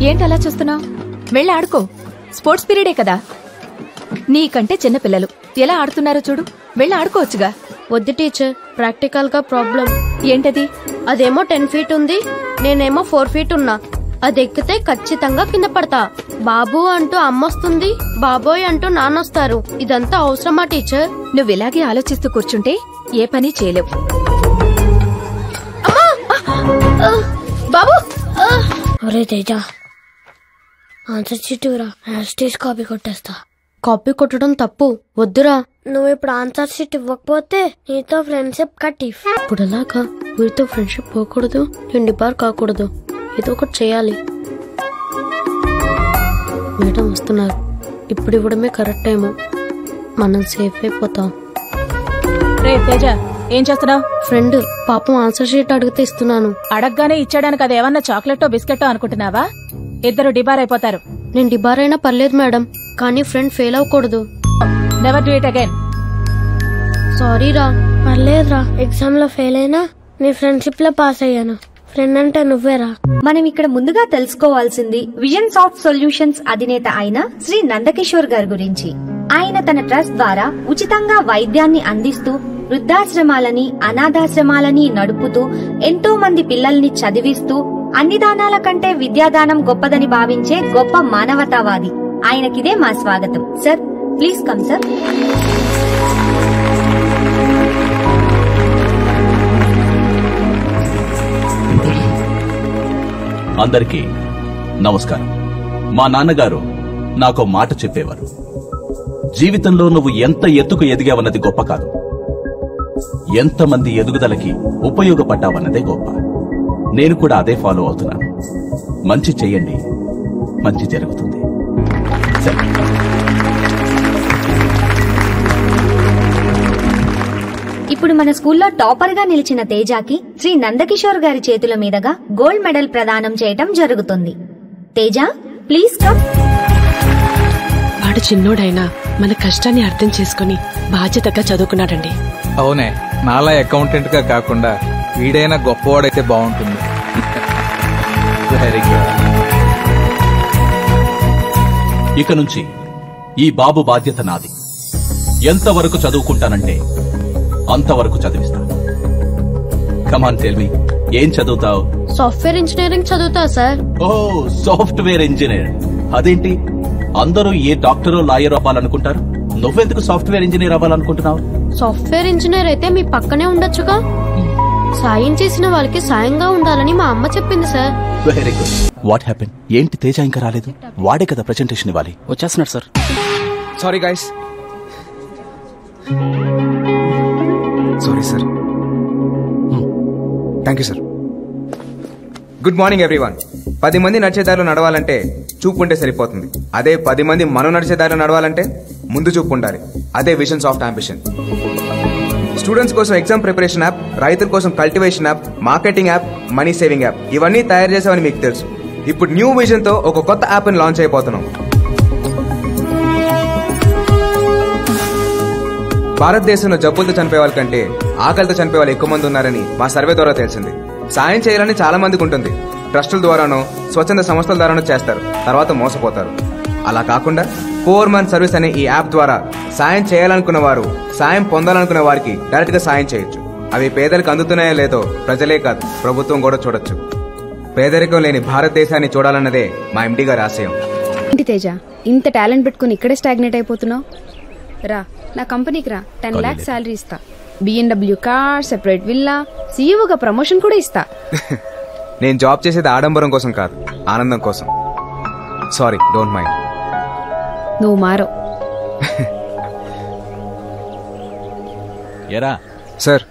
ఏంటలా చూస్తున్నావు? వెళ్ళి ఆడుకో. స్పోర్ట్స్ పీరియడే కదా. నీకంటే చిన్నపిల్లలు ఎలా ఆడుతున్నారో చూడు. వెళ్ళి ఆడుకోవచ్చుగా. వద్దు టీచర్, ప్రాక్టికల్ గా ప్రాబ్లం. ఏంటది? అదేమో 10 feet ఉంది, నేనేమో 4 feet ఉన్నా. అది ఎక్కితే ఖచ్చితంగా కింద పడతా. బాబు అంటూ అమ్మొస్తుంది, బాబోయ్ అంటూ నాన్నొస్తారు. ఇదంతా అవసరమా టీచర్? నువ్వు ఇలాగే ఆలోచిస్తూ కూర్చుంటే ఏ పని చేయలేవు. బాబు! ఒరే తేజ, ఆన్సర్ షీట్ రా, హ్యాష్ కాపీ కొట్టేస్తా. కాపీ కొట్టడం తప్పు, వద్దురా. నువ్వు ఇప్పుడు ఆన్సర్ షీట్ ఇవ్వకపోతే నీతో ఫ్రెండ్షిప్ కట్. ఇప్పుడు ఎలాగా? వీరితో ఫ్రెండ్షిప్ పోకూడదు, నేను డిబార్ కాకూడదు. ఏదో ఒకటి చేయాలి. మేడం వస్తున్నారు, ఇప్పుడు ఇవ్వడమే కరెక్ట్ ఏమో. మనం సేఫ్ అయిపోతాం. రే తేజ, ఏం చేస్తున్నావు? ఫ్రెండ్ పాపం ఆన్సర్ షీట్ అడిగితే ఇస్తున్నాను. అడగగానే ఇచ్చాడానికి అది ఏమన్నా చాక్లెట్టో బిస్కెట్టో అనుకుంటున్నావా? ఇద్దరు డిబార్ అయిపోతారు. నేను డిబార్ అయినా పర్లేదు మేడం, కానీ ఫ్రెండ్ ఫెయిల్ అవ్వకూడదు. Never do it again. Sorry రా. పర్లేదురా, ఎగ్జామ్ లో ఫెయిల్ అయినా నీ ఫ్రెండ్షిప్ లో పాస్ అయ్యాను. ఫ్రెండ్ అంటే నువ్వేరా. మనం ఇక్కడ ముందుగా తెలుసుకోవాల్సింది విజన్ సాఫ్ట్ సొల్యూషన్స్ అధినేత అయిన శ్రీ నందకిషోర్ గారి గురించి. ఆయన తన ట్రస్ట్ ద్వారా ఉచితంగా వైద్యాన్ని అందిస్తూ వృద్ధాశ్రమాలని, అనాథాశ్రమాలని నడుపుతూ ఎంతో మంది పిల్లల్ని చదివిస్తూ అన్ని దానాల కంటే విద్యాదానం గొప్పదని భావించే గొప్ప మానవతావాది. ఆయనకిదే మా స్వాగతం. Sir, please come sir. అందరికీ నమస్కారం. మా నాన్నగారు నాకో మాట చెప్పేవారు. జీవితంలో నువ్వు ఎంత ఎత్తుకు ఎదిగావన్నది గొప్ప కాదు, ఎంతమంది ఎదుగుదలకి ఉపయోగపడ్డావన్నదే గొప్ప. నేను కూడా అదే ఫాలో అవుతున్నాను. మంచి చెయ్యండి, మంచి జరుగుతుంది. ఇప్పుడు మన స్కూల్లో టాపర్ గా నిలిచిన తేజాకి శ్రీ నందకిషోర్ గారి చేతుల మీదుగా గోల్డ్ మెడల్ ప్రదానం చేయటం జరుగుతుంది. Teja, please come. వాడు చిన్నోడైనా మన కష్టాన్ని అర్థం చేసుకుని బాధ్యతగా చదువుకున్నాడండి. అవునే, నాలా అకౌంటెంట్ గా కాకుండా వీడైనా గొప్పవాడైతే బాగుంటుంది. Very good. ఇక నుంచి ఈ బాబు బాధ్యత నాది. ఎంతవరకు చదువుకుంటానంటే అంతవరకు చదివిస్తా. కమాన్ టెల్ మీ, ఏం చదువుతావు? సాఫ్ట్వేర్ ఇంజనీరింగ్ చదువుతా సార్. ఓ, సాఫ్ట్వేర్ ఇంజనీర్. అదేంటి, అందరూ ఏ డాక్టరో లాయర్ అవ్వాలనుకుంటారు, నువ్వెందుకు సాఫ్ట్వేర్ ఇంజనీర్ అవ్వాలనుకుంటున్నావు? సాఫ్ట్వేర్ ఇంజనీర్ అయితే మీ పక్కనే ఉండొచ్చుగా. సాయం చేసిన వాళ్ళకి సాయంగా ఉండాలని మా అమ్మ చెప్పింది sir. Very good. What happen? ఏంటి తేజ ఇంకా రాలేదు? వాడే కదా ప్రెజెంటేషన్ ఇవ్వాలి. వచ్చేస్తున్నాడు sir. Sorry guys. Sorry sir. Thank you sir. Good morning everyone. 10 మంది నడిచేదారిలో నడవాలంటే చూపు ఉంటే సరిపోతుంది. అదే 10 మంది మనం నడిచేదారిలో నడవాలంటే ముందు చూపు ఉండాలి. అదే విజన్ సాఫ్ట్ అంబిషన్. స్టూడెంట్స్ కోసం ఎగ్జామ్ ప్రిపరేషన్ యాప్, రైతుల కోసం cultivation app, marketing app, money saving app, ఇవన్నీ తయారు చేసామని మీకు తెలుసు. ఇప్పుడు న్యూ విజన్ తో ఒక కొత్త యాప్ ని లాంచ్ అయిపోతున్నాం. భారతదేశంలో జబ్బులతో చనిపోయే వాళ్ళ కంటే ఆకలితో చనిపోయే వాళ్ళు ఎక్కువ మంది ఉన్నారని మా సర్వే ద్వారా తెలిసింది. సాయం చేయాలని చాలా మందికి ఉంటుంది. ట్రస్టుల ద్వారానో స్వచ్ఛంద సంస్థల ద్వారానో చేస్తారు, తర్వాత మోసపోతారు. అలా కాకుండా 4 మంత్ సర్వీస్ అనే ఈ యాప్ ద్వారా సాయం చేయాలనుకున్న వారు, సాయం పొందాలనుకునే వారికి డైరెక్ట్ గా సాయం చేయొచ్చు. అవి పేదలకు అందుతున్నాయో లేదో ప్రజలే కాదు, ప్రభుత్వం కూడా చూడొచ్చు. పేదరికం లేని భారతదేశాన్ని చూడాలన్నదే మా ఎండి గారి ఆశయం. ఏంటి తేజ, ఇంత టాలెంట్ పెట్టుకుని ఇక్కడే స్టాగ్నేట్ అయిపోతున్నావు? రా, నా కంపెనీకి రా. 10 lakhs శాలరీ ఇస్తా, BMW కార్, సెపరేట్ విల్లా, సీఈఓగా ప్రమోషన్ కూడా ఇస్తా. నేను జాబ్ చేసేది ఆడంబరం కోసం కాదు, ఆనందం కోసం. Sorry, don't mind. నువ్వు మారో. ఎరా సార్,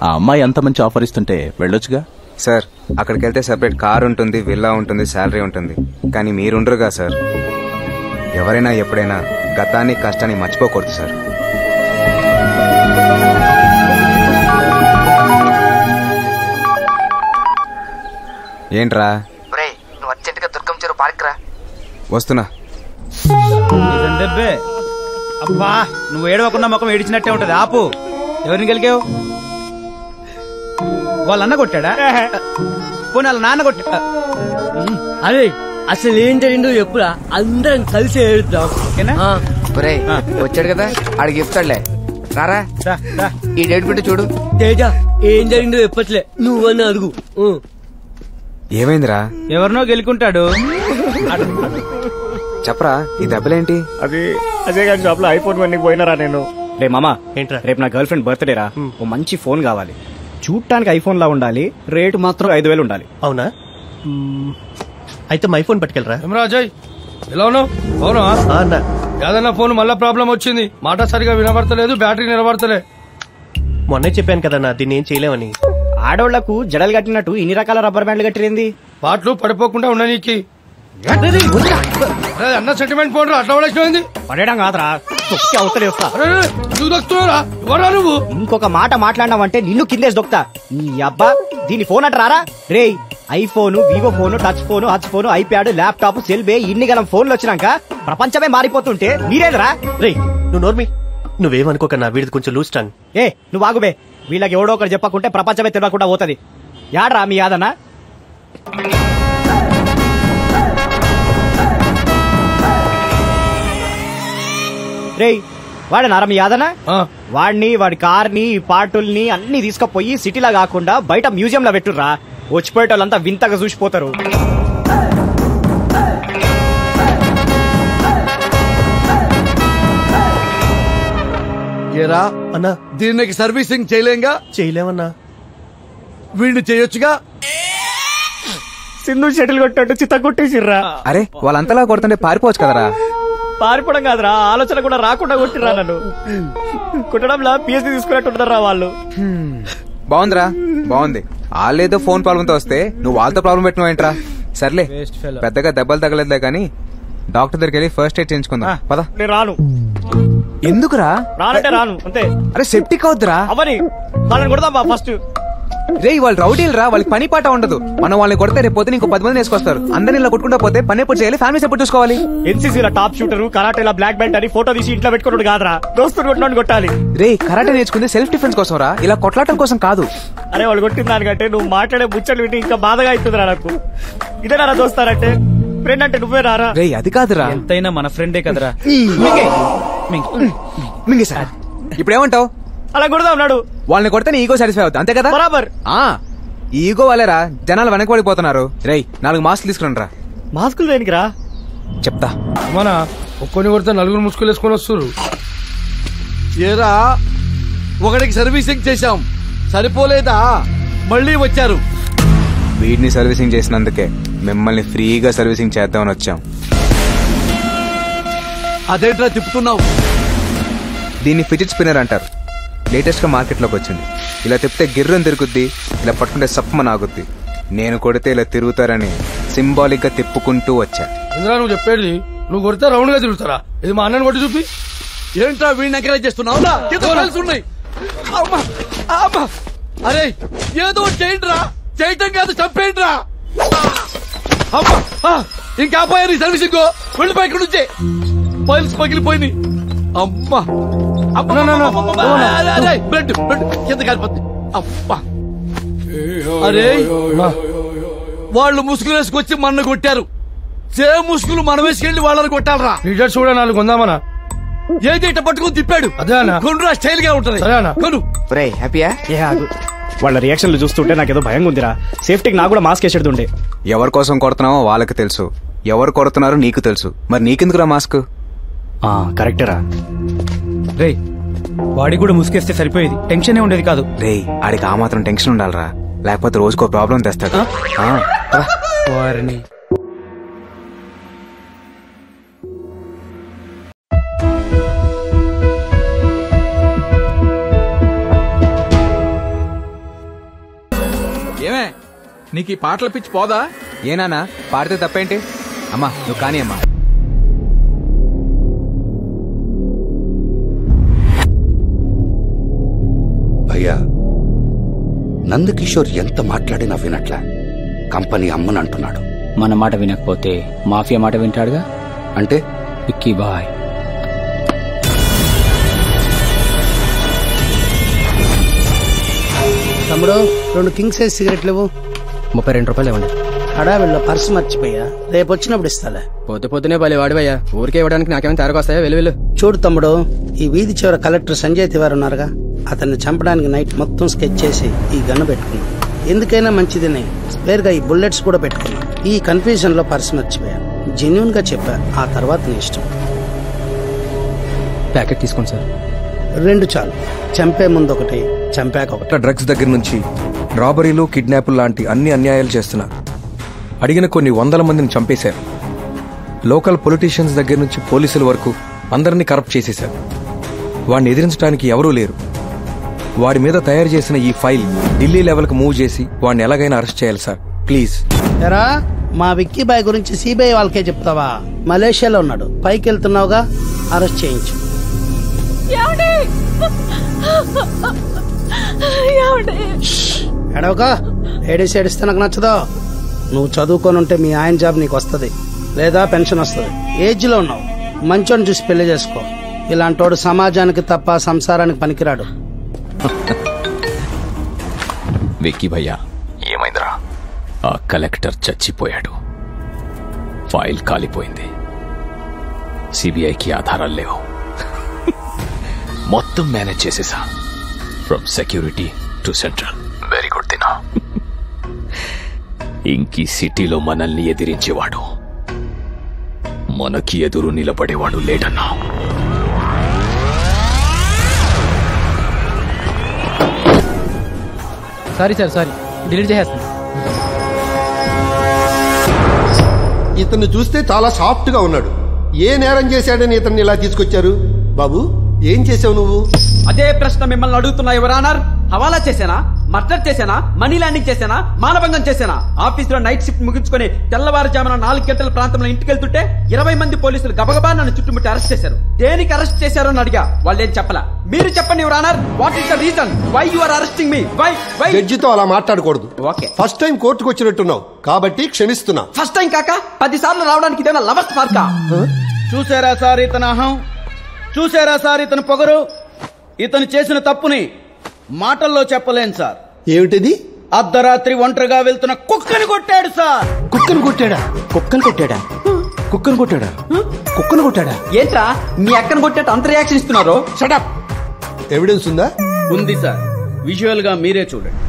ఆ అమ్మాయి అంత మంచి ఆఫర్ ఇస్తుంటే వెళ్ళొచ్చుగా. సార్, అక్కడికి వెళ్తే సెపరేట్ కార్ ఉంటుంది, విల్లా ఉంటుంది, శాలరీ ఉంటుంది. కానీ మీరుండరుగా సార్. ఎవరైనా ఎప్పుడైనా గతాన్ని, కష్టాన్ని మర్చిపోకూడదు సార్. ఏంట్రా? నువ్వు అర్జెంట్ గా దుర్గం చెరువు పార్క్ రా. వస్తున్నా. అబ్బా, నువ్వు ఏడవకుండా ముఖం ఏడిచినట్టే ఉంటది. ఆపు. ఎవరిని గెలికావు? వాళ్ళ అన్న కొట్టాడా? పోనీ వాళ్ళ నాన్న కొట్టా? అదే అసలు ఏం జరిగిందో చెప్పురా, అందరం కలిసి ఏడుద్దాం. వచ్చాడు కదా ఆడికి చెప్తాడులే. రారా ఈ డేట్ పెట్టి చూడు. తేజ ఏం జరిగిందో చెప్పట్లే, నువ్వన్నా అడుగు. ఏమైందిరా? ఎవరినో గెలుకుంటాడు. చెప్పరా ఈ దెబ్బలేంటి? అది అజయ్ గారి షాప్ లో ఐఫోన్ వన్కి పోయినరా నేను. రే మామా, ఏంట్రా రేపు నా గర్ల్ ఫ్రెండ్ బర్త్డే రా, ఓ మంచి ఫోన్ కావాలి. చూడటానికి ఐఫోన్ లా ఉండాలి, రేటు మాత్రం 5,000 ఉండాలి. అవునా? అయితే మై ఫోన్ పట్టుకెళ్ళరా. అజయ్ ఎలా ఉన్నావు? అవునా అన్న, ఏదన్నా ఫోన్ మళ్ళా ప్రాబ్లం వచ్చింది, మాట సరిగా వినబడతలేదు, బ్యాటరీ నిలబడతలే. మొన్నే చెప్పాను కదన్నా దీన్ని ఏం చేయలేమని. ఆడోళ్లకు జడలు కట్టినట్టు ఇన్ని రకాల రబ్బర్ బ్యాండ్లు కట్టిరేంది? పాటలు పడిపోకుండా ఉన్నా నీకి అన్న సెంటిమెంట్ ఫోన్ అట్లా పడేసిపోయింది. పడేయడం కాదురా, తొక్కి అవతలే వస్తా. నువ్వు ఇంకొక మాట మాట్లాడినావంటే నిన్ను కిందేసి దొక్తా. నీ అబ్బా దీని ఫోన్ అంటారా? రే iPhone, Vivo phone, touch phone, Hutch phone, iPad, laptop, సెల్బే ఇన్ని గలం ఫోన్లు వచ్చినాక ప్రపంచమే మారిపోతుంటే మీరేదరా? రే నువ్వు నోర్మి, నువ్వేమనుకోకన్నా వీడిది కొంచెం లూజ్ టంగ్. ఏ నువ్వు ఆగుబే, వీళ్ళకి ఎవడో ఒకటి చెప్పకుంటే ప్రపంచమే తెలియకుండా పోతుంది. యాడ్రా మీ యాదన్నా? రేయ్ వాడనారా మీ యాదనా? వాడిని, వాడి కార్ని, పార్టుల్ని అన్ని తీసుకుపోయి సిటీలా కాకుండా బయట మ్యూజియం లో పెట్టుర్రా. వచ్చిపోయేటోళ్ళంతా వింతగా చూసిపోతారు. ఏరా అన్నా దీనికి సర్వీసింగ్ చేయలేంగా? చేయలేమన్నా. వీడిని చేయొచ్చుగా. సింధు షటిల్ కొట్టాడు చిత్త కొట్టేసిర్రా. అరే వాళ్ళంతలా కొడుతుంటే పారిపోవచ్చు కదరా. పారిపోవడం కాదురా, ఆలోచన కూడా రాకుండా కొట్టిర్రా నన్ను. కుట్టడంలా పిఎస్సీ తీసుకున్నట్టుంటారా వాళ్ళు. బాగుందిరా, బాగుంది. వాళ్ళేదో ఫోన్ ప్రాబ్లంతో వస్తే నువ్వు వాళ్ళతో ప్రాబ్లం పెట్టినవు ఏంట్రా? సర్లే పెద్దగా దెబ్బలు తగలేదులే కానీ డాక్టర్ దగ్గరికి వెళ్ళి ఫస్ట్ ఎయిడ్ చేయించుకుందాం పద. నేను రాను. ఎందుకురా? రానంటే రాను అంతే. అరే సెప్టిక్ అవుద్దురా. అవని వాళ్ళని కొడదాం బా ఫస్ట్. రే వాళ్ళు రౌడీలు రా, వాళ్ళకి పని పాట ఉండదు. మనం వాళ్ళని కొడితే రేపు పోతే నీకు 10 మంది వేసుకొస్తారు. అందరిని ఇలా కొట్టుకుంటా పోతే పని ఎప్పుడు చేయాలి, ఫ్యామిలీ సపోర్ట్ చూసుకోవాలి. ఎన్సీసీలో టాప్ షూటర్, కరాటేలా బ్లాక్ బెల్ట్ అని ఫోటో తీసి ఇంట్లో పెట్టుకున్నాడు కాదురా, దోస్తులు కొట్టినోడు కొట్టాలి. రే కరాటే నేర్చుకుంది సెల్ఫ్ డిఫెన్స్ కోసం రా, ఇలా కొట్లాటం కోసం కాదు. అరే వాళ్ళు కొట్టిన దానికంటే నువ్వు మాట్లాడే ముచ్చట్లు వింటే ఇంకా బాధగా అవుతుందిరా నాకు. ఇదేనా దోస్తారంటే? ఫ్రెండ్ అంటే నువ్వే రారా? రే అది కాదురా, ఎంతైనా మన ఫ్రెండే కదరా. మింగే సార్ ఇప్పుడు ఏమంటావు? అలా కొడదా ఉన్నాడు. వాళ్ళని కొడితే నీ ఈగో సాటిస్ఫై అవుతుంది అంతే కదా? బరాబర్. ఈగో వాళ్ళేరా జనాలు వెనకబడిపోతున్నారు. రే 4 మాస్కులు తీసుకుని రా. మాస్కులు దేనికి రా? చెప్తా. మన ఒక్కొని కొడితే 4 ముసుగులు వేసుకొని వస్తారు. ఏరా ఒకడికి సర్వీసింగ్ చేశాం సరిపోలేదా, మళ్ళీ వచ్చారు. వీడిని సర్వీసింగ్ చేసినందుకే మిమ్మల్ని ఫ్రీగా సర్వీసింగ్ చేద్దామని వచ్చాం. అదేంట్రా తిప్పుతున్నావు? దీన్ని ఫిజిట్ స్పిన్నర్ అంటారు. లేటెస్ట్ గా మార్కెట్ లోకి వచ్చింది. ఇలా తిప్పితే గిర్రం తిరుగుద్ది, ఇలా పట్టుకుంటే సప్పమని ఆగుద్ది. నేను కొడితే ఇలా తిరుగుతారని సింబాలిక్ గా తిప్పుకుంటూ వచ్చా. ఇంద్రా నువ్వు చెప్పేది, నువ్వు కొడితే రౌండ్ గా తిరుగుతారా? ఇది మా అన్నని కొట్టి చూపి. ఏంట్రా వీడిని ఎంకరేజ్ చేస్తున్నావు? అరే ఏదో చేయండిరా, చేయటం కాదు చంపేయండిరా. ఇంకా పోయారు ఈ సర్వీసింగ్, వెళ్ళిపోయి ఇక్కడ నుంచే. ఫైల్స్ పగిలిపోయినాయి. అమ్మా బ్లడ్ కింద కాలిపోద్ది. అమ్మా అరే వాళ్ళు ముసుగులు వేసుకొచ్చి మన కొట్టారు. సేమ్ ముసుగులు మనం వేసుకెళ్ళి వాళ్ళని కొట్టాలరా. లీడర్ చూడ 4 కొందామనా? ఏది ఇట్ట పట్టుకుని తిప్పాడు. అదే కొనురా, స్టైల్ గా ఉంటది. కొను. వాళ్ళ రియాక్షన్లు చూస్తుంటే నాకేదో భయంగా ఉందిరా. సేఫ్టీకి నాకు కూడా మాస్క్ వేసేది ఉండే. ఎవరి కోసం కొడుతున్నావో వాళ్ళకి తెలుసు, ఎవరు కొడుతున్నారో నీకు తెలుసు. మరి నీకెందుకురా మాస్క్? కరెక్టరా. రే వాడికి కూడా ముసుకేస్తే సరిపోయేది, టెన్షన్ ఉండేది కాదు. రే ఆడికి ఆ మాత్రం టెన్షన్ ఉండాలరా, లేకపోతే రోజుకో ప్రాబ్లం తెస్తాడు. వారిని ఏమే నీకు ఈ పాటల పిచ్చి పోదా? ఏనానా పాడితే తప్పేంటి? అమ్మా నువ్వు కానీ అమ్మా. భయ్యా నందకిషోర్ ఎంత మాట్లాడినా వినట్లా. కంపెనీ అమ్మని అంటున్నాడు. మన మాట వినకపోతే మాఫియా మాట వింటాడుగా. అంటే విక్కీ బాయ్. తమ్ముడు 2 కింగ్ సైజ్ సిగరెట్లు 32 రూపాయలు ఇవ్వండి. హడావిల్లో పర్సు మర్చిపోయా, రేపు వచ్చినప్పుడు ఇస్తాలే. పొద్దునే భలే వాడివయ్యా, ఊరికే ఇవ్వడానికి నాకేమైనా తేరకొస్తాయా? వెళ్ళు. చూడు తమ్ముడు, ఈ వీధి చివర కలెక్టర్ సంజయ్ తివారి ఉన్నారుగా, అతన్ని చంపడానికి నైట్ మొత్తం స్కెచ్ చేసి ఈ గన్ను పెట్టుకున్నా. ఎందుకైనా మంచిదని స్పేర్ గా ఈ బుల్లెట్స్ కూడా పెట్టుకున్నా. ఈ కన్ఫ్యూజన్ లో పర్సు మర్చిపోయా. జెన్యూన్ గా చెప్పా, ఆ తర్వాత నీ ఇష్టం. ప్యాకెట్ తీసుకోండి సార్. 2 చాలు. చంపే ముందు ఒకటి, చంపాక ఒకటి. డ్రగ్స్ దగ్గర నుంచి రాబరీలు, కిడ్నాపులు లాంటి అన్ని అన్యాయాలు చేస్తున్నారు. అడిగిన కొన్ని 100 మందిని చంపేశారు. లోకల్ పొలిటీషియన్స్ దగ్గర నుంచి పోలీసుల వరకు అందరినీ కరప్ట్ చేసేశారు. వాడిని ఎదిరించడానికి ఎవరూ లేరు. వాడి మీద తయారు చేసిన ఈ ఫైల్ ఢిల్లీ లెవెల్కి మూవ్ చేసి వాడిని ఎలాగైనా అరెస్ట్ చేయాలి సార్, ప్లీజ్. ఎరా, మా విక్కీ బాయ్ గురించి సిబిఐ వాళ్ళకే చెప్తావా? మలేషియాలో ఉన్నాడు, పైకి వెళ్తున్నావుగా, అరెస్ట్ చేయించు. ఎడవక, ఏడిస్తే నాకు నచ్చదో. నువ్వు చదువుకొని ఉంటే మీ ఆయన జాబ్ నీకు వస్తుంది, లేదా పెన్షన్ వస్తుంది. ఏజ్ లో ఉన్నావు, మంచోని చూసి పెళ్లి చేసుకో. ఇలాంటోడు సమాజానికి తప్ప సంసారానికి పనికిరాడు. విక్కీ భయ్యా, ఏమైందిరా? ఆ కలెక్టర్ చచ్చిపోయాడు, ఫైల్ కాలిపోయింది, సిబిఐకి ఆధారాలు లేవు. మొత్తం మేనేజ్ చేసేసా, from security to central. Very good Dina. ఇంకీ సిటీలో మనల్ని ఎదిరించేవాడు, మనకి ఎదురు నిలబడేవాడు లేడన్నా. సారీ సార్, సారీ, డిలీట్ చేసేస్తాను. ఇతన్ని చూస్తే చాలా సాఫ్ట్ గా ఉన్నాడు. ఏ నేరం చేశాడని ఇతన్ని ఇలా తీసుకొచ్చారు? బాబు, ఏం చేసావు నువ్వు? అదే ప్రశ్న మిమ్మల్ని అడుగుతున్నా యువర్ ఆనర్. హవాలా చేశానా, మర్డర్ చేశానా, మనీ ల్యాండింగ్ చేశానా, మానభంగం చేశానా? ఆఫీస్ లో నైట్ షిఫ్ట్ ముగించుకుని తెల్లవారుజామున 4 గంటల ప్రాంతంలో ఇంటికి వెళ్తుంటే 20 మంది పోలీసులు గబగబా నన్ను చుట్టుముట్టి అరెస్ట్ చేశారు. దేనికి అరెస్ట్ చేశారో అని అడిగా, వాళ్ళేం చెప్పలా. మీరు చెప్పండి your honour, what is the reason why you are arresting me? Why? జడ్జితో అలా మాట్లాడకూడదు. ఓకే, ఫస్ట్ టైం కోర్టుకు వచ్చినట్టున్నావు కాబట్టి క్షమిస్తున్నా. ఫస్ట్ టైం కాక 10 సార్లు రావడానికి ఇదేనా లవర్స్ పార్కా? చూసారా సార్ ఇతను అహం, చూసారా సార్ ఇతను పొగరు. ఇతను చేసిన తప్పుని మాటల్లో చెప్పలేను సార్. ఏమిటిది? అర్ధరాత్రి ఒంటరిగా వెళ్తున్న కుక్కని కొట్టాడు సార్. కుక్కను కొట్టాడా? కుక్కను కొట్టాడా? కుక్కను కొట్టాడా? కుక్కను కొట్టాడా? ఏంట్రా మీ అక్కను కొట్టేట అంత రియాక్షన్ ఇస్తున్నారు? షటప్. ఎవిడెన్స్ ఉందా? ఉంది సార్, విజువల్ గా మీరే చూడండి.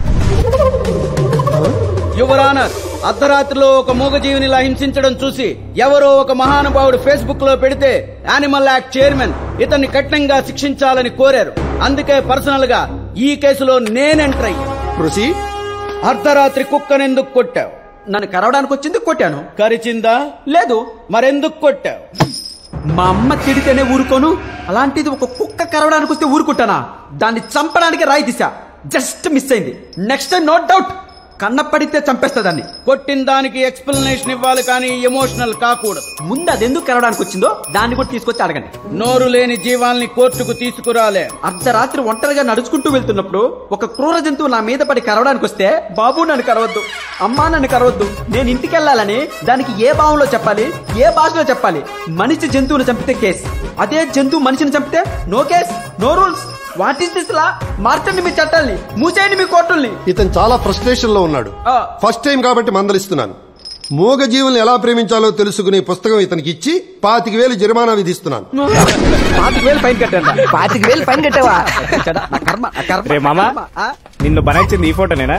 యువర్ ఆనర్, అర్ధరాత్రిలో ఒక మూగజీవినిలా హింసించడం చూసి ఎవరో ఒక మహానుభావుడు ఫేస్బుక్ లో పెడితే యానిమల్ యాక్ట్ చైర్మన్ ఇతన్ని కఠినంగా శిక్షించాలని కోరారు. అందుకే పర్సనల్ గా ఈ కేసులో నేను ఎంటర్ అయ్యి. ప్రొసీడ్. అర్ధరాత్రి కుక్కనెందుకు కొట్టావు? నన్ను కరవడానికి వచ్చింది, కొట్టాను. కరిచిందా? లేదు. మరెందుకు కొట్టావు? మా అమ్మ తిడితేనే ఊరుకోను, అలాంటిది ఒక కుక్క కరవడానికి వస్తే ఊరుకుంటానా? దాన్ని చంపడానికి రాయి దిశ జస్ట్ మిస్ అయింది. నెక్స్ట్ టైం నో డౌట్ కన్నప్పడితే చంపేస్తుందాన్ని. కొట్టిన దానికి ఎక్స్ప్లెనేషన్ ఇవ్వాలి కానీ ఎమోషనల్ కాకూడదు. ముందు అది ఎందుకు కరవడానికి వచ్చిందో దాన్ని కూడా తీసుకొచ్చి అడగండి. నోరు లేని జీవాల్ని కోర్టుకు తీసుకురాలే. అర్ధరాత్రి ఒంటరిగా నడుచుకుంటూ వెళ్తున్నప్పుడు ఒక క్రూర జంతువు నా మీద పడి కరవడానికి వస్తే, బాబు నన్ను కరవద్దు, అమ్మా నన్ను కరవద్దు, నేను ఇంటికి వెళ్ళాలని దానికి ఏ భావంలో చెప్పాలి, ఏ భాషలో చెప్పాలి? మనిషి జంతువును చంపితే కేసు, అదే జంతువు మనిషిని చంపితే no case, no rules. What is this law? మార్చండి మీ చట్టాల్ని, మూసేయండి మీ కోర్టుల్ని. ఇతను చాలా ఫ్రస్ట్రేషన్ లో ఉన్నాడు. ఫస్ట్ టైం కాబట్టి మందలిస్తున్నాను. మూగ జీవుల్ని ఎలా ప్రేమించాలో తెలుసుకునే పుస్తకం ఇతనికి ఇచ్చి 25,000 జరిమానా విధిస్తున్నాను. 25,000 ఫైన్ కట్టండి. 25,000 ఫైన్ కట్టావా? రే మామా, నిన్ను బనాయించింది ఈ ఫోటోనేనా?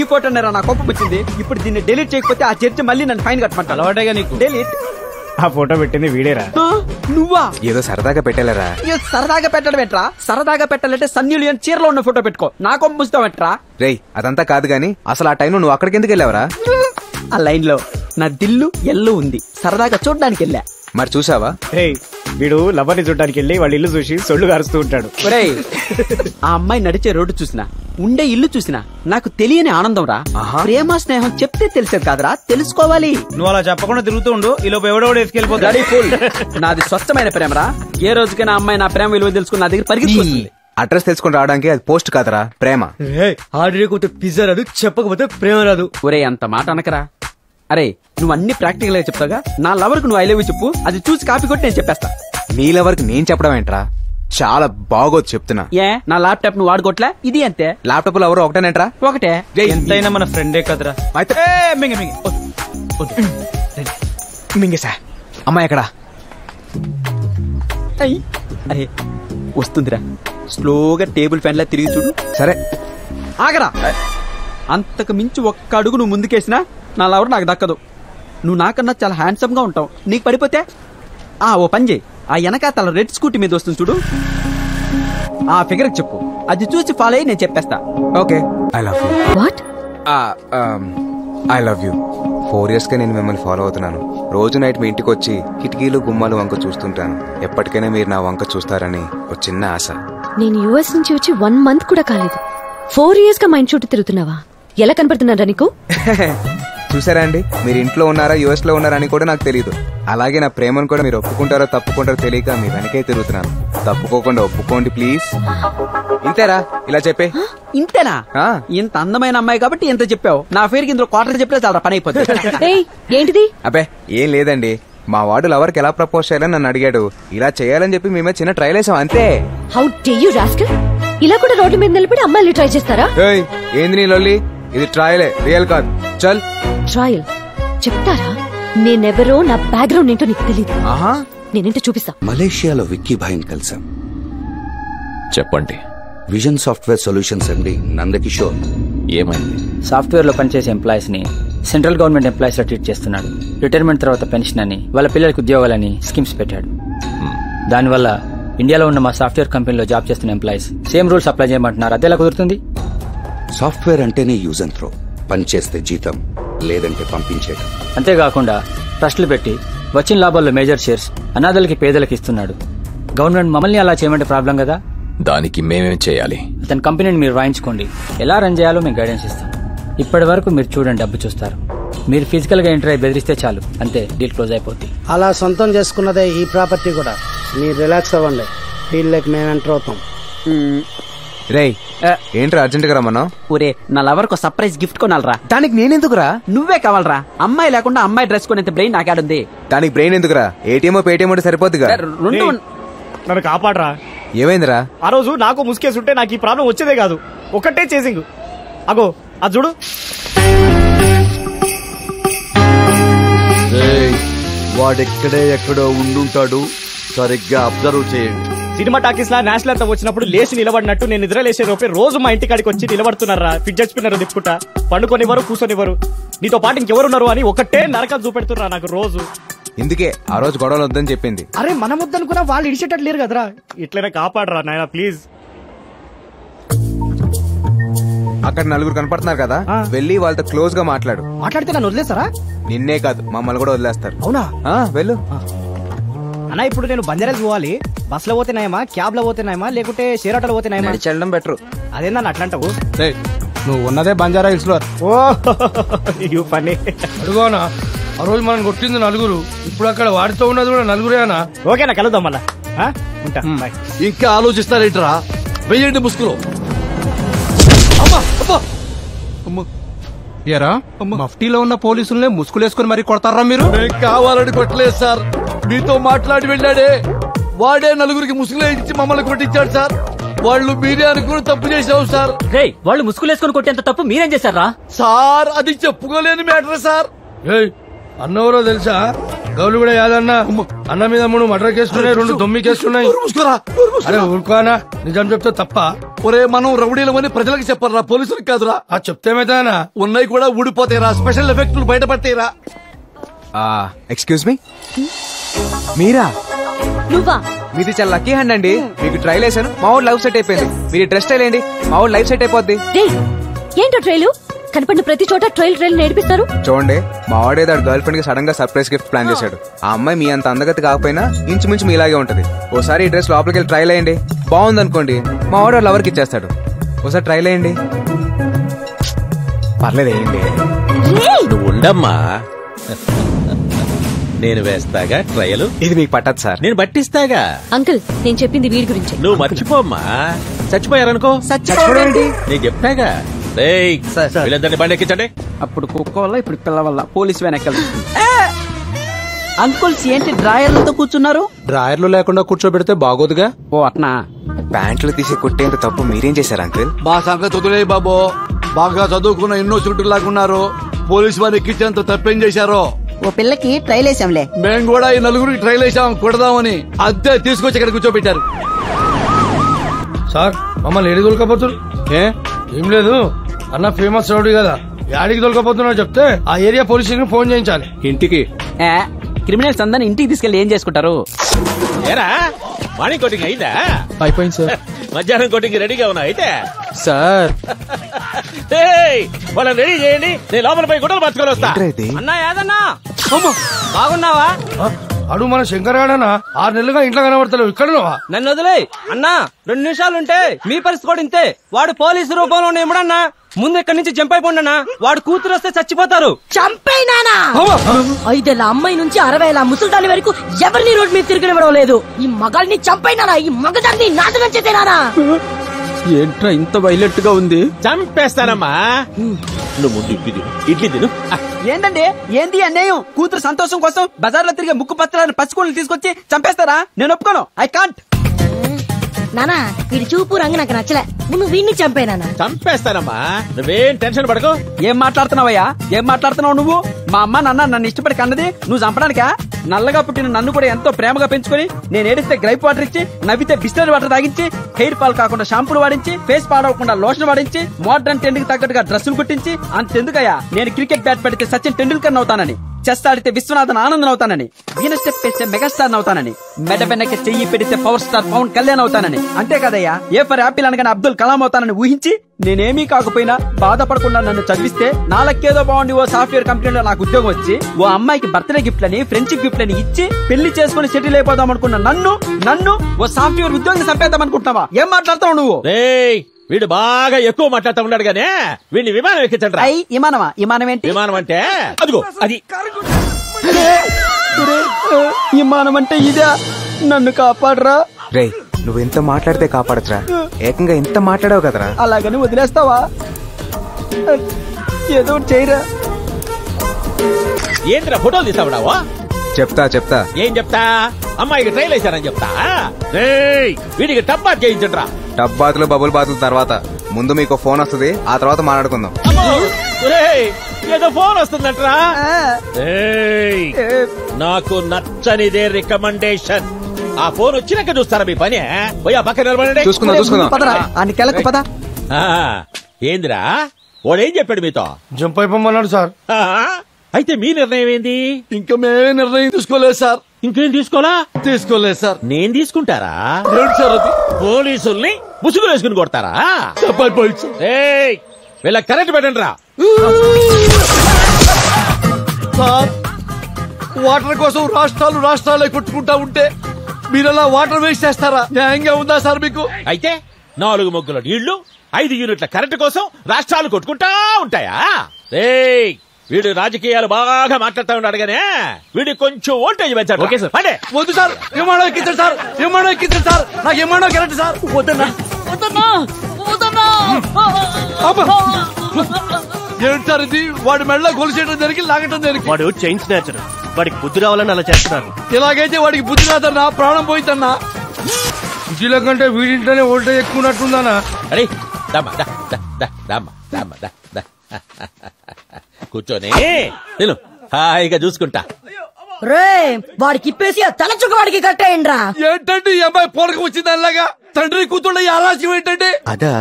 ఈ ఫోటో నా కోపం వచ్చింది. ఇప్పుడు దీన్ని డిలీట్ చేయకపోతే ఆ చర్చ మళ్ళీ నన్ను ఫైన్ కట్టమంటాను. అలవాటేగా నీకు. డిలీట్. ఆ ఫోటో పెట్టింది వీడేరా? నువ్వా? ఏదో సరదాగా పెట్టాలరా. సరదాగా పెట్టడం ఏంట్రా? సరదాగా పెట్టాలంటే సన్నీ లియోన్ చీరలో ఉన్న ఫోటో పెట్టుకో, నా కొమ్ము ముస్తావట్రా? రేయ్, అదంతా కాదు గాని అసలు ఆ టైంలో నువ్వు అక్కడికి ఎందుకు వెళ్ళావరా? ఆ లైన్ లో నా దిల్లు ఎల్లు ఉంది, సరదాగా చూడడానికి వెళ్ళా. మరి చూసావా? వీడు లవర్ని చూడడానికి వెళ్ళి వాళ్ళ ఇల్లు చూసి సొల్లు కారుస్తూ ఉంటాడు. ఆ అమ్మాయి నడిచే రోడ్డు చూసినా, ఉండే ఇల్లు చూసినా నాకు తెలియని ఆనందం రా. ప్రేమ స్నేహం చెప్తే తెలిసేది కాదురా, తెలుసుకోవాలి. నువ్వు అలా చెప్పకుండా తిరుగుతూ ఉండు, ఈ లోపు ఎవడోడు ఎత్తుకెళ్ళిపోతాడు. నాది స్వచ్ఛమైన ప్రేమరా. ఏ రోజుకైనా అమ్మాయి నా ప్రేమ విలువ తెలుసుకుని నా దగ్గర పరిగెత్తుకొస్తుంది. అడ్రస్ తెలుసుకుని రావడానికి అది పోస్ట్ కాదరా, ప్రేమ. ఆర్డర్ చేయకపోతే పిజ్జా రాదు, చెప్పకపోతే ప్రేమ రాదు. ఒరే, అంత మాట అనకరా. అరే, నువ్వు అన్ని ప్రాక్టికల్ గా చెప్తాగా. నా లవర్ కు నువ్వు ఐ లవ్ యూ చెప్పు, అది చూసి కాపీ కొట్టి నేను చెప్పేస్తా. నీ లవర్ కి నేను చెప్పడం ఏంట్రా? చాలా బాగోదు చెప్తున్నా. ఏ నా ల్యాప్టాప్ ను వాడుకోవట్లే? ఇది అంతే. ల్యాప్టాప్ లో ఎవరు ఒకటేనేట్రా? ఒకటే. ఎంతైనా మన ఫ్రెండే కదరా. మింగేసా. అమ్మాయి ఎక్కడా? అరే వస్తుందిరా. స్లోగా టేబుల్ ఫ్యాన్ లా తిరిగి చూడు. సరే ఆగరా. అంతకు మించి ఒక్క అడుగు నువ్వు ముందుకేసినా నా లవర్ నాకు దక్కదు. నువ్వు నాకన్నా చాలా హ్యాండ్సమ్ గా ఉంటావు. నీకు పడిపోతే ఓ పని చేయి. ఆ వెనక తల రెడ్ స్కూటీ మీద వస్తుంది చూడు, ఆ ఫిగర్ చెప్పు. అది చూసి ఫాలో అయ్యి నేను చెప్పేస్తా. Okay. I love you. What? I love you. 4 years గా నేను మిమ్మల్ని ఫాలో అవుతున్నాను. రోజు నైట్ మీ ఇంటికి వచ్చి కిటికీలు గుమ్మాలు వంక చూస్తుంటాను. ఎప్పటికైనా మీరు నా వంక చూస్తారని ఒక చిన్న ఆశ. నేను యుఎస్ నుంచి వచ్చి 1 month కూడా కాలేదు. 4 years గా మైండ్ చుట్టూ తిరుగుతున్నావా? ఎలా కనపడుతున్నారా నీకు? చూసారా అండి, మీరు ఇంట్లో ఉన్నారా యుఎస్ లో ఉన్నారా అని కూడా నాకు తెలియదు. అలాగే నా ప్రేమను కూడా మీరు ఒప్పుకుంటారో తప్పుకుంటారో తెలియక మీ వెనకే తిరుగుతున్నాను. తప్పుకోకుండా ఒప్పుకోండి ప్లీజ్. ఇంతేరా, ఇలా చెప్పే. ఇంతేనా? ఇంత అందమైన అమ్మాయి కాబట్టి ఇంత చెప్పావు. నా పేరుకి ఇందులో క్వార్టర్ చెప్పితే చాలా పని అయిపోతుంది. ఏంటిది? అబ్బే ఏం లేదండి, మా వాడు లవర్కి ఎలా ప్రపోజ్ చేయాలని నన్ను అడిగాడు. ఇలా చేయాలని చెప్పి మేమే చిన్న ట్రైల్ వేసాం అంతే. How day you rascal! ఇలా కూడా రోడ్డు మీద నిలబడి అమ్మాయిలు ట్రై చేస్తారా? ఏంది నీ లొల్లి? ఇది ట్రయలే, రియల్ కాదు. చల్. ట్రయల్ చెప్తారా? నేనెవరో, నా బ్యాక్గ్రౌండ్ ఏంటో నీకు తెలీదు. నేనేంటో చూపిస్తా. మలేషియాలో విక్కీ భాయ్ని కలిసాం. చెప్పండి. విజన్ సాఫ్ట్వేర్ సొల్యూషన్స్ అండి, నందకిషోర్. ఏమైంది? సాఫ్ట్వేర్ లో పనిచేసే ఎంప్లాయీస్ ని సెంట్రల్ గవర్నమెంట్ ఎంప్లాయీస్ లా ట్రీట్ చేస్తున్నాడు. రిటైర్మెంట్ తర్వాత పెన్షన్ అని, వాళ్ళ పిల్లలకి ఉద్యోగాలని స్కీమ్స్ పెట్టాడు. దానివల్ల ఇండియాలో ఉన్న మా సాఫ్ట్వేర్ కంపెనీలో జాబ్ చేస్తున్న ఎంప్లాయీస్ సేమ్ రూల్స్ అప్లై చేయమంటున్నారు. అదేలా కుదురుతుంది? సాఫ్ట్వేర్ అంటేనే యూజ్ అండ్ త్రో. పని చేస్తే జీతం, లేదంటే పంపించేయడం. అంతేకాకుండా ట్రస్టులు పెట్టి వచ్చిన లాభాల్లో మేజర్ షేర్స్ అనాథలకి పేదలకి ఇస్తున్నాడు. గవర్నమెంట్ మమ్మల్ని అలా చేయమంటే ప్రాబ్లం కదా. దానికి మేమేం చేయాలి? అతని కంపెనీని మీరు వాయించుకోండి. ఎలా రన్ చేయాలో మేము గైడెన్స్ ఇస్తాం. ఇప్పటి వరకు మీరు చూడండి, డబ్బు చూస్తారు. మీరు ఫిజికల్ గా ఎంటర్ అయి బెదిరిస్తే చాలు, అంతే, డీల్ క్లోజ్ అయిపోద్ది. అలా సొంతం చేసుకున్నదే ఈ ప్రాపర్టీ కూడా. మీరు రిలాక్స్ అవ్వండి, ఫీల్ లైక్ మేము ఎంటర్ అవుతాం. రేయ్ ఏంట్రా అర్జెంట్ గా రమ్మన్నా? ఒరే నా లవర్ కు సర్ప్రైజ్ గిఫ్ట్ కొనాలరా. దానికి నేనెందుకురా? నువ్వే కావాలరా. అమ్మాయి లేకుండా అమ్మాయి డ్రెస్ కొనేంత బ్రెయిన్ నాకాడుంది. దానికి బ్రెయిన్ ఎందుకురా? ఏటీఎం పేటీఎం అంటే సరిపోద్దిగా. నన్ను కాపాడరా. ఏమైందిరా? ఆ రోజు నాకు ముసుకేసుంటే నాకు ఈ ప్రాబ్లం వచ్చేదే కాదు. ఒకటే చేసింగ్. అగో అది చూడు. వాడెక్కడే ఎక్కడో ఉండుంటాడు, సరిగ్గా అబ్జర్వ్ చేయండి. సినిమా టాకీస్ లా నేషనల్ అంతా వచ్చినప్పుడు లేచి నిలబడినట్టు నేను నిద్ర లేసే రూపే రోజు మా ఇంటికాడికి వచ్చి నిలబడుతున్నారా. Fidget spinner దిప్పుకుంటా. పండుకొనివ్వరు, కూర్చొనివ్వరు. నీతో పాటు ఇంకెవరున్నారు అని ఒకటే నరకం చూపెడుతున్నా నాకు రోజు. ఇందుకే ఆ రోజు గొడవలు వద్దని చెప్పింది. అరే మనం వద్దనుకున్నా వాళ్ళు ఇడిచేటట్టు లేరు కదరా. ఇట్లనే కాపాడరా నాయనా ప్లీజ్. అక్కడ 4 కనపడుతున్నారు కదా, వెళ్ళి వాళ్ళతో క్లోజ్ గా మాట్లాడు. మాట్లాడితే నన్ను వదిలేస్తారా? నిన్నే కాదు మమ్మల్ని కూడా వదిలేస్తారు. అవునా? వెళ్ళు. అన్నా ఇప్పుడు నేను బంజారాలు పోవాలి. బస్ లో పోతే నాయమా, క్యాబ్ లో పోతే నాయమా, లేకుంటే షేర్ ఆటోలో పోతే నాయమా? చెల్లడం బెటర్. అదేనా అట్లా అంటావు? నువ్వు ఉన్నదే బంజారా హిల్స్ లో. ఓ పని అడుగోనా, ఆ రోజు మనం కొట్టింది 4. ఇప్పుడు అక్కడ వాడితో ఉన్నది కూడా 4రేనా? ఓకేనా, కలుద్దాం మళ్ళా. ఉంటా. ఇంకా ఆలోచిస్తారేంట్రా? వెయ్యండి ముసుగులో. ఏరా మఫ్టీలో ఉన్న పోలీసుల్ని ముసుగులేసుకుని మరి కొడతారా మీరు? కావాలని కొట్టలేదు సార్, మీతో మాట్లాడి వెళ్ళాడే వాడే 4 ముసుగులో ఇచ్చి మమ్మల్ని కొట్టించాడు సార్. వాళ్ళు మీరే అనుకుని తప్పు చేసావు సార్. వాళ్ళు ముసుగులేసుకుని కొట్టేంత తప్పు మీరేం చేశారా సార్? అది చెప్పుకోలేని మ్యాటర్ సార్. అన్నవరో తెలుసా? గౌలు కూడా యాదన్నా అన్న మీద 3 మర్డర్ కేసులున్నాయి, 2 దొమ్మి కేసులున్నాయి. అరే ఊరుకోనా, నిజం చెప్తే తప్ప? ఒరే మనం రౌడీలమని ప్రజలకు చెప్పరా, పోలీసులకు కాదురా. చెప్తేమైతేనా? ఉన్నాయి కూడా ఊడిపోతాయిరా, స్పెషల్ ఎఫెక్ట్లు బయటపడతాయిరా. ఎక్స్క్యూజ్ మీ, మీరా? నువ్వా? మీది చాలా లక్కీ హ్యాండ్ అండి. మీకు ట్రైల్ వేసాను, మా ఊరు లైఫ్ సెట్ అయిపోయింది. మీరు డ్రెస్ స్టైల్ ఏంటి, మా ఊరు లైఫ్ సెట్ అయిపోద్ది. ఏంటో ట్రైలు? కనపడిన ప్రతి చోట ట్రైల్ నేర్పిస్తారు. చూడండి, మా వాడేదో గర్ల్ ఫ్రెండ్ కి సడన్ గా సర్ప్రైజ్ గిఫ్ట్ ప్లాన్ చేశాడు. ఆ అమ్మాయి మీ అంత అందగతి కాకపోయినా ఇంచుమించు మీ ఇలాగే ఉంటది. ఓసారి ఈ డ్రెస్ లోపలికి వెళ్ళి ట్రైల్ అయ్యండి, బాగుంది అనుకోండి, మా వాడు లవర్కి ఇచ్చేస్తాడు. ఒకసారి ట్రైల్ అయ్యండి. పర్లేదు వేయండి. నువ్వు ఉండమ్మా, నేను వేస్తాగా ట్రయల్. ఇది మీకు పట్టదు సార్, నేను పట్టిస్తాగా. అంకుల్ నేను చెప్పింది వీడి గురించి. నువ్వు మర్చిపోమ్మా, చచ్చిపోయారనుకో. నేను చెప్తాగా. వీళ్ళందరినీ బండి ఎక్కించండి. అప్పుడు కుక్క వల్ల ఇప్పుడు పిల్ల వల్ల పోలీసు వెనకాల. అంకుల్స్ ఏంటి డ్రాయర్లతో కూర్చున్నారు? డ్రాయర్లు లేకుండా కూర్చోబెడితే బాగోదుగా. ఓ అట్నా. ప్యాంట్లు తీసి కొట్టేంత తప్పు మీరేం చేశారు అంకుల్? మా సంగతి వదిలే బాబు. బాగా చదువుకున్న ఇన్నోసెంట్ లాగున్నారు. పోలీసు వారు ఎక్కించేంత తప్పేం చేశారో. ఓ పిల్లకి ట్రైల్ వేసాంలే. మేము కూడా ఈ నలుగురికి ట్రైల్ వేసాం కొడదామని. అద్దె తీసుకొచ్చి ఇక్కడ కూర్చోబెట్టారు. సార్ మమ్మల్ని ఏడి దొరకపోతున్నారు? ఏం లేదు అన్న, ఫేమస్ రౌడీ కదా, యాడికి దొరకపోతున్నా చెప్తే ఆ ఏరియా పోలీస్ స్టేషన్ ఫోన్ చేయించాలి. ఇంటికి క్రిమినల్స్ అందరిని ఇంటికి తీసుకెళ్లి ఏం చేసుకుంటారు? ఏరా మార్నింగ్ కోటింగ్ అయిందా? అయిపోయింది సార్. మధ్యాహ్నం కోటింగ్ రెడీగా ఉన్నా అయితే సార్ వాళ్ళని రెడీ చేయండి, నేను లోపల పోయి గుడ్డలు పట్టుకొని వస్తా. అన్నా యాదన్నా బాగున్నావా? అడు మన శంకర్ గాడనా 6 నెలలుగా ఇంట్లో కనబడతలేవు, ఇక్కడ నన్ను వదిలే అన్నా. 2 నిమిషాలు ఉంటే మీ పరిస్థితి కూడా ఇంతే. వాడు పోలీసు రూపంలో ఉన్నాడన్నా. ముందు ఇక్కడి నుంచి జంప్ అయిపోండన్నా. వాడు కూతురు వస్తే చచ్చిపోతారు. చంపైనానా? 5 ఏళ్ల అమ్మాయి నుంచి 60 ఏళ్ల ముసల్దాని వరకు ఎవరిని రోడ్ మీద తిరగనివ్వడం లేదు. ఈ మగాల్ని చంపైనానా? ఈ మగదాన్ని నాశనం చేసేనానా? ఏంట్రా ఇంత వైలెంట్ గా ఉంది? చంపేస్తానమ్మా. నువ్వు ముందు ఇడ్లీ తిను. ఏంటండి ఏంది అన్యాయం? కూతురు సంతోషం కోసం బజార్లో తిరిగే ముక్కు పత్రాలను పచ్చుకోళ్ళు తీసుకొచ్చి చంపేస్తారా? నేను ఒప్పుకోను. I can't. నానా వీడి చూపు రంగు నాకు నచ్చలే. నువ్వు వీడిని చంపేనానా? చంపేస్తానమ్మా, నువ్వేం టెన్షన్ పడకు. ఏం మాట్లాడుతున్నావయ్యా? ఏం మాట్లాడుతున్నావు నువ్వు? మా అమ్మ నాన్న నన్ను ఇష్టపడి కన్నది నువ్వు చంపడానికా? నల్లగా పుట్టిన నన్ను కూడా ఎంతో ప్రేమగా పెంచుకొని నేను ఏడిస్తే గ్రైప్ వాటర్ ఇచ్చి, నవ్వితే బిస్లరీ వాటర్ తాగించి, హెయిర్ ఫాల్ కాకుండా షాంపూలు వాడించి, ఫేస్ పాడవకుండా లోషన్ వాడించి, మోడర్న్ ట్రెండ్ కి తగ్గట్టుగా డ్రెస్సులు కుట్టించి, అంతెందుకయ్యా నేను క్రికెట్ బ్యాట్ పెడితే సచిన్ టెండూల్కర్ అవుతానని, చెస్ ఆడితే విశ్వనాథన్ ఆనందన్ అవుతానని, వీణ స్టెప్ వేస్తే మెగాస్టార్ అవుతానని, మెడ వెనక్కి చెయ్యి పెడితే పవర్ స్టార్ పవన్ కళ్యాణ్ అవుతానని, అంతే కదయ్యా ఏ ఫర్ యాపిల్ అనగానే అబ్దుల్ కలాం అవుతానని ఊహించి నేనేమీ కాకపోయినా బాధపడకుండా నన్ను చదివిస్తే నాలకేదో బాగుండి ఓ సాఫ్ట్వేర్ కంపెనీలో నాకు ఉద్యోగం వచ్చి ఓ అమ్మాయికి బర్త్డే గిఫ్ట్ లని ఫ్రెండ్షిప్ గిఫ్ట్ అని ఇచ్చి పెళ్లి చేసుకుని సెటిల్ అయిపోదాం అనుకున్న నన్ను ఓ సాఫ్ట్వేర్ ఉద్యోగం చంపేద్దాం అనుకుంటున్నావా? ఏం మాట్లాడతావు నువ్వు? వీడు బాగా ఎక్కువ మాట్లాడుతూ ఉన్నాడు గానే వీడిని విమానం ఎక్కించండి రా. విమానమా? విమానం ఏంటి? విమానం అంటే అదిగో అది. విమానం అంటే ఇదా? నన్ను కాపాడరా. రే నువ్వు ఎంత మాట్లాడితే కాపాడచ్చురా, ఏకంగా ఎంత మాట్లాడావు కదరా. అలాగని వదిలేస్తావా? ఏదో చేయరా. ఏంద్రా ఫోటోలు తీసావుడావా? చెప్తా. ఏం చెప్తా? అమ్మాయికి ట్రైల్ వేశారని చెప్తా. వీడికి టప్ బాత్ చేయించండి రా. టబ్ బాతులు బబుల్ బాతుల తర్వాత ముందు మీకు ఫోన్ వస్తుంది, ఆ తర్వాత మాట్లాడుకుందాం. ఏదో ఫోన్ వస్తుందట్రా. నాకు నచ్చనిదే రికమెండేషన్. ఆ ఫోన్ వచ్చినాక చూస్తారా మీ పని? పోయి ఆ పక్కన నిలబడండి. చూసుకుందాం. ఏందిరా వాడేం చెప్పాడు మీతో? జంప్ అయిపోమన్నాడు సార్. అయితే మీ నిర్ణయం ఏంది? ఇంకా మేమే నిర్ణయం తీసుకోలేదు సార్. ఇంకేం తీసుకోలేదు సార్. నేను తీసుకుంటారా? సార్ అది పోలీసుల్ని ముసుగులు వేసుకుని కొడతారా? వీళ్ళ కరెంట్ పెట్టండి రా. సార్ వాటర్ కోసం రాష్ట్రాలే కొట్టుకుంటా ఉంటే మీరలా వాటర్ వేస్ట్ చేస్తారా? న్యాయంగా ఉందా సార్ మీకు? అయితే 4 మొగ్గుల నీళ్లు 5 యూనిట్ల కరెంటు కోసం రాష్ట్రాలు కొట్టుకుంటా ఉంటాయా? వీడు రాజకీయాలు బాగా మాట్లాడుతూ ఉన్నాడు గానే వీడికి కొంచెం ఓల్టేజ్ పెంచాడు. Okay sir. వద్దు సార్, విమానం ఎక్కించండి సార్. నాకు విమానం కరెంట్ సార్. వద్దన్నా. ఏంటి సార్ ఇది? వాడి మెడలో గొలుసేయడం జరిగి లాగటం జరిగి. వాడు చైన్ స్నాచర్, వాడికి బుద్ధి రావాలని అలా చేస్తున్నారు. ఇలాగైతే వాడికి బుద్ధి రాదన్నా, ప్రాణం పోయిందన్నా. సిటీల కంటే వీడింట్లోనే ఓల్టేజ్ ఎక్కువ ఉన్నట్టుందన్నా. అరే కూర్చొని నేను హాయిగా చూసుకుంటా. రే వాడికి ఇప్పేసి ఆ తలచుక్క వాడికి కట్టేయండిరా. ఏంటండి ఈ అమ్మాయి పోరక వచ్చింది అలాగా? తండ్రి కూతుళ్ళ ఆలోచన ఏంటంటే? అదా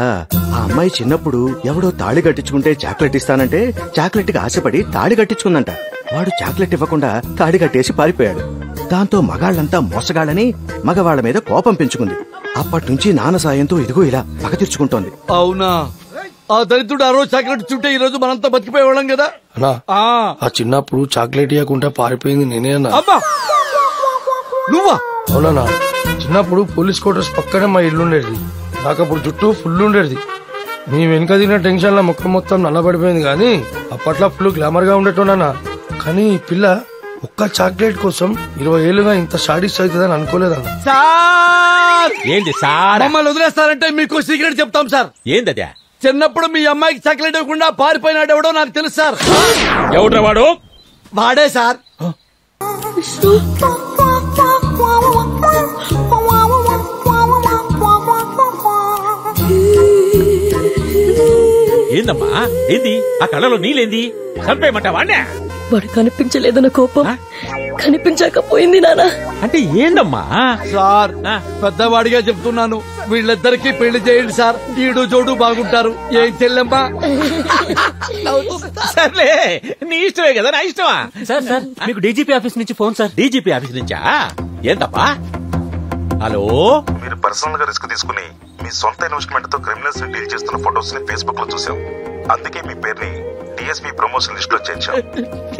ఆ అమ్మాయి చిన్నప్పుడు ఎవడో తాళి కట్టించుకుంటే చాక్లెట్ ఇస్తానంటే చాక్లెట్ కి ఆశపడి తాళి కట్టించుకుందంట. వాడు చాక్లెట్ ఇవ్వకుండా తాళి కట్టేసి పారిపోయాడు. దాంతో మగాళ్లంతా మోసగాళ్ళని మగవాళ్ల మీద కోపం పెంచుకుంది. అప్పటి నుంచి నాన్న సాయంతో ఇదిగో ఇలా పగ తీర్చుకుంటోంది. అవునా? ఆ దరిద్రుడు ఆ రోజు చాక్లెట్ చుట్టే ఈ రోజు మనంతా బతికిపోయేవాళ్ళం కదా. ఆ చిన్నప్పుడు చాక్లెట్ ఇవ్వకుండా పారిపోయింది నేనే అన్నా. నువ్వా? అవునా? చిన్నప్పుడు పోలీస్ క్వార్టర్స్ పక్కనే మా ఇల్లు ఉండేది. నాకు అప్పుడు జుట్టు ఫుల్ ఉండేది. నీ వెనుక తిన్న టెన్షన్ లో ముఖం మొత్తం నల్లబడిపోయింది. కానీ అప్పట్లో ఫుల్ గ్లామర్ గా ఉండేటోనా. కానీ ఈ పిల్ల ఒక్క చాక్లెట్ కోసం 20 ఏళ్లుగా ఇంత సాడిస్ట్ అవుతుందని అనుకోలేదన్న. ఏంది సార్? మమ్మల్ని వదిలేస్తారంటే మీకు సీక్రెట్ చెప్తాం సార్. ఏందది? చిన్నప్పుడు మీ అమ్మాయికి చాక్లెట్ ఇవ్వకుండా పారిపోయినాడు ఎవడో నాకు తెలుసు సార్. ఎవడ్రా వాడు? వాడే సార్. ఏందమ్మా ఏంది ఆ కళ్ళలో నీళ్ళేంది చంపేయమంటావా? వాడు కనిపించలేదన్న కోపం కనిపించకపోయింది నానా. అంటే ఏందమ్మా? సార్ పెద్దవాడిగా చెప్తున్నాను, వీళ్ళిద్దరికి పెళ్లి చేయండి సార్. ఈడు జోడు బాగుంటారు. ఏం చెల్లెమ్మా? సర్లే నీ ఇష్టమే కదా, నా ఇష్టమా? సార్ సార్ మీకు డీజీపీ ఆఫీస్ నుంచి ఫోన్ సార్. డీజీపీ ఆఫీస్ నుంచా? ఏందప్పా? హలో, మీరు పర్సనల్ గా రిస్క్ తీసుకుని మీ సొంత ఇన్వెస్ట్మెంట్ తో క్రిమినల్స్ ని డీల్ చేస్తున్న ఫొటోస్ ని ఫేస్బుక్ లో చూసాం. అందుకే మీ పేరుని డిఎస్పీ ప్రమోషన్ లిస్ట్ లో చేర్చాం.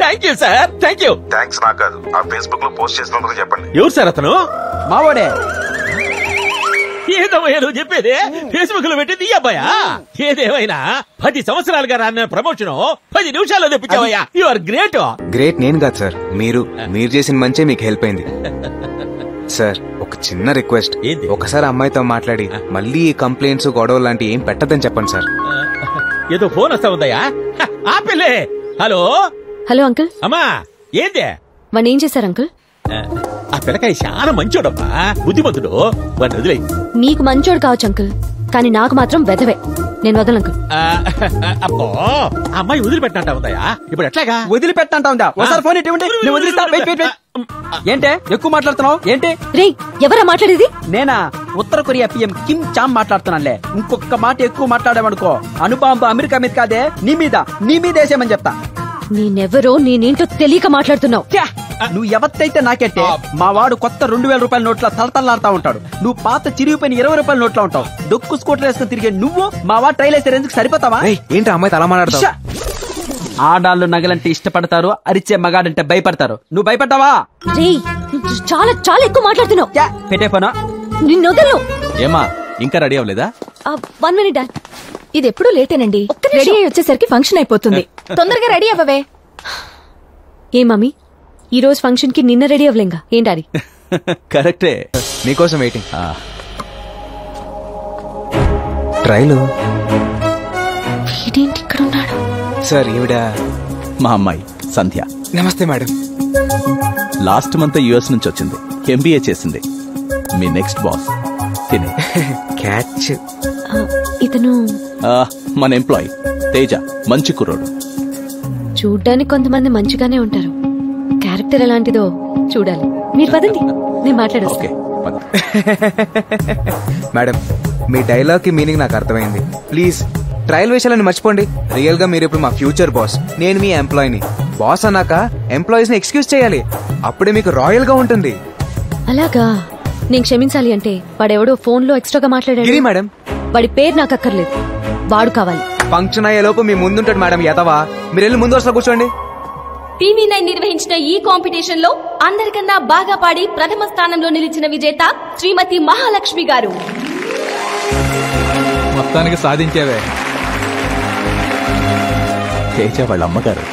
Thank you sir, thank you. Thanks నాకు కాదు, ఆ ఫేస్బుక్ లో పోస్ట్ చేసినందుకు చెప్పండి. ఎవరు సార్ అతను? మావాడే. ఏదమ్మయ్యా నువ్వు చెప్పేది? ఫేస్బుక్ లో పెట్టింది ఈ అబ్బాయా? ఏదేమైనా 10 సంవత్సరాలుగా రాన్న ప్రమోషన్ 10 నిమిషాల్లో తెప్పించావయ్యా. You are great. గ్రేట్ నేను కాదు సార్, మీరు చేసిన మంచే మీకు హెల్ప్ అయింది సార్. ఒక చిన్న రిక్వెస్ట్, ఒకసారి అమ్మాయితో మాట్లాడి మళ్ళీ ఈ కంప్లైంట్స్ గొడవ లాంటి ఏం పెట్టదని చెప్పండి సార్. ఏదో ఫోన్ వస్తా ఉందయ్యా. ఆపిల్లే. Hello hello uncle. అమ్మా ఏందే? వాడిని ఏం చేశారు అంకుల్? ఆ పిల్లకాయ చాలా మంచోడమ్మా, బుద్ధిమంతుడు. వాడిని వదిలే. మీకు మంచోడు కావచ్చు అంకుల్, కానీ నాకు మాత్రం వెధవే. నేను వదలను అంకుల్. అబ్బో అమ్మాయి వదిలిపెట్టంటా ఉందయ్యా. ఇప్పుడు ఎట్లాగా? వదిలిపెట్టంటా ఉందా? ఒకసారి ఫోన్ ఇటువంటి నేను వదిలిస్తా. Wait wait wait. ఏంటే ఎక్కువ మాట్లాడుతున్నావు? ఏంటి రే ఎవరా మాట్లాడేది? నేనా? ఉత్తర కొరియా పిఎం కిమ్ చామ్ మాట్లాడుతున్నానులే. ఇంకొక మాట ఎక్కువ మాట్లాడామనుకో అణుబాంబు అమెరికా మీద కాదే నీ మీద వేసేమని చెప్తా. నేనెవరో నేనేంటో తెలియక మాట్లాడుతున్నావు. నువ్వు ఎవత్తైతే నాకెట్టే. మా వాడు కొత్త 2000 రూపాయల నోట్ల తలతల్లాడుతా ఉంటాడు. నువ్వు పాత చిరిగిపోయిన 20 రూపాయల నోట్లో ఉంటావు. డొక్కు స్కూటర్ వేసుకుని తిరిగే నువ్వు మా వాడు ట్రైల్ వేసే రేంజ్కి సరిపోతావా? ఏంటి అమ్మాయి అలా మాట్లాడతావు? ఆడాళ్ళు నగలంటే ఇష్టపడతారు, అరిచే మగాడంటే భయపడతారు. నువ్వు భయపడ్డావా? చాలా చాలా ఎక్కువ మాట్లాడుతున్నావు. పెట్టే పోనా నిన్ను వదలను. ఏమా ఇంకా రెడీ అవ్వలేదా? 1 మినిట్ డాడ్. ఇది ఎప్పుడు లేటేనండి. రెడీ అయ్యి వచ్చేసరికి ఫంక్షన్ అయిపోతుంది. తొందరగా రెడీ అవ్వవే. ఏ మమ్మీ, ఈ రోజు ఫంక్షన్ కి నిన్న రెడీ అవ్వలేంగా ఏంటాది? కరెక్టే, మీకోసం వెయిటింగ్. ట్రైలు వీడేంటి ఇక్కడ ఉన్నాడు? సార్ ఈవిడ మా అమ్మాయి సంధ్య. నమస్తే మేడం. లాస్ట్ మంత్ యుఎస్ నుంచి వచ్చింది, ఎంబీఏ చేసింది. మీ నెక్స్ట్ బాస్ తినే. క్యాచ్. ఇతను మన ఎంప్లాయీ తేజ, మంచి కుర్రోడు. చూడ్డానికి కొంతమంది మంచిగానే ఉంటారు, క్యారెక్టర్ ఎలాంటిదో చూడాలి. మీరు పదండి, నేను మాట్లాడొస్తా. మేడం మీ డైలాగ్ కి మీనింగ్ నాకు అర్థమైంది. ప్లీజ్ ట్రయల్ విషయాలని మర్చిపోండి. రియల్ గా మీరు ఇప్పుడు మా ఫ్యూచర్ బాస్, నేను మీ ఎంప్లాయీని. బాస్ అన్నాక ఎంప్లాయీస్ ని ఎక్స్క్యూజ్ చేయాలి, అప్పుడే మీకు రాయల్ గా ఉంటుంది. అలాగా? నేను క్షమించాలి అంటే వాడెవడో ఫోన్ లో ఎక్స్ట్రాగా మాట్లాడాడు మేడం. వాడి పేరు నాకు అక్కర్లేదు, వాడు కావాలి. ఫంక్షన్ అయ్యేలోపు మీ ముందుంటాడు మేడం. యతవా, మీరు వెళ్ళి ముందు వరుసలో కూర్చోండి. టీవీ9 నిర్వహించిన ఈ కాంపిటీషన్ లో అందరికన్నా బాగా పాడి ప్రథమ స్థానంలో నిలిచిన విజేత శ్రీమతి మహాలక్ష్మి గారు. మొత్తానికి సాధించేవే. తేజ వాళ్ళ అమ్మగారు.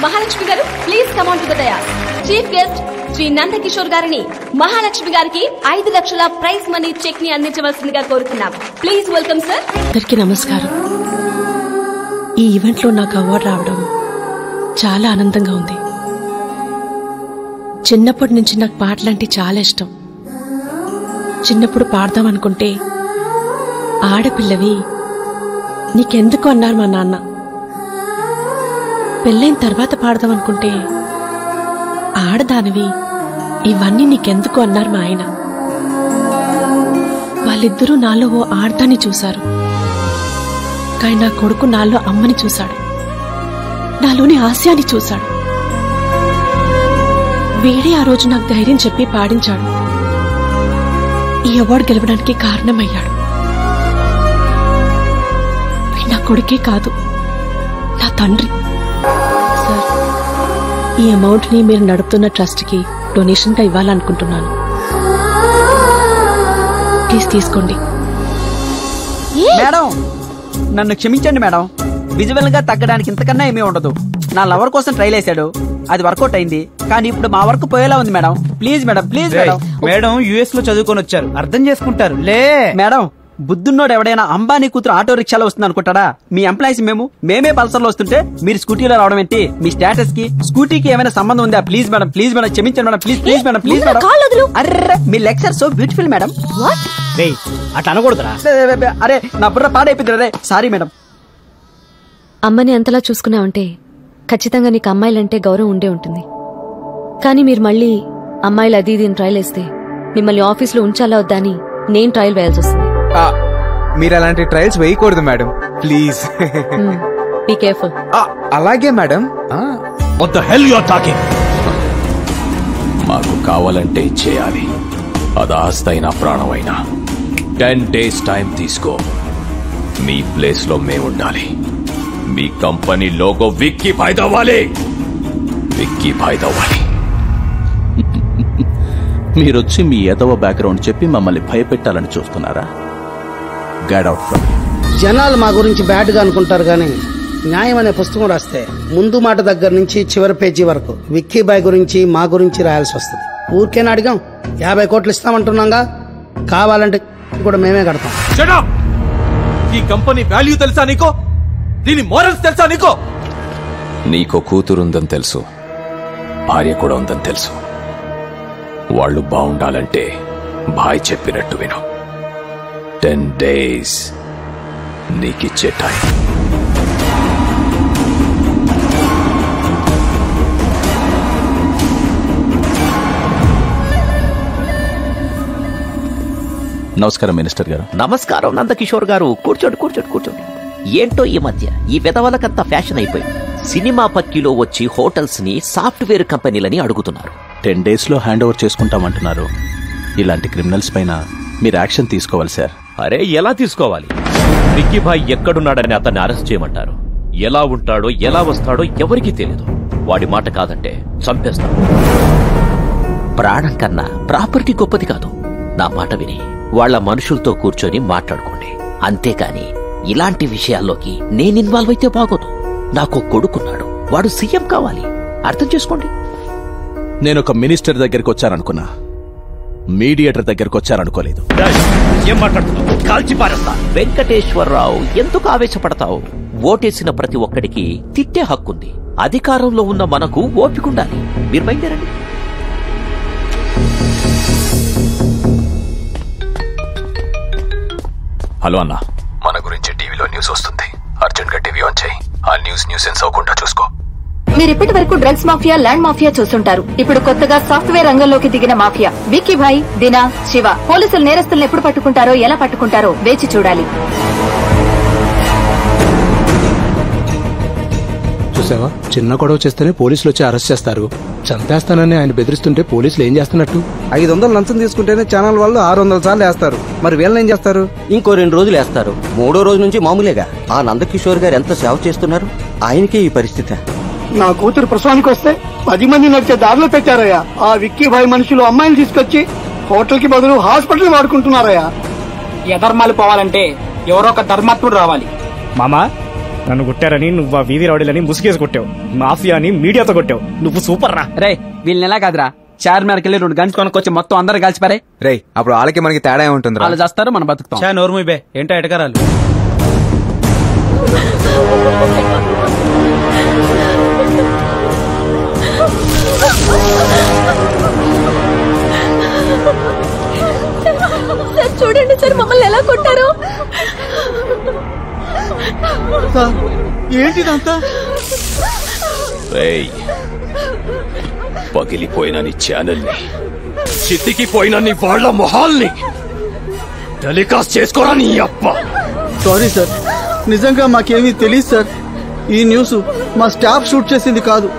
మహాలక్ష్మి గారు please come on to the dais. Chief guest Shri Nandakishore గారిని మహాలక్ష్మి గారికి 5 లక్షల ప్రైజ్ మనీ చెక్ ని అందించవలసిందిగా కోరుతున్నాం. Please welcome sir. అందరికీ నమస్కారం. ఈ ఈవెంట్ లో నాకు అవార్డు రావడం చాలా ఆనందంగా ఉంది. చిన్నప్పటి నుంచి నాకు పాటలంటే చాలా ఇష్టం. చిన్నప్పుడు పాడదాం అనుకుంటే ఆడపిల్లవి నీకెందుకు అన్నారు మా నాన్న. పెళ్ళైన తర్వాత పాడదాం అనుకుంటే ఆడదానివి ఇవన్నీ నీకెందుకు అన్నారు మా ఆయన. వాళ్ళిద్దరూ నాలో ఓ ఆడదాన్ని చూశారు, కానీ నా కొడుకు నాలో అమ్మని చూశాడు, నాలోని హాస్యాన్ని చూశాడు. వేడే ఆ రోజు నాకు ధైర్యం చెప్పి పాడించాడు. ఈ అవార్డు గెలవడానికి కారణమయ్యాడు. నా కొడుకే కాదు, నా తండ్రి. సార్, ఈ అమౌంట్ ని మీరు నడుపుతున్న ట్రస్ట్ కి డొనేషన్ గా ఇవ్వాలనుకుంటున్నాను. ప్లీజ్ తీసుకోండి. మేడం నన్ను క్షమించండి మేడం. విజువల్ గా తగ్గడానికి ఇంతకన్నా ఏమీ ఉండదు. నా లవర్ కోసం ట్రైల్ వేసాడు, అది వర్కౌట్ అయింది, కానీ ఇప్పుడు మా వర్క్ పోయేలా ఉంది madam. Please madam, please madam. Madam US లో చదువుకొని వచ్చారు, అర్థం చేసుకుంటారు లే. మేడం బుద్ధున్నోడు ఎవడైనా అంబానీ కూతురు ఆటో రిక్షాలో వస్తుంది అనుకుంటాడా? మీ ఎంప్లాయీస్ మేమే పల్సర్లో వస్తుంటే మీరు స్కూటీలో రావడం ఏంటి? మీ స్టేటస్ కి స్కూటీకి ఏమైనా సంబంధం ఉందా? ప్లీజ్ మేడం, ప్లీజ్ మేడం, క్షమించండి madam, please please madam, please madam. Array me lecture so beautiful madam. అట్లా అనకూడదురా. అరే నా బుర్ర పాడైపోయింది రే. Sorry madam. అమ్మని అంతలా చూసుకున్నావంటే ఖచ్చితంగా నీకు అమ్మాయిలంటే గౌరవం ఉండే ఉంటుంది. కానీ మీరు మళ్ళీ అమ్మాయిలు అది ఇది ట్రయల్ వేస్తే మిమ్మల్ని ఆఫీస్లో ఉంచాలా వద్దా అని నేను ట్రయల్ వేయాల్సి వస్తుంది. మీరు అలాంటి ట్రయల్స్ వేయకూడదు మేడం, ప్లీజ్. Be careful. అలాగే madam. What the hell you are talking? మాకు కావాలంటే చేయాలి, అది ఆస్తైనా ప్రాణమైనా. 10 days టైం తీసుకో. మీ ప్లేస్ లో మేముండాలి. మీ కంపెనీ లోగో విక్కీ భాయ్ దవ్వాలి, విక్కీ భాయ్ దవ్వాలి. మీరొచ్చి మీ ఎదవ బ్యాక్గ్రౌండ్ చెప్పి మమ్మల్ని భయపెట్టాలని చూస్తున్నారా? Get out from. జనాలు మా గురించి బ్యాడ్ గా అనుకుంటారు కానీ న్యాయం అనే పుస్తకం రాస్తే ముందు మాట దగ్గర నుంచి చివరి పేజీ వరకు విక్కీ బాయ్ గురించి మా గురించి రాయాల్సి వస్తుంది. ఊరికేనా అడిగాం? 50 కోట్లు ఇస్తామంటున్నాగా, కావాలంటే కూడా మేమే కడతాం. Shut up! ఈ కంపెనీ వాల్యూ తెలుసా నీకో? దీని మోరల్స్ తెలుసా నీకో? నీకో కూతురుందని తెలుసు, భార్య కూడా ఉందని తెలుసు. వాళ్ళు బాగుండాలంటే భాయ్ చెప్పినట్టు విను. 10 days నీకిచ్చే టైం. నమస్కారం మినిస్టర్ గారు. నమస్కారం నందకిషోర్ గారు. కూర్చోండి కూర్చోండి కూర్చోండి. ఏంటో ఈ మధ్య ఈ విధవలకంతా ఫ్యాషన్ అయిపోయింది. సినిమా పక్కిలో వచ్చి హోటల్స్ ని సాఫ్ట్వేర్ కంపెనీలని అడుగుతున్నారు. 10 days లో హ్యాండ్ ఓవర్ చేసుకుంటామంటున్నారు. ఇలాంటి క్రిమినల్స్ పైన మీరు యాక్షన్ తీసుకోవాలి సార్. అరే ఎలా తీసుకోవాలి? విక్కీ భాయ్ ఎక్కడున్నాడని అతన్ని అరెస్ట్ చేయమంటారు. ఎలా ఉంటాడో ఎలా వస్తాడో ఎవరికీ తెలియదు. వాడి మాట కాదంటే చంపేస్తాడు. ప్రాణం కన్నా ప్రాపర్టీ గొప్పది కాదు. నా మాట విని వాళ్ల మనుషులతో కూర్చొని మాట్లాడుకోండి. అంతేకాని ఇలాంటి విషయాల్లోకి నేను ఇన్వాల్వ్ అయితే బాగోదు. నాకు కొడుకున్నాడు, వాడు సీఎం కావాలి. అర్థం చేసుకోండి. నేను ఒక మినిస్టర్ దగ్గరికి వచ్చాననుకున్నా, మీడియేటర్ దగ్గరికి వచ్చారనుకోలేదు. ఏం మాట్లాడుతున్నావు? కాల్చి పారేస్తా. వెంకటేశ్వరరావు, ఎందుకు ఆవేశపడతావు? ఓటేసిన ప్రతి ఒక్కడికి తిట్టే హక్కుంది. అధికారంలో ఉన్న మనకు ఓపికండాలి. మీరు బయలుదేరండి. హలో అన్నా, మన గురించి టీవీలో న్యూస్ వస్తుంది. అర్జెంట్ గా టీవీ ఆన్ చేయి. ఆ న్యూసెన్స్ అవ్వకుండా చూసుకో. మీరు ఇప్పటి వరకు డ్రగ్స్ మాఫియా, ల్యాండ్ మాఫియా చూస్తుంటారు. ఇప్పుడు కొత్తగా సాఫ్ట్వేర్ రంగంలోకి దిగిన మాఫియా విక్కీ భాయ్, దినా, శివ. పోలీసులు నేరస్తులను ఎప్పుడు పట్టుకుంటారో, ఎలా పట్టుకుంటారో వేచి చూడాలి. చూసావా, చిన్న గొడవ చేస్తేనే పోలీసులు వచ్చి అరెస్ట్ చేస్తారు. చంపేస్తానని ఆయన బెదిరిస్తుంటే పోలీసులు ఏం చేస్తున్నట్టు? 500 లంచం తీసుకుంటేనే ఛానల్ వాళ్ళు 600 సార్లు వేస్తారు. మరి వీళ్ళని ఏం చేస్తారు? ఇంకో 2 రోజులు వేస్తారు. 3వ రోజు నుంచి మామూలేగా. ఆ నందకిషోర్ గారు ఎంత సేవ చేస్తున్నారు, ఆయనకే ఈ పరిస్థితి. నా కూతురు ప్రసవానికి వస్తే 10 మంది నడిచే దారిలో పెట్టారయ్యా. ఆ విక్కీ భాయ్ మనుషులు అమ్మాయిని తీసుకొచ్చి హోటల్ కి బదులు హాస్పిటల్ వాడుకుంటున్నారయ్యా. ఎధర్మాలు పోవాలంటే ఎవరో ఒక ధర్మాత్ముడు రావాలి. మామా, నన్ను కొట్టారని నువ్వు ఆ వీధి రౌడీలని ముసుగేసి కొట్టావు. మాఫియాని మీడియాతో కొట్టావు. నువ్వు సూపర్ రా. రే వీళ్ళని ఎలా కాదురా, చార్మినార్కి వెళ్ళి 2 గంటలు కొనుక్కొచ్చి మొత్తం అందరూ కలిసిపారే. రే అప్పుడు వాళ్ళకి మనకి తేడా ఏముంటుంది? వాళ్ళు చేస్తారు, మనం బతుకుతాం. నోర్ముబే ఏంటో ఎటకరాలు. సార్ చూడండి సార్, మమ్మల్ని ఎలా కొట్టారు. ఏంటిదంతా? పగిలిపోయిన నీ ఛానల్ని, చితికిపోయిన నీ వాళ్ళ మొహాల్ని టెలికాస్ట్ చేసుకోరా నీ అప్ప. సారీ సార్, నిజంగా మాకేమీ తెలియదు సార్. ఈ న్యూస్ మా స్టాఫ్ షూట్ చేసింది కాదు.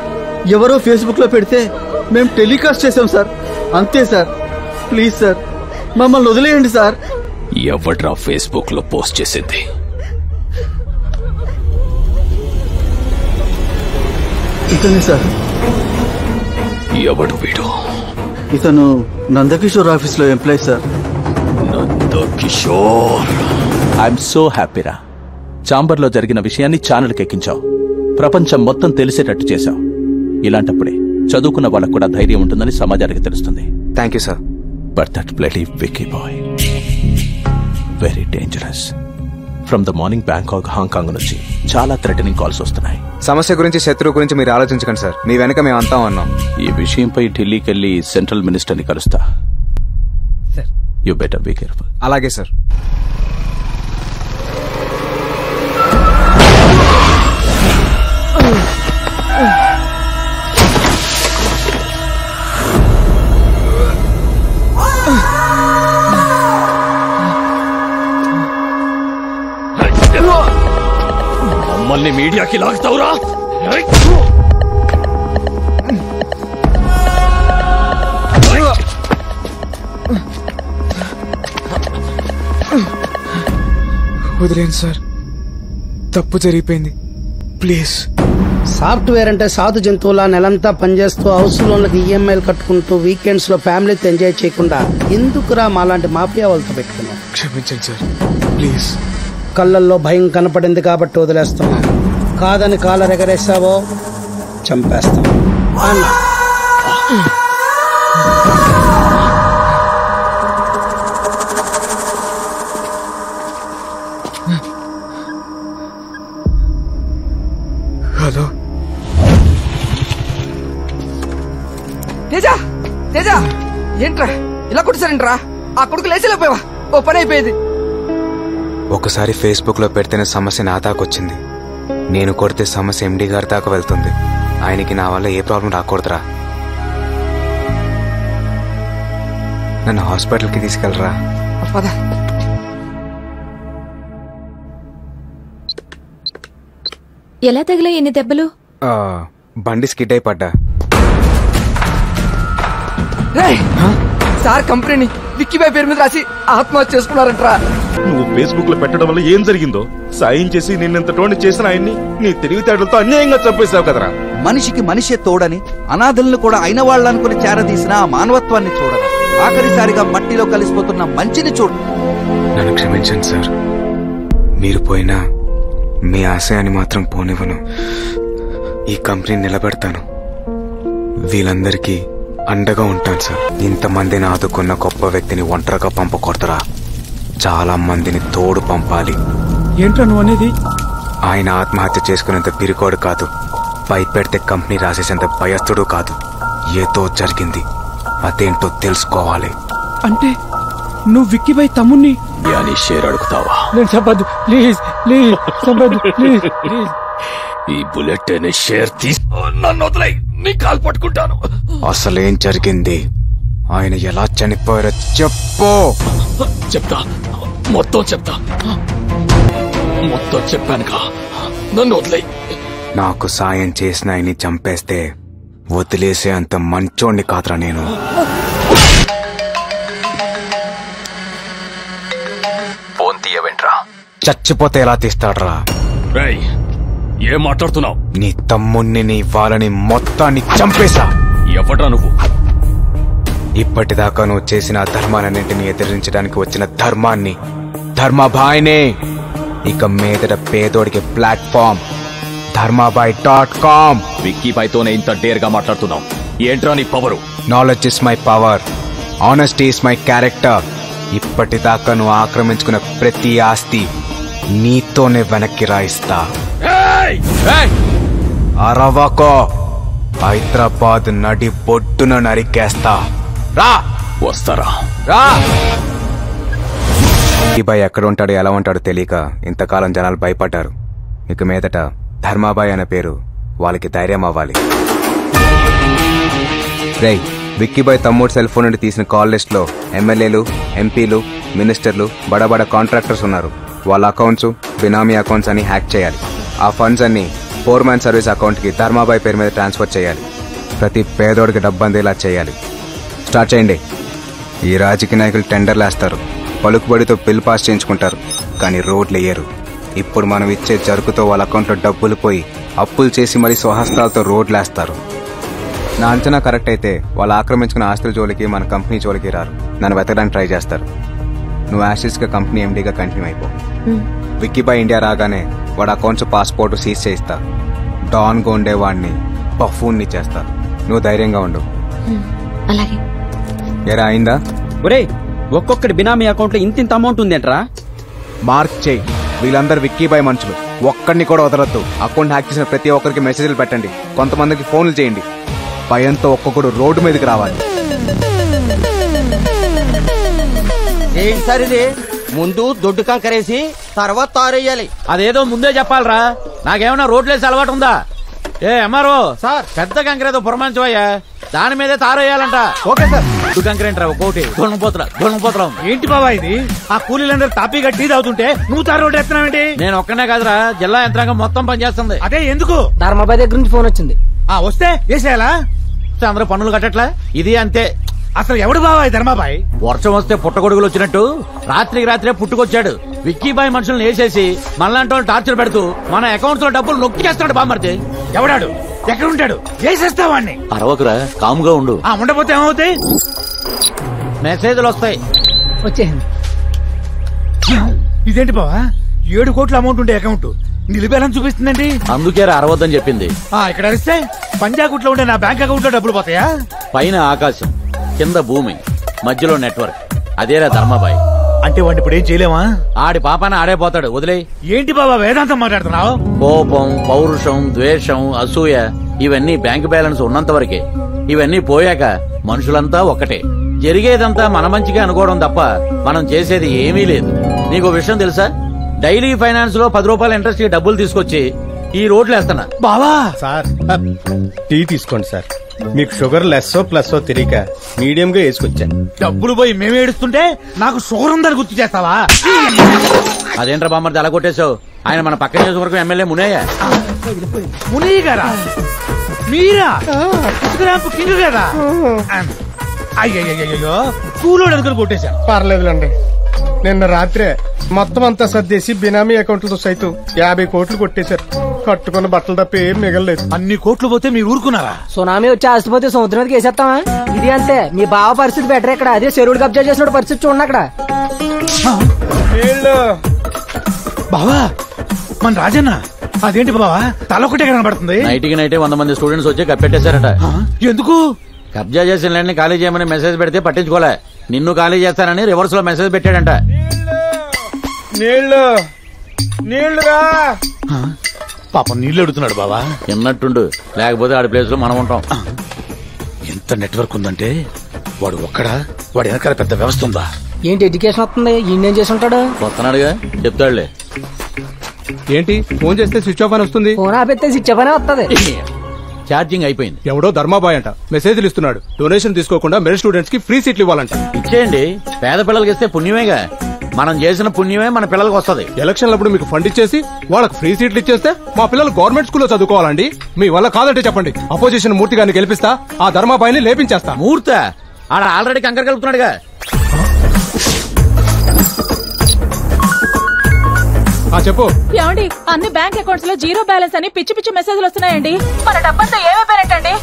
ఎవరో ఫేస్బుక్ లో పెడితే మేము టెలికాస్ట్ చేసాం సార్. అంతే సార్. ప్లీజ్ సార్, మమ్మల్ని వదిలేయండి సార్. ఎవడ్రా ఫేస్బుక్ లో పోస్ట్ చేసింది? ఇతనే సార్. ఎవడు వీడు? ఇతను నందకిషోర్ ఆఫీస్ లో employee sir. Nandakishore, I'm so హ్యాపీరా. చాంబర్ లో జరిగిన విషయాన్ని ఛానల్కి ఎక్కించావు, ప్రపంచం మొత్తం తెలిసేటట్టు చేశావు. ఇలాంటప్పుడే చదువుకున్న వాళ్ళకు కూడా ధైర్యం ఉంటుందని సమాజానికి తెలుస్తుంది. Thank you sir. But that bloody Vicky boy, very dangerous. From the morning Bangkok Hong Kong నుంచి చాలా థ్రెటనింగ్ కాల్స్ వస్తున్నాయి. సమస్య గురించి శత్రువు గురించి మీరు ఆలోచించకండి సార్, మీ వెనక మేము అంతా ఉన్నాం. ఈ విషయంపై ఢిల్లీకి వెళ్లి సెంట్రల్ మినిస్టర్ని కలుస్తా. You better be careful. అలాగే సార్. మమ్మల్ని మీడియాకి లాగుతావురా? వదిలేండి సార్, తప్పు జరిగిపోయింది, ప్లీజ్. సాఫ్ట్వేర్ అంటే సాధు జంతువులా నెలంతా పనిచేస్తూ హౌస్ లోన్లకు ఈఎంఐలు కట్టుకుంటూ వీకెండ్స్ లో ఫ్యామిలీతో ఎంజాయ్ చేయకుండా ఎందుకురా మాలాంటి మాఫియా వాళ్ళతో పెట్టుకున్నాం? క్షమించండి సార్, ప్లీజ్. కళ్ళల్లో భయం కనపడింది కాబట్టి వదిలేస్తున్నా. కాదని కాలర్ ఎగరేసావో చంపేస్తాం అన్నా. హలో తేజ, తేజ ఏంట్రా ఇలా కొట్టిసారంట్రా? ఆ కొడుకు లేచలేకపోయావా? ఓ పని అయిపోయేది. ఒకసారి ఫేస్బుక్ లో పెడితేనే సమస్య నా దాకొచ్చింది. నేను కొడితే సమస్య ఎండి గారి దాకా వెళ్తుంది. ఆయనకి నా వల్ల ఏ ప్రాబ్లం రాకూడదురా. నన్ను హాస్పిటల్కి తీసుకెళ్ళరా. ఎలా తగిలా ఎన్ని దెబ్బలు? బండి స్కిడ్ అయి పడ్డా. సార్ కంపెనీని విక్కీబాయ్ పేరు మీద రాసి ఆత్మహత్య చేసుకున్నారంట్రా. నువ్వు ఫేస్బుక్ లో పెట్టడం వల్ల ఏం జరిగిందో సాయం చేసి నిన్నెంత టోని చేసిన ఆయన్ని నీ తెలివితేటలతో అన్యాయంగా చంపేశావు కదరా. మనిషికి మనిషే తోడని అనాథలను కూడా అయిన వాళ్ళనుకుని చేరదీసిన ఆ మానవత్వాన్ని చూడరా. ఆఖరిసారిగా మట్టిలో కలిసిపోతున్న మంచిని చూడు. నన్ను క్షమించండి సార్, మీరు పోయినా మీ ఆశయాన్ని మాత్రం పోనివ్వను. ఈ కంపెనీ నిలబెడతాను, వీళ్ళందరికీ అండగా ఉంటాను సార్. ఇంతమందిని ఆదుకున్న గొప్ప వ్యక్తిని ఒంటరిగా పంపకూడదురా, చాలా మందిని తోడు పంపాలి. ఏంట్రా నువ్వు అనేది? ఆయన ఆత్మహత్య చేసుకునేంత పిరికోడు కాదు, భయపెడితే కంపెనీ రాసేసేంత భయస్థుడు కాదు. ఏదో జరిగింది, అదేంటో తెలుసుకోవాలి. అంటే నువ్వు విక్కీబాయ్ తమ్ముణ్ణి అని షేర్ అడుగుతావా? నేను చెప్పద్దు ప్లీజ్, ప్లీజ్ చెప్పద్దు ప్లీజ్, ప్లీజ్. ఈ బుల్లెట్ అనే షేర్ తీసి నన్ను వదిలై నీ కాలు పట్టుకుంటాను. అసలేం జరిగింది, ఆయన ఎలా చనిపోయారో చెప్పు. చెప్తా, మొత్తం చెప్తా. మొత్తం చెప్పానుగా, నన్ను వదిలై. నాకు సాయం చేసిన ఆయన్ని చంపేస్తే వదిలేసే అంత మంచోణ్ణి కాదురా నేను. ఫోన్ తీయవేంట్రా? చచ్చిపోతే ఎలా తీస్తాడ్రా? ఏం మాట్లాడుతున్నావు? నీ తమ్ముణ్ణి నీ వాళ్ళని మొత్తాన్ని చంపేశా. ఎవడ్రా నువ్వు? ఇప్పటిదాకా నువ్వు చేసిన ధర్మాలన్నింటినీ ఎదిరించడానికి వచ్చిన ధర్మాన్ని, ధర్మాబాయ్నే. ఇక మీదట పేదోడికి ప్లాట్ఫామ్ ధర్మాబాయ్.com. విక్కీబాయ్తోనే ఇంత డేర్ గా మాట్లాడుతున్నావు, ఏంట్రా నీ power? Knowledge is my power, honesty is my character. ఇప్పటిదాకా నువ్వు ఆక్రమించుకున్న ప్రతి ఆస్తి నీతోనే వెనక్కి రాయిస్తా. అరవకో, హైదరాబాద్ నడి బొడ్డున నరికేస్తా. రా. వస్తారా? రా. ఈ బాయ్ ఎక్కడ ఉంటాడో ఎలా ఉంటాడో తెలియక ఇంతకాలం జనాలు భయపడ్డారు. ఇక మీదట ధర్మాబాయ్ అనే పేరు వాళ్ళకి ధైర్యం అవ్వాలి. రేయ్, విక్కీబాయ్ తమ్ముడు సెల్ ఫోన్ నుండి తీసిన కాల్ లిస్ట్ లో ఎమ్మెల్యేలు, ఎంపీలు, మినిస్టర్లు, బడబడ కాంట్రాక్టర్స్ ఉన్నారు. వాళ్ళ అకౌంట్స్ బినామీ అకౌంట్స్ అని హ్యాక్ చేయాలి. ఆ ఫండ్స్ అన్ని ఫోర్మ్యాన్ సర్వీస్ అకౌంట్ కి ధర్మాబాయ్ పేరు మీద ట్రాన్స్ఫర్ చేయాలి. ప్రతి పేదోడికి డబ్బు అందేలా చేయాలి. స్టార్ట్ చేయండి. ఈ రాజకీయ నాయకులు టెండర్లు వేస్తారు, పలుకుబడితో బిల్ పాస్ చేయించుకుంటారు, కానీ రోడ్లు వేయరు. ఇప్పుడు మనం ఇచ్చే జరుకుతో వాళ్ళ అకౌంట్లో డబ్బులు పోయి అప్పులు చేసి మరీ స్వహస్తాలతో రోడ్లు వేస్తారు. నా అంచనా కరెక్ట్ అయితే వాళ్ళు ఆక్రమించుకున్న ఆస్తుల జోలికి మన కంపెనీ జోలికి రారు, నన్ను వెతకడానికి ట్రై చేస్తారు. నువ్వు యాషిస్గా కంపెనీ ఎండీగా కంటిన్యూ అయిపో. విక్కీబాయ్ ఇండియా రాగానే వాడు అకౌంట్స్ పాస్పోర్ట్ సీజ్ చేయిస్తా. డాన్గా ఉండేవాడిని బఫూన్ని చేస్తా. నువ్వు ధైర్యంగా ఉండు. అలాగే. ఎరా అయిందా? ఒరే, ఒక్కొక్కటి బినామీ అకౌంట్ లో ఇంత అమౌంట్ ఉందేంట్రా? మార్క్ చేయి. వీళ్ళందరూ విక్కీబాయ్ మనుషులు. ఒక్కడిని కూడా వదలొద్దు. అకౌంట్ హ్యాక్ చేసిన ప్రతి ఒక్కరికి మెసేజ్లు పెట్టండి. కొంతమందికి ఫోన్లు చేయండి. భయంతో ఒక్కొక్కడు రోడ్డు మీదకి రావాలి. ఏంటి సార్ ఇది? ముందు దొడ్డు కంకరేసి తర్వాత తారేయాలి. అదేదో ముందే చెప్పాలరా. నాకేమన్నా రోడ్లేసి అలవాటు ఉందా? ఏ ఎంఆర్ఓ సార్, పెద్ద కంకరేదో పురమాంచవయ్యా, దాని మీదే తారేయాలంట. Okay sir. కంకరేంట్రా ఒక్కోటి దొంగపోతరం. ఏంటి బాబా ఇది? ఆ కూలీలందరూ తాపీగా టీ తాగుతుంటే నువ్వు తారు రోడ్డు ఎత్తున్నావేంటి? నేను ఒక్కనే కాదురా, జిల్లా యంత్రాంగం మొత్తం పనిచేస్తుంది. అదే ఎందుకు? ధర్మాబాయ్ దగ్గర నుంచి ఫోన్ వచ్చింది. వస్తే వేసేయాలా? అందరూ పన్నులు కట్టట్లా? ఇది అంతే. అసలు ఎవడు బాబాయ్ ధర్మాబాయ్? వర్షం వస్తే పుట్టగొడుగులు వచ్చినట్టు రాత్రికి రాత్రే పుట్టుకొచ్చాడు. విక్కీబాయ్ మనుషులను వేసేసి మనలాంటి వాళ్ళు టార్చర్ పెడుతూ మన అకౌంట్స్ లో డబ్బులు నొక్కి చేస్తాడు. బామ్మర్తి ఎవడాడు? ఎక్కడుంటాడు? వేసేస్తావాడిని. అరవకురా, కామ్గా ఉండు. ఉండపోతే ఏమవుతాయి? మెసేజ్లు వస్తాయి. వచ్చేసింది. ఇదేంటి బావా, 7 కోట్ల అమౌంట్ ఉండే అకౌంట్ నిలిపేయాలని చూపిస్తుందండి. అందుకే అరవద్దని చెప్పింది. ఇక్కడ అరిస్తే పంజాగుట్లో ఉండే నా బ్యాంక్ అకౌంట్ లో డబ్బులు పోతాయా? పైన ఆకాశం, కింద భూమి, మధ్యలో నెట్వర్క్. అదేరా ధర్మాబాయ్ అంటే. వాడిని ఇప్పుడు ఏం చేయలేమా? ఆడి పాపాన ఆడే పోతాడు. వదిలే. ఏంటి బాబా వేదాంతం మాట్లాడుతున్నావు? కోపం, పౌరుషం, ద్వేషం, అసూయ ఇవన్నీ బ్యాంక్ బ్యాలెన్స్ ఉన్నంత వరకే. ఇవన్నీ పోయాక మనుషులంతా ఒక్కటే. జరిగేదంతా మన మంచిగా అనుకోవడం తప్ప మనం చేసేది ఏమీ లేదు. నీకు విషయం తెలుసా? డైలీ ఫైనాన్స్ లో 10 రూపాయల ఇంట్రెస్ట్ కి డబ్బులు తీసుకొచ్చి ఈ రోడ్లు వేస్తున్నా. బావా సార్, టీ తీసుకోండి సార్. మీకు షుగర్ లెస్సో ప్లస్సో తెలియక మీడియం గా వేసుకొచ్చాను. డబ్బులు పోయి మేమే ఏడుస్తుంటే నాకు షుగర్ ఉందని గుర్తు చేస్తావా? అదేంట్రా బామ్మర్ది అలా కొట్టేశావు? ఆయన మన పక్క నియోజకవర్గం ఎమ్మెల్యే మునయ్య. మునయ్య గారా? మీరా? కింగ్ కదా? అయ్యో కూలోడు అనుకుని కొట్టేశాను. పర్లేదులండి. నిన్న రాత్రే మొత్తం అంతా సర్దేసి బినామీ అకౌంట్లతో సైతం 50 కోట్లు కొట్టేశారు. కట్టుకున్న బట్టలు తప్ప ఏం మిగలలేదు. అన్ని కోట్లు పోతే మీరు ఊరుకున్నారా? సునామీ వచ్చి ఆస్తిపోతే సముద్రం మీదకి వేసేస్తావా? ఇది అంతే. మీ బావ పరిస్థితి బెటర్. ఇక్కడ అదే చెరువుడు కబ్జా చేసిన పరిస్థితి చూడండి అక్కడ. బావా మన రాజన్న అదేంటి బావా తల ఒకటే కనబడుతుంది? నైట్కి నైటే 100 మంది స్టూడెంట్స్ వచ్చి కప్పెట్టేశారట. ఎందుకు? కబ్జా చేసిన ల్యాండ్ ని ఖాళీ చేయమని మెసేజ్ పెడితే పట్టించుకోలే. నిన్ను ఖాళీ చేస్తానని రివర్స్ లో మెసేజ్ పెట్టాడంట. నీళ్లుగా పాపం నీళ్లు అడుగుతున్నాడు బావా. విన్నట్టుండు, లేకపోతే ఆడి ప్లేస్ లో మనం ఉంటాం. ఎంత నెట్వర్క్ ఉందంటే వాడు ఒక్కడా? వాడి వెనకాల పెద్ద వ్యవస్థ ఉందా? ఏంటి ఎడ్యుకేషన్ వస్తుంది? ఈయనేం చేసి ఉంటాడు? వస్తున్నాడుగా, చెప్తాడులే. ఏంటి ఫోన్ చేస్తే స్విచ్ ఆఫ్ అని వస్తుంది? ఫోన్ ఆపెత్తే స్విచ్ ఆఫ్ అనే వస్తుంది. ఛార్జింగ్ అయిపోయింది. ఎవడో ధర్మాబాయ్ అంట మెసేజ్లు ఇస్తున్నాడు. డొనేషన్ తీసుకోకుండా మెరిట్ స్టూడెంట్స్ కి ఫ్రీ సీట్లు ఇవ్వాలంట. ఇచ్చేయండి, పేద పిల్లలకి ఇస్తే పుణ్యమేగా. మనం చేసిన పుణ్యమే మన పిల్లలకు వస్తుంది. ఎలక్షన్లప్పుడు మీకు ఫండ్ ఇచ్చేసి వాళ్ళకి ఫ్రీ సీట్లు ఇచ్చేస్తే మా పిల్లలు గవర్నమెంట్ స్కూల్లో చదువుకోవాలండి. మీ వల్ల కాదంటే చెప్పండి. అపోజిషన్ మూర్తి గారిని గెలిపిస్తా, ఆ ధర్మాబాయిని లేపించేస్తా. మూర్త ఆడ ఆల్రెడీ కంకర కలుపుతున్నాడుగా. చెప్పు. ఏమండి, అన్ని బ్యాంక్ అకౌంట్స్ లో జీరో బ్యాలెన్స్ అని పిచ్చి పిచ్చి మెసేజ్లు వస్తున్నాయండి. మన డబ్బంతా ఏమైపోయినట్టండి?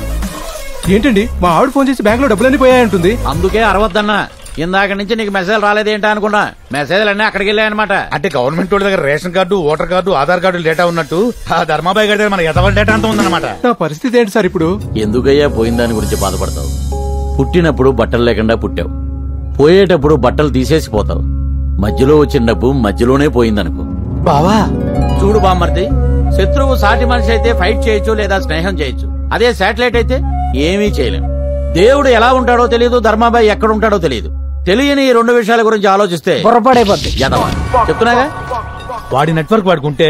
ఏంటండి మా ఆవిడ ఫోన్ చేసి బ్యాంక్ లో డబ్బులన్నీ పోయాయంటుంది. అందుకే అరవద్దన్నా. ఇందాక నుంచి నీకు మెసేజ్ రాలేదేంటా అనుకున్నా. మెసేజ్లు అన్నీ అక్కడికి వెళ్ళాయనమాట. అంటే గవర్నమెంట్ వాళ్ళ దగ్గర ration card, voter card, Aadhaar card data ఉన్నట్టు ఆ ధర్మాబాయ్ గారి దగ్గర మన ఎదవల డేటా అంతా ఉందన్నమాట. నా పరిస్థితి ఏంటి సార్ ఇప్పుడు? ఎందుకయ్యా పోయిన దాని గురించి బాధపడతావు? పుట్టినప్పుడు బట్టలు లేకుండా పుట్టావు, పోయేటప్పుడు బట్టలు తీసేసి పోతావు. మధ్యలో వచ్చిన డబ్బు మధ్యలోనే పోయిందనుకో. బావా చూడు బామ్మర్ది, శత్రువు సాటి మనిషి అయితే ఫైట్ చేయొచ్చు లేదా స్నేహం చేయొచ్చు. అదే శాటిలైట్ అయితే ఏమీ చేయలేం. దేవుడు ఎలా ఉంటాడో తెలియదు, ధర్మాబాయ్ ఎక్కడ ఉంటాడో తెలియదు. తెలియని ఈ 2 విషయాల గురించి ఆలోచిస్తే పొరపాడైపోద్ది. చెప్తున్నాగా, వాడి నెట్వర్క్ వాడుకుంటే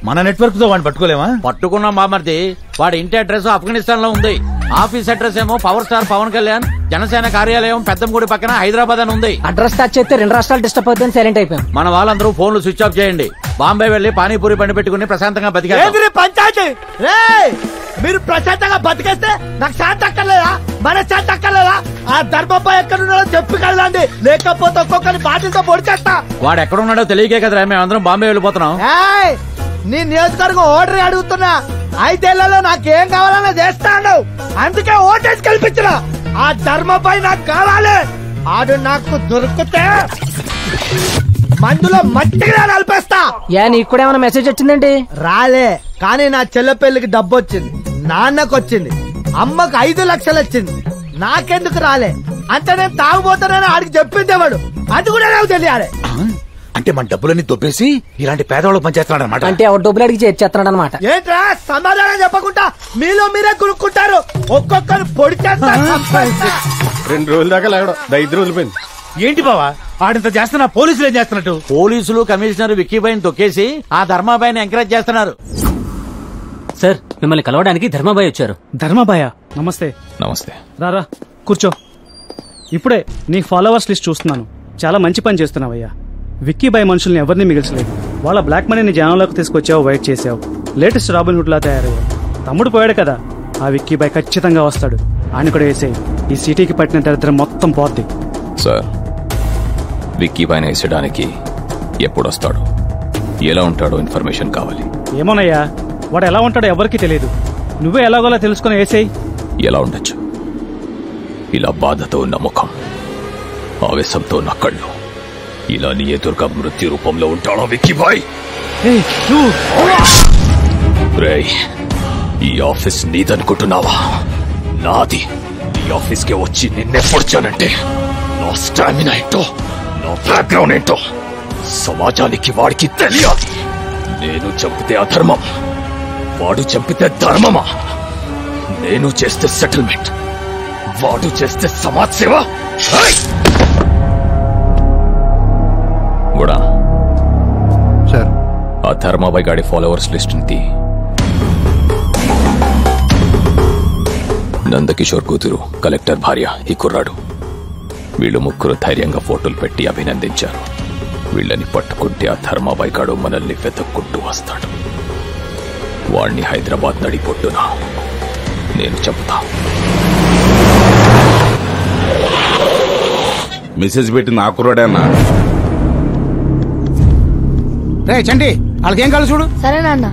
మన నెట్వర్క్ తో వాడిని పట్టుకోలేమా? పట్టుకున్నాం బామ్మర్ది. వాడి ఇంటి అడ్రస్ ఆఫ్ఘనిస్తాన్ లో ఉంది. ఆఫీస్ అడ్రస్ ఏమో పవర్ స్టార్ పవన్ కళ్యాణ్ జనసేన కార్యాలయం పెద్దంగుడి పక్కన హైదరాబాద్ అని ఉంది. అడ్రస్ టచ్ చేస్తే 2 రాష్ట్రాలు డిస్టర్బ్ అవుతుంది. సైలెంట్ అయిపోయాం. మన వాళ్ళందరూ ఫోన్లు స్విచ్ ఆఫ్ చేయండి. బాంబే వెళ్లి పానీపూరి బండి పెట్టుకుని ప్రశాంతంగా బతికారు. పంచాయతీ మీరు ప్రశాంతంగా బతికేస్తే నాకు శాంతి అక్కర్లేదా? మన శాంతి అక్కర్లేదా? ఆ ధర్మబాయ్ ఎక్కడున్నాడో చెప్పగలండి, లేకపోతే ఒక్కొక్కరి బాధ్యత పొడిచేస్తా. వాడు ఎక్కడున్నాడో తెలియకే కదరా మేమందరం బాంబే వెళ్ళిపోతున్నాం. నీ నియోజకవర్గం ఓటరీ అడుగుతున్నా. 5 ఏళ్లలో నాకేం కావాలన్నా చేస్తాను. అందుకే ఓటేసి కల్పించిన. ఆ ధర్మబాయ్ నాకు కావాలి. ఆడు నాకు దొరికితే మందులో మట్టిగా నలిపేస్తా. నీకు కూడా ఏమైనా మెసేజ్ వచ్చిందండి? రాలే, కానీ నా చెల్ల పెళ్లికి డబ్బు వచ్చింది, నాన్నకు వచ్చింది, అమ్మకు 5 లక్షలు వచ్చింది. నాకెందుకు రాలే? అంటే నేను తాగుపోతానని ఆడికి చెప్పిందేవాడు. అది కూడా నాకు తెలియాలి. అంటే మన డబ్బులన్నీ దొబ్బేసి ఇలాంటి పేదవాళ్ళు పనిచేస్తున్నాడు అనమాట. అంటే ఎవరు డబ్బులు అడిగి చేస్తున్నాడు అనమాట. ఏంట్రా సమాధానం చెప్పకుండా మీలో మీరే కొనుక్కుంటారు. ఒక్కొక్కరు పొడి చేస్తారు. 2 రోజుల దాకా లేవడం 5 రోజులు పోయింది. ఏంటి బావా ఆడింత చేస్తున్నా పోలీసులు ఏం చేస్తున్నట్టు? పోలీసులు కమిషనర్ విక్కీబాయిని తొక్కేసి ఆ ధర్మాబాయిని ఎంకరేజ్ చేస్తున్నారు. సార్ మిమ్మల్ని కలవడానికి ధర్మాబాయి వచ్చారు. ధర్మాబాయ నమస్తే. నమస్తే. రారా కూర్చో. ఇప్పుడే నీ ఫాలోవర్స్ లిస్ట్ చూస్తున్నాను. చాలా మంచి పని చేస్తున్నావయ్యా. విక్కీబాయ్ మనుషుల్ని ఎవరిని మిగిల్చలేదు. వాళ్ళ బ్లాక్ మనీని జనంలోకి తీసుకొచ్చావు, వైట్ చేసావు. లేటెస్ట్ రాబిన్ హుడ్ లా తయారయ్యావు. తమ్ముడు పోయాడు కదా, ఆ విక్కీబాయ్ ఖచ్చితంగా వస్తాడు. ఆయన కూడా వేసేయి. ఈ సిటీకి పట్టిన దరిద్రం మొత్తం పోద్ది. సార్ విక్కీ పైన వేసడానికి ఎప్పుడొస్తాడు, ఎలా ఉంటాడో ఇన్ఫర్మేషన్ కావాలి. ఏమోనయ్యా, వాడు ఎలా ఉంటాడో ఎవరికీ తెలియదు. నువ్వే ఎలాగోలా తెలుసుకుని వేసేయి. ఎలా ఉండొచ్చు? ఇలా బాధతో ఉన్న ముఖం, ఆవేశంతో ఉన్న కళ్ళు, ఇలా నీ ఎదురుగా మృత్యు రూపంలో ఉంటాడో విక్కీబాయ్? రేయ్, ఈ ఆఫీస్ నీదనుకుంటున్నావా? నాది. నీ ఆఫీస్కి వచ్చి నిన్నే పొడిచానంటే నా స్టామినా ఏంటో, నా బ్యాక్గ్రౌండ్ ఏంటో సమాజానికి వాడికి తెలియాలి. నేను చంపితే అధర్మం, వాడు చంపితే ధర్మమా? నేను చేస్తే సెటిల్మెంట్, వాడు చేస్తే సమాజ్ సేవ. కూడా సార్ ఆ ధర్మాబాయ్ గాడి ఫాలోవర్స్ లిస్ట్ తీ. నందకిషోర్ కూతురు, కలెక్టర్ భార్య ఈ కుర్రాడు, వీళ్ళు ముగ్గురు ధైర్యంగా ఫోటోలు పెట్టి అభినందించారు. వీళ్ళని పట్టుకుంటే ఆ ధర్మాబాయ్ గాడు మనల్ని వెతుక్కుంటూ వస్తాడు. వాణ్ణి హైదరాబాద్ నడిపొట్టున నేను చెప్తా. మెసేజ్ పెట్టి నా కుర్రాడే అన్నా. రే చండి, వాళ్ళకేం కావాలి చూడు. సరేనా అన్న.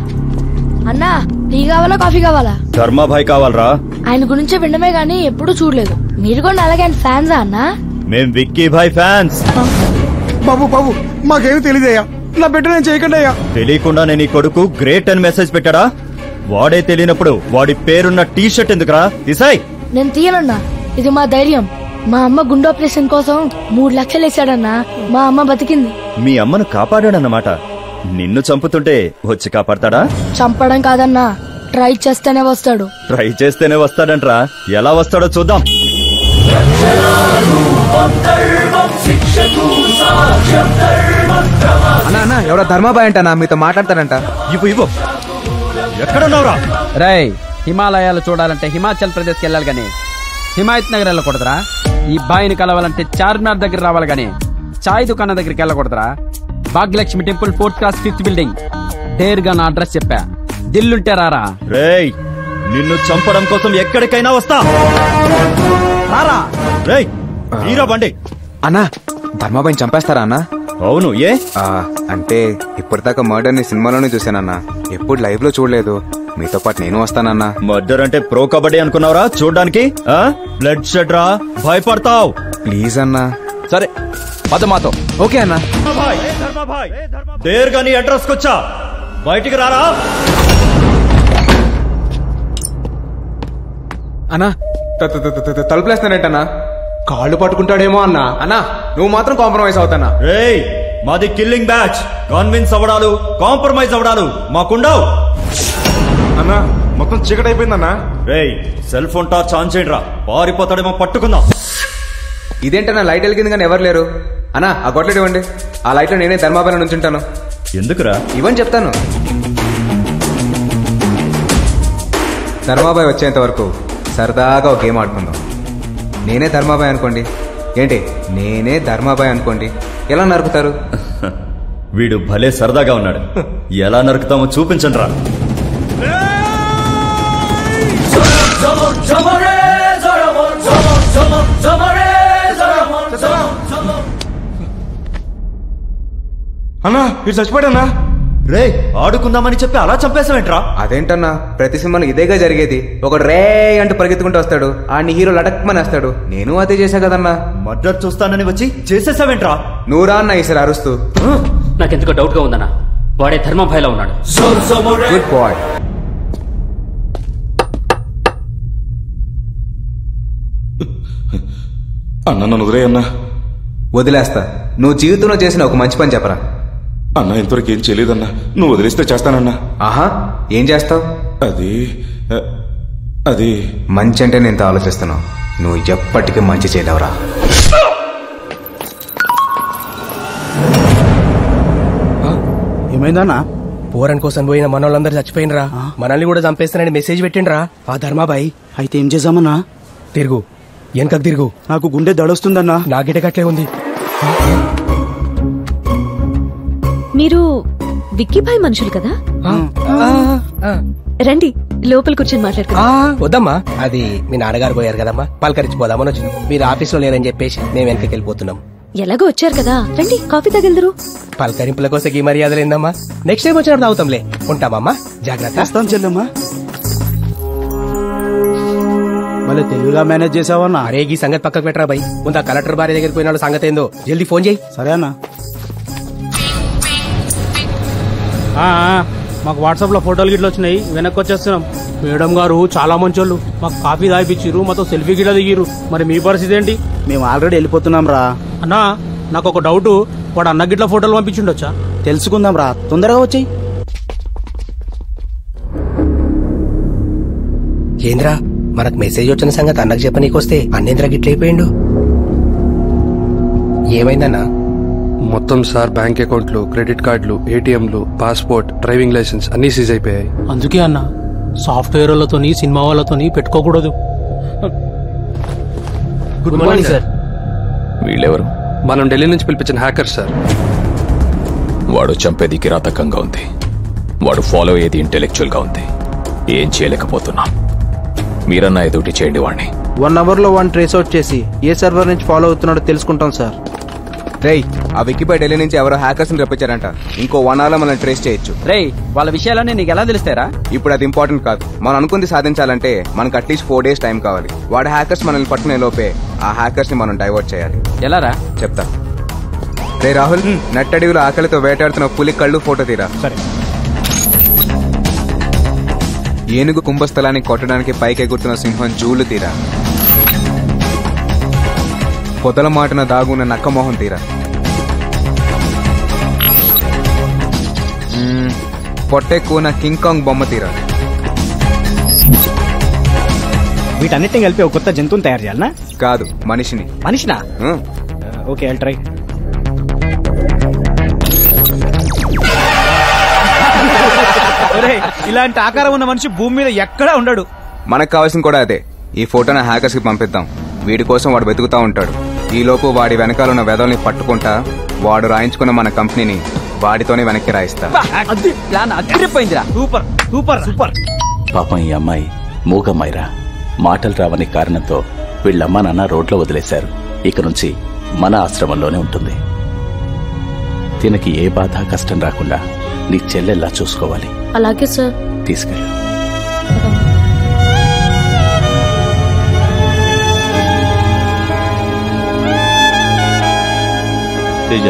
అన్నా టీ కావాలా కాఫీ కావాలా? ధర్మాభాయ్ కావాలరా? ఆయన గురించి వినమే గానీ ఎప్పుడూ చూడలేదు. మీరు కూడా అలాగే ఆయన ఫ్యాన్సా అన్నా? మేం విక్కీ భాయ్ ఫ్యాన్స్. బాబు బాబు మాకేమీ తెలియదయ్యా, నా బిడ్డ నేను చేయకండి అయ్యా. తెలియకుండా నేను ఈ కొడుకు గ్రేట్ అని మెసేజ్ పెట్టాడా? వాడే తెలియనప్పుడు వాడి పేరున్న టీ షర్ట్ ఎందుకురా? తీసాయ్. నేను తీయనన్నా, ఇది మా ధైర్యం. మా అమ్మ గుండె ఆపరేషన్ కోసం 3 లక్షలు వేసాడన్నా. మా అమ్మ బతికింది. మీ అమ్మను కాపాడాడన్నమాట. నిన్ను చంపుతుంటే వచ్చి కాపాడతాడా? చంపడం కాదన్నా, ట్రై చేస్తేనే వస్తాడు. ట్రై చేస్తేనే వస్తాడంట్రా. ఎలా వస్తాడో చూద్దాం. అన్నా ఎవరో ధర్మాబాయ్ అంటనా మీతో మాట్లాడతాడంట. ఇవ్వు ఎక్కడున్నావురా? రై, హిమాలయాలు చూడాలంటే హిమాచల్ ప్రదేశ్ కి వెళ్ళాలి గానీ హిమాయత్ నగర్ వెళ్ళకూడదురా. ఈ బాయిని కలవాలంటే చార్మినార్ దగ్గర రావాలి గానీ చాయ్ దుకాణం దగ్గరికి వెళ్ళకూడదురా. Bhagyalakshmi temple 4th class 5th building. డేర్గా నా అడ్రస్ చెప్పా, దిల్లుంటే రారా. రేయ్, నిన్ను చంపడం కోసం ఎక్కడికైనా వస్తా. రారా. రేయ్ హీరో బండి. అన్నా ధర్మాబాయిని చంపేస్తారా అన్నా? అవును. ఏ అంటే ఇప్పటిదాకా మర్డర్ ని సినిమాలోనే చూసానన్నా, ఎప్పుడు లైవ్ లో చూడలేదు. మీతో పాటు నేను వస్తానన్నా. మర్డర్ అంటే ప్రో కబడ్డీ అనుకున్నావురా చూడ్డానికి? బ్లడ్ షెడ్ రా, భయపడతావు. ప్లీజ్ అన్నా. సరే పద మాతో. ఓకే అన్నా. దేర్గా నీ అడ్రస్ కొచ్చా, బయటికి రారా. అన్నా తలుపులేస్తానంటన్నా. కాళ్ళు పట్టుకుంటాడేమో అన్నా. అన్నా నువ్వు మాత్రం కాంప్రమైజ్ అవుతానా? రేయ్, మాది కిల్లింగ్ బ్యాచ్. కన్విన్స్ అవ్వడాలు, కాంప్రమైజ్ అవ్వడాలు మాకుండవు. అన్నా మొత్తం చీకటి అయిపోయిందన్నా. రేయ్, సెల్ ఫోన్ టార్చ్ ఆన్ చేయండి రా, పారిపోతాడేమో పట్టుకుందాం. ఇదేంటన్నా లైట్ వెలిగింది కానీ ఎవరు లేరు. అన్నా ఆ గొడ్లెట్ ఇవ్వండి. ఆ లైట్ లో నేనే ధర్మాబాయి నుంచుంటాను. ఎందుకురా? ఇవ్వని చెప్తాను. ధర్మాబాయి వచ్చేంత వరకు సరదాగా ఒక గేమ్ ఆడుకుందాం. నేనే ధర్మాబాయి అనుకోండి. ఏంటి నేనే ధర్మాబాయి అనుకోండి, ఎలా నరుకుతారు? వీడు భలే సరదాగా ఉన్నాడు. ఎలా నరుకుతామో చూపించండి రా. అన్నా మీరు చచ్చిపోయాడన్నా. రే, ఆడుకుందామని చెప్పి అలా చంపేసావేంట్రా? అదేంటన్నా, ప్రతి సినిమాలో ఇదేగా జరిగేది. ఒకడు రే అంటూ పరిగెత్తుకుంటూ వస్తాడు, ఆడిని హీరో లటక్మని వేస్తాడు. నేను అదే చేశా కదన్నా. మర్డర్ చూస్తానని వచ్చి చేసేసావేంట్రా? నువ్వురా అన్న ఈసారి అరుస్తూ. నాకెందుకో డౌట్ గా ఉందన్నా, వాడే ధర్మభాయ్లా ఉన్నాడు. Good boy. అన్న నన్ను వదిలే అన్నా. వదిలేస్తా. నువ్వు జీవితంలో చేసిన ఒక మంచి పని చెప్పరా. అన్నా ఇంతవరకు ఏం చేయలేదన్నా. నువ్వు వదిలేస్తే చేస్తానన్నా. ఆహా, ఏం చేస్తావు? అది మంచి అంటే నేను ఆలోచిస్తున్నావు. నువ్వు ఎప్పటికీ మంచి చేయలేవురా. ఏమైందన్నా? పోరన్ కోసం పోయిన మనోళ్ళందరూ చచ్చిపోయినరా, మనల్ని కూడా చంపేస్తానని మెసేజ్ పెట్టిండ్రా ఆ ధర్మాబాయి. అయితే ఏం చేద్దామన్నా? తిరుగు, వెనకకు తిరుగు. నాకు గుండె దడొస్తుందన్నా. నా గిటకట్లే ఉంది. మీరు విక్కీబాయ్ మనుషులు కదా? రండి లోపల కూర్చొని మాట్లాడుకుందాం. వద్దమ్మా, అది మీ నాన్నగారు పోయారు కదమ్మా, పలకరించిపోదామని వచ్చినాం. మీరు ఆఫీస్ లో లేరని చెప్పేసి మేము వెనకకి వెళ్ళిపోతున్నాం. ఎలాగో వచ్చారు కదా, రండి కాఫీ తగిలిదరు. పలకరింపుల కోసం ఈ మర్యాదలు ఏందమ్మా? నెక్స్ట్ టైం వచ్చినప్పుడు తాగుతాంలే. ఉంటామమ్మా, జాగ్రత్త. వస్తాం చెల్లమ్మా. మళ్ళీ తెలుగుగా మేనేజ్ చేసావన్నా? అరే ఈ సంగతి పక్కకు పెట్టరా బై. ముందు ఆ కలెక్టర్ భార్య దగ్గరికి పోయిన సంగతి ఏందో జల్దీ ఫోన్ చేయి. సరే అన్నా. మాకు వాట్సాప్ లో ఫోటోలు గిట్ల వచ్చినాయి, వెనక్కి వచ్చేస్తున్నాం. మేడం గారు చాలా మంచోళ్ళు, మాకు కాఫీ తాగిపిచ్చిరు, మాతో సెల్ఫీ గిట్ల దిగిరు. మరి మీ పరిస్థితి ఏంటి? మేము ఆల్రెడీ వెళ్ళిపోతున్నాం రా. అన్నా నాకు ఒక డౌట్, వాడు అన్న గిట్ల ఫోటోలు పంపించిండొచ్చా? తెలుసుకుందాం రా, తొందరగా వచ్చాయి. ఏంద్రా మనకు మెసేజ్ వచ్చిన సంగతి అన్నకు చెప్పనీకొస్తే అన్నేంద్ర గిట్లయిపోయిండు. ఏమైందన్నా? మొత్తం సార్ బ్యాంక్ అకౌంట్లు, క్రెడిట్ కార్డులు, ఏటీఎంలు, పాస్పోర్ట్, డ్రైవింగ్ లైసెన్స్ అన్ని సీజ్ అయిపోయాయి. అందుకే అన్న సాఫ్ట్వేర్ వాళ్ళతోని సినిమా వాళ్ళతోని పెట్టుకోకూడదు. Good morning sir. వీళ్ళెవరు? మనం ఢిల్లీ నుంచి పిలిపించిన హ్యాకర్ సార్. వాడు చంపేది కిరాతకంగా ఉంది, వాడు ఫాలో అయ్యేది ఇంటెలెక్చువల్ గా ఉంది. ఏం చేయలేకపోతున్నాం. మీరన్నా ఎదుటి చేయండి వాడిని. 1 hour లో వాడిని ట్రేస్ అవుట్ చేసి ఏ సర్వర్ నుంచి ఫాలో అవుతున్నాడో తెలుసుకుంటాం సార్. రేయ్, ఆ విక్కీపై ఢిల్లీ నుంచి ఎవరో హ్యాకర్స్ ని రప్పించారంట. ఇంకో 1 hour లో మనం ట్రేస్ చేయొచ్చు. రేయ్, వాళ్ళ విషయాలన్నీ నీకు ఎలా తెలుస్తారా? ఇప్పుడు అది ఇంపార్టెంట్ కాదు. మనం అనుకుంది సాధించాలంటే మనకు అట్లీస్ట్ 4 days టైం కావాలి. వాడు హ్యాకర్స్ మనల్ని పట్టుకునే లోపే ఆ హ్యాకర్స్ ని మనం డైవర్ట్ చేయాలి. ఎలారా? చెప్తా. రే రాహుల్, నట్టడివిలో ఆకలితో వేటాడుతున్న పులి కళ్ళు ఫోటో తీరా. సరే. ఏనుగు కుంభస్థలాన్ని కొట్టడానికి పైకి ఎగురుతున్న సింహం జూలు తీరా. పొదల మాటన దాగున్న నక్కమోహం తీరా. పొట్టెక్కువ కింగ్ కాంగ్ బొమ్మ తీరా. వీటన్నిటిని కలిపి ఒక కొత్త జంతువుని తయారు చేయాలనా? కాదు, మనిషిని. మనిషినా? Okay, I'll try. ఇలాంటి ఆకారం ఉన్న మనిషి భూమి మీద ఎక్కడా ఉండడు. మనకు కావాల్సింది కూడా అదే. ఈ ఫోటోని హ్యాకర్స్ కి పంపిద్దాం. వీడి కోసం వాడు వెతుకుతా ఉంటాడు. ఈలోపు వాడి వెనకాలన్న వెదల్ని పట్టుకుంటా వాడు రాయించుకున్న మన కంపెనీని వాడితోనే వెనక్కి రాయిస్తా. Super super super. పాపం ఈ అమ్మాయి మూగమ్మాయిరా. మాటలు రావని కారణంతో వీళ్ళమ్మ నాన్న రోడ్లో వదిలేశారు. ఇక నుంచి మన ఆశ్రమంలోనే ఉంటుంది. తినకి ఏ బాధ కష్టం రాకుండా నీ చెల్లెల్లా చూసుకోవాలి. అలాగే సార్. తీసుకెళ్ళు. తేజ,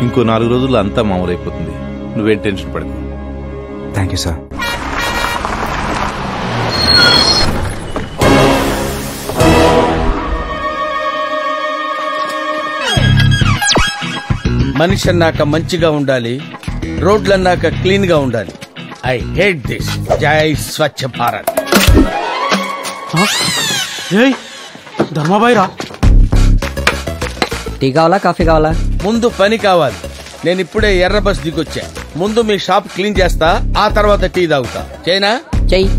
ఇంకో 4 రోజుల్లో అంతా మామూలైపోతుంది. నువ్వేం టెన్షన్ పడకు. Thank you sir. మనిషి అన్నాక మంచిగా ఉండాలి, రోడ్లన్నాక క్లీన్ గా ఉండాలి. I hate this. జై స్వచ్ఛ భారత్. ధర్మాబాయి రా. టీ కావాలా కాఫీ కావాలా? ముందు పని కావాలి. నేను ఇప్పుడే ఎర్ర బస్ దిగొచ్చా. ముందు మీ షాప్ క్లీన్ చేస్తా, ఆ తర్వాత టీ తాగుతా. చేయనా? చెయ్యి.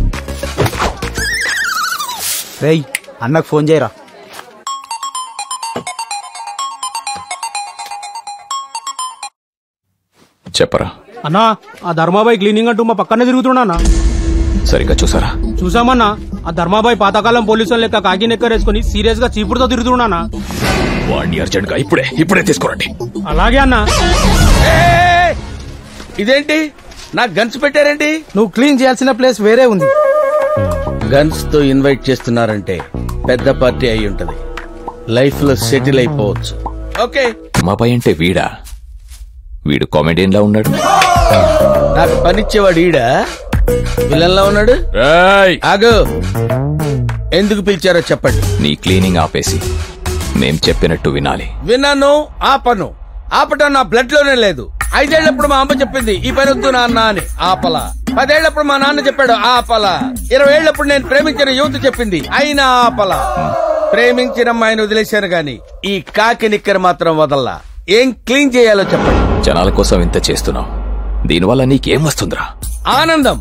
రేయ్, అన్నకు ఫోన్ చేయరా. చెప్పరా. అన్నా, ఆ ధర్మాబాయి క్లీనింగ్ అంటూ మా పక్కనే తిరుగుతున్నా. సరిగ్గా చూసారా? చూసామన్నా. ఆ ధర్మాబాయి పాతకాలం పోలీసులు లెక్క కాకి నెక్కరేసుకుని సీరియస్ గా చీపుడుతో తిరుగుతున్నా. వాడిని అర్జెంట్ గా ఇప్పుడే తీసుకురండి. అలాగే అన్నా. ఇదేంటి నాకు గన్స్ పెట్టారేంటి? నువ్వు క్లీన్ చేయాల్సిన ప్లేస్ వేరే ఉంది. గన్స్ తో ఇన్వైట్ చేస్తున్నారంటే పెద్ద పార్టీ అయి ఉంటది. లైఫ్ లో సెటిల్ అయిపోవచ్చు. ఓకే. మా పై అంటే వీడా? వీడు కామెడియన్ లా ఉన్నాడు. నాకు పనిచ్చేవాడు ఈడా విలన్లా ఉన్నాడు. ఆగు, ఎందుకు పిలిచారో చెప్పండి. నీ క్లీనింగ్ ఆపేసి మేం చెప్పినట్టు వినాలి. విన్నాను, ఆపను. ఆపటం నా బ్లడ్ లోనే లేదు. 5 ఏళ్లప్పుడు మా అమ్మ చెప్పింది ఈ పని వద్దు నాన్న అని, ఆపల. 10 ఏళ్లప్పుడు మా నాన్న చెప్పాడు, ఆపల. 20 ఏళ్లప్పుడు నేను ప్రేమించిన యువత చెప్పింది, అయినా ఆపల. ప్రేమించిన అమ్మాయిని వదిలేశాను గాని ఈ కాకి నిక్కర మాత్రం వదల్లా. ఏం క్లీన్ చేయాలో చెప్పండి. జనాల కోసం ఇంత చేస్తున్నావు, దీనివల్ల నీకేం వస్తుందిరా? ఆనందం,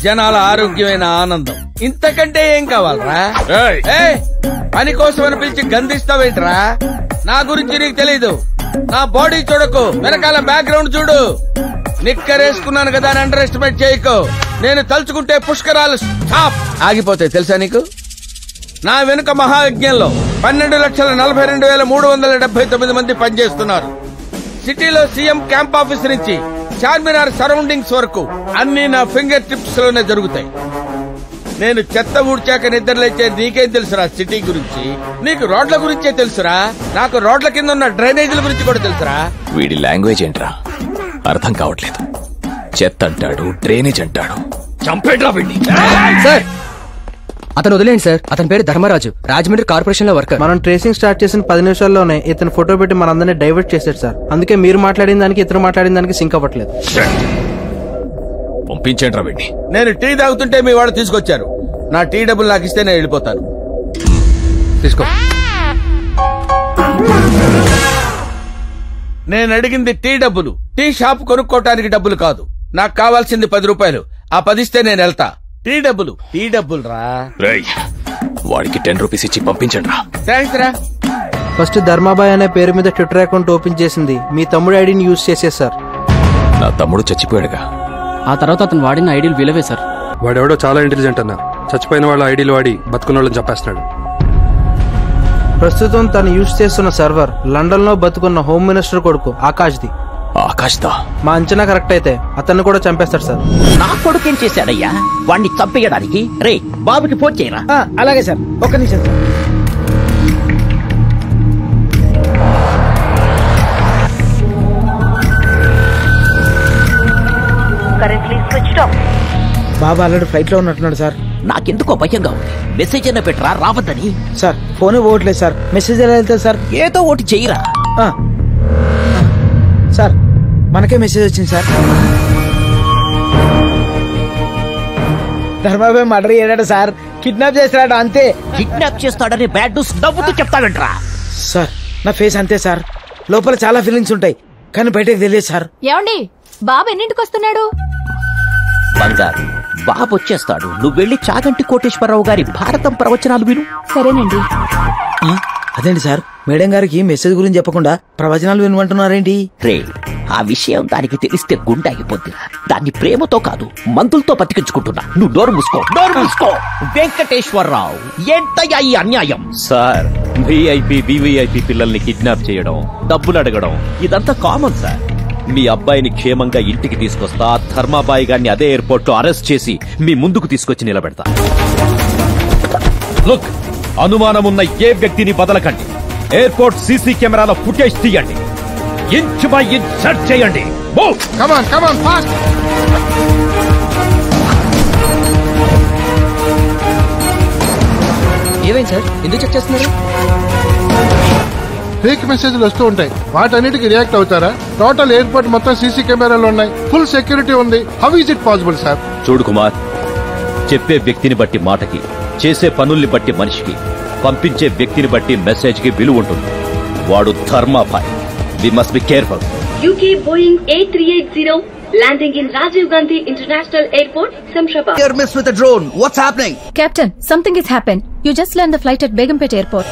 జనాల ఆరోగ్యమైన ఆనందం. ఇంతకంటే ఏం కావాలరా? పని కోసం అని పిలిచి గంధిస్తావేంట్రా? నా గురించి నీకు తెలీదు. నా బాడీ చూడకు, వెనకాల బ్యాక్గ్రౌండ్ చూడు. నిక్కరేసుకున్నాను కదా అని అండర్ ఎస్టిమేట్ చేయకు. నేను తలుచుకుంటే పుష్కరాలు స్టాప్ ఆగిపోతాయి తెలుసా నీకు? నా వెనుక మహాయజ్ఞంలో 12,42,379 మంది పనిచేస్తున్నారు. సిటీలో సీఎం క్యాంప్ ఆఫీస్ నుంచి చార్మినార్ సరౌండింగ్స్ వరకు అన్ని నా ఫింగర్ టిప్స్ లోనే జరుగుతాయి. నేను చెత్త ఊడ్చాక నిద్రలేచే నీకేం తెలుసురా సిటీ గురించి? నీకు రోడ్ల గురించే తెలుసురా? నాకు రోడ్ల కింద ఉన్న డ్రైనేజీల గురించి కూడా తెలుసురా? వీడి లాంగ్వేజ్ ఏంట్రా అర్థం కావట్లేదు. చెత్త అంటాడు, డ్రైనేజ్ అంటాడు. చంపేట్రా వీడిని. సార్ అతను వదిలేండి సార్. అతని పేరు ధర్మరాజు, రాజమండ్రి కార్పొరేషన్ లో వర్కర్. మనం ట్రేసింగ్ స్టార్ట్ చేసిన 10 నిమిషాల్లోనే ఇతను ఫోటో పెట్టి మనందరినీ డైవర్ట్ చేశాడు సార్. అందుకే మీరు మాట్లాడిన దానికి ఇతను మాట్లాడిన దానికి సింక్ అవ్వట్లేదు. పంపించండి రా వీడిని. నేను టీ తాగుతుంటే మీ వాళ్ళు తీసుకొచ్చారు. నా టీ డబ్బులు నాకు ఇస్తే నేను వెళ్ళిపోతాను. తీసుకో. నేను అడిగింది టీ డబ్బులు, టీ షాప్ కొనుక్కోటానికి డబ్బులు కాదు. నాకు కావాల్సింది 10 రూపాయలు. ఆ 10 ఇస్తే నేను వెళ్తా. టీ డబ్బులు రా. వాడికి 10 రూపీస్ ఇచ్చి పంపించండి రా. థ్యాంక్స్ రా. ఫస్ట్ ధర్మాబాయ్ అనే పేరు మీద ట్విట్టర్ అకౌంట్ ఓపెన్ చేసింది మీ తమ్ముడు ఐడిని యూజ్ చేసే సార్. నా తమ్ముడు చచ్చిపోయాడుగా. ఆ తర్వాత అతను వాడిన ఐడీలు విలువే సార్. వాడెవడో చాలా ఇంటెలిజెంట్ అన్న. చచ్చిపోయిన వాళ్ళ ఐడీలు వాడి బతుకున్న వాళ్ళని చంపేస్తున్నాడు. ప్రస్తుతం తను యూజ్ చేస్తున్న సర్వర్ లండన్ లో బతుకున్న హోమ్ మినిస్టర్ కొడుకు ఆకాష్ది. ఆకాష్దా? మా అంచనా కరెక్ట్ అయితే అతన్ని కూడా చంపేస్తాడు సార్. నా కొడుకు ఏం చేశాడయ్యా వాణ్ణి చంపేయడానికి? రే బాబుకి ఫోన్ చేయరా. అలాగే సార్, ఒక్క నిమిషం సార్. బాబా ఆల్రెడీ ఫ్లైట్ లో ఉన్నట్టున్నాడు సార్. నాకెందుకో భయంగా ఉంది. మెసేజ్ అయినా పెట్టరా రావద్దని. సార్ ఫోన్ పోవట్లేదు సార్. మెసేజ్ ఎలా వెళ్తుంది సార్? ఏదో ఒకటి చెయ్యరా. సార్ మనకే మెసేజ్ వచ్చింది సార్. ధర్మాబాయ్ మర్డర్ చేయడాడు సార్. కిడ్నాప్ చేస్తాడు అంతే. కిడ్నాప్ చేస్తాడని బ్యాడ్ న్యూస్ నవ్వుతూ చెప్తాడంట్రా. సార్ నా ఫేస్ అంతే సార్. లోపల చాలా ఫీలింగ్స్ ఉంటాయి కానీ బయటకు తెలియదు సార్. ఏమండి బాబు ఎన్నింటికి వస్తున్నాడు? బంగారు బాబు వచ్చేస్తాడు. నువ్వు వెళ్లి చాగంటి కోటేశ్వరరావు గారి భారతం ప్రవచనాలు విను. సరేనండి. అదేంటి సార్, మేడం గారికి మెసేజ్ గురించి చెప్పకుండా ప్రవచనాలు వినమంటున్నారేంటి? రే ఆ విషయం దానికి తెలిస్తే గుండె ఆగిపోద్ది. దాన్ని ప్రేమతో కాదు మందులతో బతికించుకుంటున్నా. నువ్వు డోర్ మూసుకో. వెంకటేశ్వరరావు ఏంటయ్యా ఈ అన్యాయం? సార్ విఐపి వివిఐపి పిల్లల్ని కిడ్నాప్ చేయడం, డబ్బులు అడగడం ఇదంతా కామన్ సార్. మీ అబ్బాయిని క్షేమంగా ఇంటికి తీసుకొస్తా. ధర్మాబాయి గారిని అదే ఎయిర్పోర్ట్ లో అరెస్ట్ చేసి మీ ముందుకు తీసుకొచ్చి నిలబెడతా. లుక్, అనుమానమున్న ఏ వ్యక్తిని బదలకండి. ఎయిర్పోర్ట్ సీసీ కెమెరాల ఫుటేజ్ తీయండి. ఇంచ్ బై ఇంచ్ సెర్చ్ చేయండి. ఏమైంది సార్, ఎందుకు చెక్ చేస్తున్నారు? ఫేక్ మెసేజ్లు వస్తూ ఉంటాయి, వాటన్నిటికి రియాక్ట్ అవుతారా? టోటల్ ఎయిర్పోర్ట్ మొత్తం సీసీ కెమెరాలు ఉన్నాయి, ఫుల్ సెక్యూరిటీ ఉంది. How is it possible sir? చూడు కుమార్, చెప్పే వ్యక్తిని బట్టి మాటకి, చేసే పనుల్ని బట్టి మనిషికి, పంపించే వ్యక్తిని బట్టి మెసేజ్ కి విలువ ఉంటుంది. వాడు Dharmabhai. We must be careful. UK Boeing A380 landing in Rajiv Gandhi International Airport, Samshabad. You're missed with a drone. What's happening? Captain, something has happened. You just landed the flight at Begumpet Airport.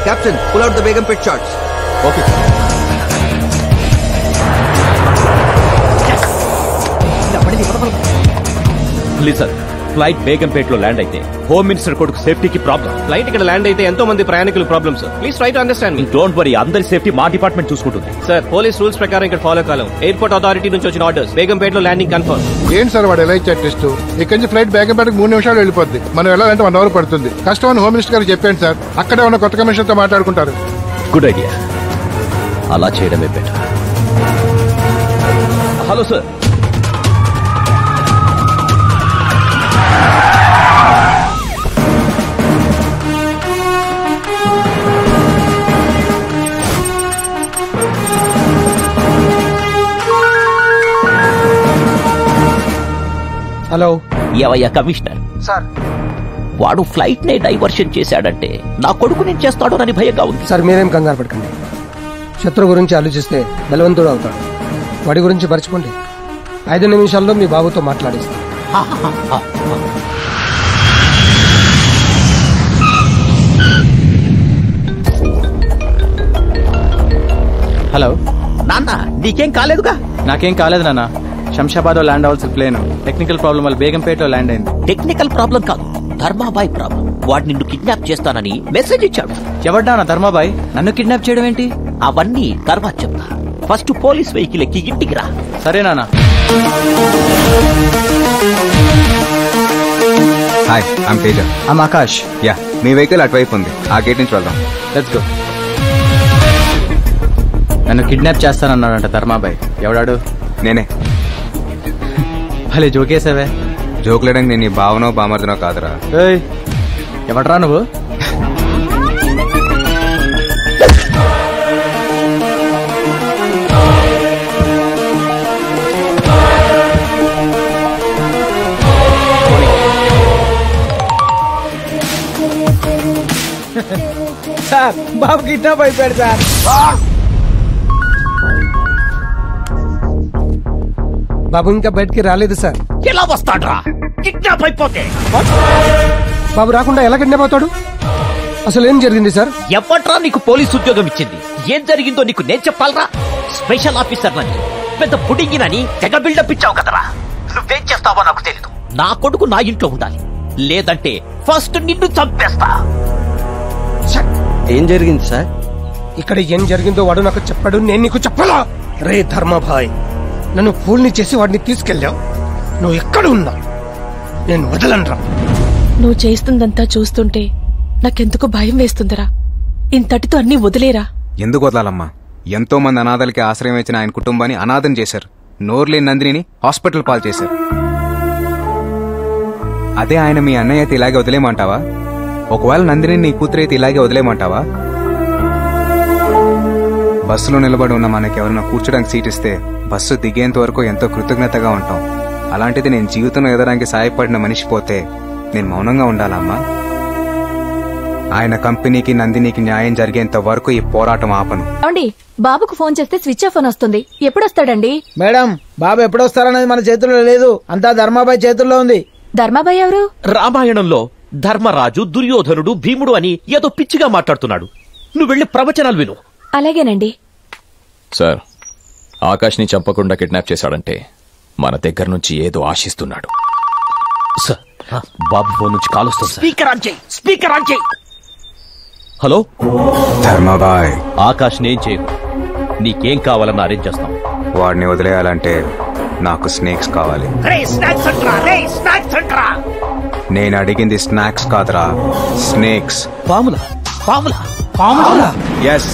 Captain, pull out the Begumpet charts. Okay. Please sir, flight Begumpet లో land అయితే home minister కొడుకు సేఫ్టీకి problem. Flight ఇక్కడ land అయితే ఎంతో మంది ప్రయాణికులు problem sir. Please try to understand me. Don't worry, అందరి సేఫ్టీ మా డిపార్ట్మెంట్ చూసుకుంటుంది. సార్ పోలీస్ రూల్స్ ప్రకారం ఇక్కడ ఫాలో కాలం. ఎయిర్పోర్ట్ అథారిటీ నుంచి వచ్చిన ఆర్డర్స్, బేగంపేట్ లో ల్యాండింగ్ కన్ఫర్మ్. ఏంటి సార్ వాడు ఎలా ఇచ్చారు టెస్ట్? ఇక్కడి నుంచి ఫ్లైట్ బేగంపేటకు 3 నిమిషాలు వెళ్ళిపోద్ది. మనం వెళ్ళాలంటే 1 అవర్ పడుతుంది. కష్టం అని హోమ్ మినిస్టర్ గారికి చెప్పండి సార్. అక్కడే ఉన్న కొత్త కమిషనర్ తో మాట్లాడుకుంటారు. గుడ్ ఐడియా, అలా చేయడమే బెటర్. Hello sir. హలో. ఏవయ్యా కమిషనర్ సార్, వాడు ఫ్లైట్ నే డైవర్షన్ చేశాడంటే నా కొడుకు నేను చేస్తాడోనని భయంగా ఉంది. సార్ మీరేం కంగారు పడకండి. శత్రు గురించి ఆలోచిస్తే బలవంతుడు అవుతాడు. వాడి గురించి మర్చిపోండి. 5 నిమిషాల్లో మీ బాబుతో మాట్లాడిస్తాను. హలో నాన్న, నీకేం కాలేదుగా? నాకేం కాలేదు నాన్న. శంషాబాద్ లో ల్యాండ్ అవ్వాల్సిన ప్లేన్ టెక్నికల్ ప్రాబ్లం వల్ల బేగంపేటలో ల్యాండ్ అయింది. టెక్నికల్ ప్రాబ్లం కాదు, ధర్మాబాయ్ ప్రాబ్లం. వాడు నిన్ను కిడ్నాప్ చేస్తానని మెసేజ్ ఇచ్చాడు. ఎవడ్డా ధర్మాబాయ్? నన్ను కిడ్నాప్ చేయడం ఏంటి? అవన్నీ తర్వాత చెప్తా. ఫస్ట్ పోలీస్ వెహికల్ ఎక్కి ఇంటికి రా. సరే నాన్న. Hi, I'm Teja. I'm Akash. Yeah, me vehicle అటువైపు ఉంది. ఆ గేట్ నుంచి వెళ్దాం. Let's go. నన్ను కిడ్నాప్ చేస్తానన్నాడంట ధర్మాబాయ్. ఎవడాడు? నేనే. భలే జోకేసావే. జోకులేడానికి నేను నీ భావనో బామర్దనో కాదురా. ఎవడరా నువ్వు? సార్, బాబు కిడ్నాప్ అయిపోయాడు సార్. బాబు ఇంకా బయటికి రాలేదు సార్. ఎలా వస్తాడ్రా కిడ్నాప్ అయిపోతే? బాబు రాకుండా ఎలా కిడ్నాప్ అవుతాడు? అసలు ఏం జరిగింది సార్? ఎవట్రా నీకు పోలీస్ ఉద్యోగం ఇచ్చింది? ఏం జరిగిందో నీకు నేను చెప్పాలరా? స్పెషల్ ఆఫీసర్ నని పెద్ద పుడింగినని తెగ బిల్డప్ ఇచ్చావు కదరా. నువ్వేం చేస్తావో నాకు తెలీదు. నా కొడుకు నా ఇంట్లో ఉండాలి, లేదంటే ఫస్ట్ నిన్ను చంపేస్తా. ఏం జరిగింది సార్? ఇక్కడ ఏం జరిగిందో వాడు నాకు చెప్పాడు, నేను నీకు చెప్పాలా? రే ధర్మాభాయ్, నన్ను ఫూల్ని చేసి వాడిని తీసుకెళ్ళావు. నువ్వు ఎక్కడ ఉన్నా నేను వదలనరా. నువ్వు చేస్తుందంతా చూస్తుంటే నాకెందుకు భయం వేస్తుందిరా. ఇంతటితో అన్ని వదిలేరా. ఎందుకు వదలాలమ్మా? ఎంతో మంది అనాథలకి ఆశ్రయం ఇచ్చిన ఆయన కుటుంబాన్ని అనాథం చేశారు. నోర్లేని నందిని హాస్పిటల్ పాలు చేశారు. అదే ఆయన మీ అన్నయ్య అయితే ఇలాగే వదిలేమంటావా? ఒకవేళ నందిని నీ కూతురు అయితే ఇలాగే వదిలేమంటావా? బస్సులో నిలబడి ఉన్న మనకి ఎవరైనా కూర్చోడానికి సీట్ ఇస్తే బస్సు దిగేంత వరకు ఎంతో కృతజ్ఞతగా ఉంటాం. అలాంటిది నేను జీవితంలో ఎదడానికి సాయపడిన మనిషి పోతే నేను మౌనంగా ఉండాలమ్మా? ఆయన కంపెనీకి నందినికి న్యాయం జరిగేంత వరకు ఈ పోరాటం ఆపను. బాబుకు ఫోన్ చేస్తే స్విచ్ ఆఫ్ అని వస్తుంది. ఎప్పుడొస్తాడండి? మేడం, బాబు ఎప్పుడొస్తారనేది మన చేతుల్లో లేదు, అంతా ధర్మాబాయ్ చేతుల్లో ఉంది. ధర్మాబాయ్ ఎవరు? రామాయణంలో ధర్మరాజు, దుర్యోధనుడు, భీముడు అని ఏదో పిచ్చిగా మాట్లాడుతున్నాడు. నువ్వు వెళ్ళి ప్రవచనాలు విను. అలాగేనండి. సార్, ఆకాష్ ని చంపకుండా కిడ్నాప్ చేశాడంటే మన దగ్గర నుంచి ఏదో ఆశిస్తున్నాడు. సార్, బాబు ఫోన్ నుంచి కాల్ వస్తుంది. స్పీకర్ ఆన్ చేయి, స్పీకర్ ఆన్ చేయి. హలో ధర్మాబాయ్, ఆకాష్ నేను చేయకు. నీకేం కావాలన్నా అరేంజ్ చేస్తాం. వాడిని వదిలేయాలంటే నాకు స్నేక్స్ కావాలి. నేను అడిగింది స్నాక్స్ కాదురా, స్నేక్స్. పాములా? పాములా? పాములా? ఎస్.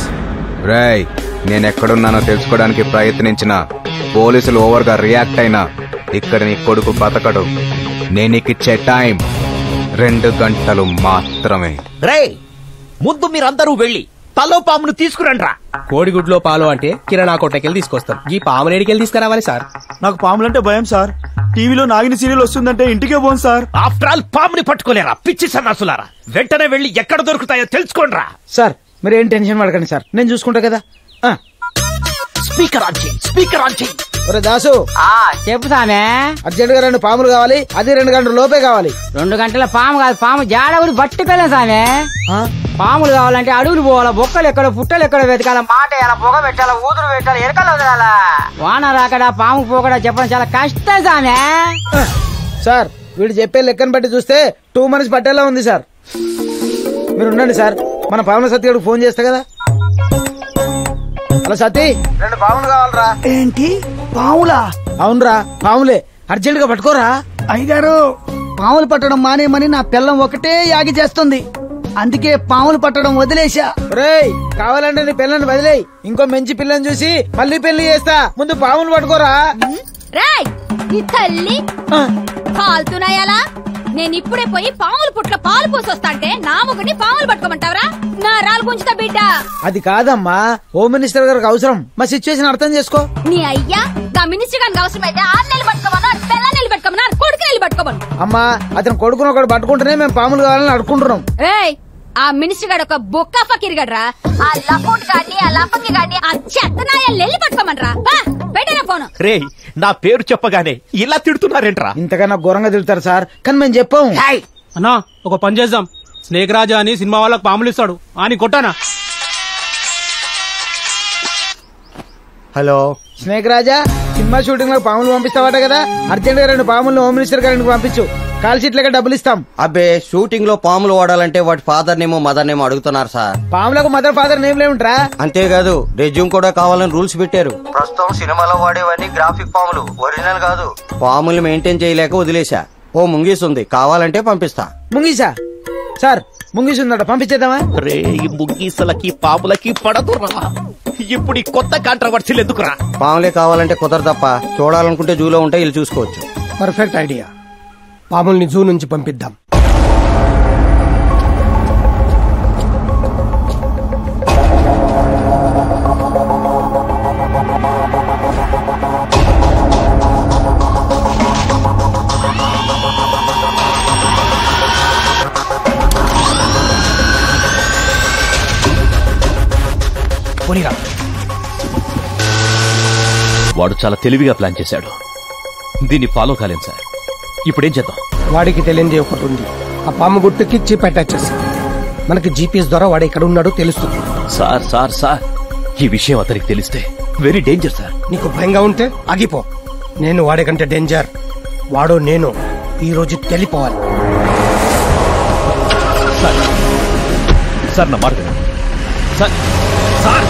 రేయ్, నేనెక్కడున్నానో తెలుసుకోవడానికి ప్రయత్నించిన పోలీసులు ఓవర్ గా రియాక్ట్ అయినా ఇక్కడ నీ కొడుకు బతకడు. నేనికిచ్చే టైం 2 గంటలు మాత్రమే. రేయ్, ముందు మీరందరూ వెళ్ళి తలో పామును తీసుకురండ్రా. కోడిగుడ్లో పాలు అంటే కిరాణా కొట్టకెళ్ళి తీసుకొస్తాం. ఈ పాము నేడికెళ్ళి తీసుకురావాలి సార్. నాకు పాములంటే భయం సార్. టీవీలో నాగిని సీరియల్ వస్తుందంటే ఇంటికే పోను సార్. ఆఫ్టర్ ఆల్ పాముని పట్టుకోలేరా పిచ్చి సన్నాసులారా? వెంటనే వెళ్ళి ఎక్కడ దొరుకుతాయో తెలుసుకోండిరా. సార్, మీరు ఏం టెన్షన్ పడకండి సార్, నేను చూసుకుంటా కదా. స్పీకర్ ఆన్ చేయి, స్పీకర్ ఆన్ చేయి. ఒరే దాసు, చెప్పు సామే. అర్జెంట్ గా 2 పాములు కావాలి, అది 2 గంటల లోపే కావాలి. 2 గంటల పాము కాదు, పాము జాడ ఊరి పట్టుకెళ్ళాం సామే. పాములు కావాలంటే అడవులు పోవాలా, బొక్కలు ఎక్కడ, పుట్టలు ఎక్కడ వెతకాల, మాట ఎలా, పొగ పెట్టాలా, ఊదురు పెట్టాలా, ఎరకలు వదలాలా. వాన రాకడా పాము పోకడా చెప్పడం చాలా కష్టం సామే. సార్, వీడు చెప్పే లెక్కను బట్టి చూస్తే 2 మంత్స్ పట్టేలా ఉంది సార్. మీరు ఉండండి సార్, మన పాముల సత్యగాడికి ఫోన్ చేస్తా కదా. హలో సతీ, 2 పాములు కావాలరా. ఏంటి పాములా? అవునరా, పాములే, అర్జెంట్ గా పట్టుకోరా. అయ్యగారు, పాములు పట్టడం మానేమని నా పిల్లం ఒకటే యాగి చేస్తుంది, అందుకే పాములు పట్టడం వదిలేశా. రేయ్, కావాలంటే నీ పిల్లని వదిలేయి, ఇంకో మంచి పిల్లని చూసి మళ్ళీ పెళ్లి చేస్తా. ముందు పాములు పట్టుకోరా. రాయ్, నీ తల్లి కాలుతున్నాయాలా? నేను ఇప్పుడే పోయి పాముల పుట్ల పాలు పోసొస్తాంటే నా మొగుడిని పాములు పట్టుకోమంటావరా? నా రాలు గుంచుతా బిడ్డ. అది కాదమ్మా, హోమ్ మినిస్టర్ గారికి అవసరం, మా సిచ్యువేషన్ అర్థం చేసుకో. నీ అయ్యా గా మినిస్టర్ గారికి అవసరం అయితే 6 నెలలు పట్టుకోమన్నా, 9 నెలలు పట్టుకోమన్నా, కొడుకు పట్టుకోమను. అమ్మా అతను కొడుకుని ఒకటి పట్టుకుంటేనే మేము పాములు కావాలని అడుకుంటున్నాం. ఏయ్ ఆ మినిస్టర్ గారు ఒక బొక్క ఫకీర్ గడ్రా, ఆ లఫూట్ గాని ఆ లఫంగి గాని ఆ చెత్తనాయాలు వెళ్ళి పట్టుకోమనరా. పెట్టిన ఫోన్. రే నా పేరు చెప్పగానే ఇలా తిడుతున్నారేంట్రా? ఇంతకన్నా ఘోరంగా తిడతారు సార్, కానీ మేము చెప్పాం. అన్నా ఒక పని చేద్దాం, స్నేక్ రాజా అని సినిమా వాళ్ళకి పాములు ఇస్తాడు అని కొట్టానా. హలో స్నేక్ రాజా, సినిమా షూటింగ్ లో పాములు పంపిస్తావట కదా, అర్జెంట్ గా 2 పాములు హోమ్ మినిస్టర్ గారికి పంపించు, కాల్ షీట్లకి డబ్బులు ఇస్తాం. అబ్బే షూటింగ్ లో పాములు వాడాలంటే వాటి ఫాదర్ నేమో మదర్ నేమో అడుగుతున్నారు సార్. పాములకు మదర్ ఫాదర్ నేమ్ లేవుంట్రా? అంతేకాదు రెజ్యూమ్ కూడా కావాలని రూల్స్ పెట్టారు. ప్రస్తుతం సినిమాలో వాడేవన్నీ గ్రాఫిక్ పాములు, ఒరిజినల్ కాదు. పాములు మెయింటైన్ చేయలేక వదిలేశా. ఓ ముంగీస్ ఉంది, కావాలంటే పంపిస్తా. ముంగీసా? సార్ ముంగీస్ ఉందట, పంపించేద్దామా? రే ఈ ముంగీసలకి పాములకి పడదురా. ఇప్పుడు ఈ కొత్త కాంట్రవర్సీలు ఎందుకురా? పాములే కావాలంటే కుదరదప్ప, చూడాలనుకుంటే జూలో ఉంటే ఇల్లు చూసుకోవచ్చు. పర్ఫెక్ట్ ఐడియా, పాముల్ని జూ నుంచి పంపిద్దాం. వాడు చాలా తెలివిగా ప్లాన్ చేశాడు, దీన్ని ఫాలో కాలేం సార్. ఇప్పుడేం చేద్దాం? వాడికి తెలియంది ఒకటి ఉంది, ఆ పాము గుర్తుకి చిప్ అటాచ్ చేసి మనకి జీపీఎస్ ద్వారా వాడు ఎక్కడ ఉన్నాడో తెలుస్తుంది. సార్ సార్ సార్ ఈ విషయం అతనికి తెలిస్తే వెరీ డేంజర్ సార్. నీకు భయంగా ఉంటే ఆగిపో, నేను వాడికంటే డేంజర్. వాడు నేను ఈ రోజు తెలిపోవాలి. సార్ నా మాట వినండి. సార్ సార్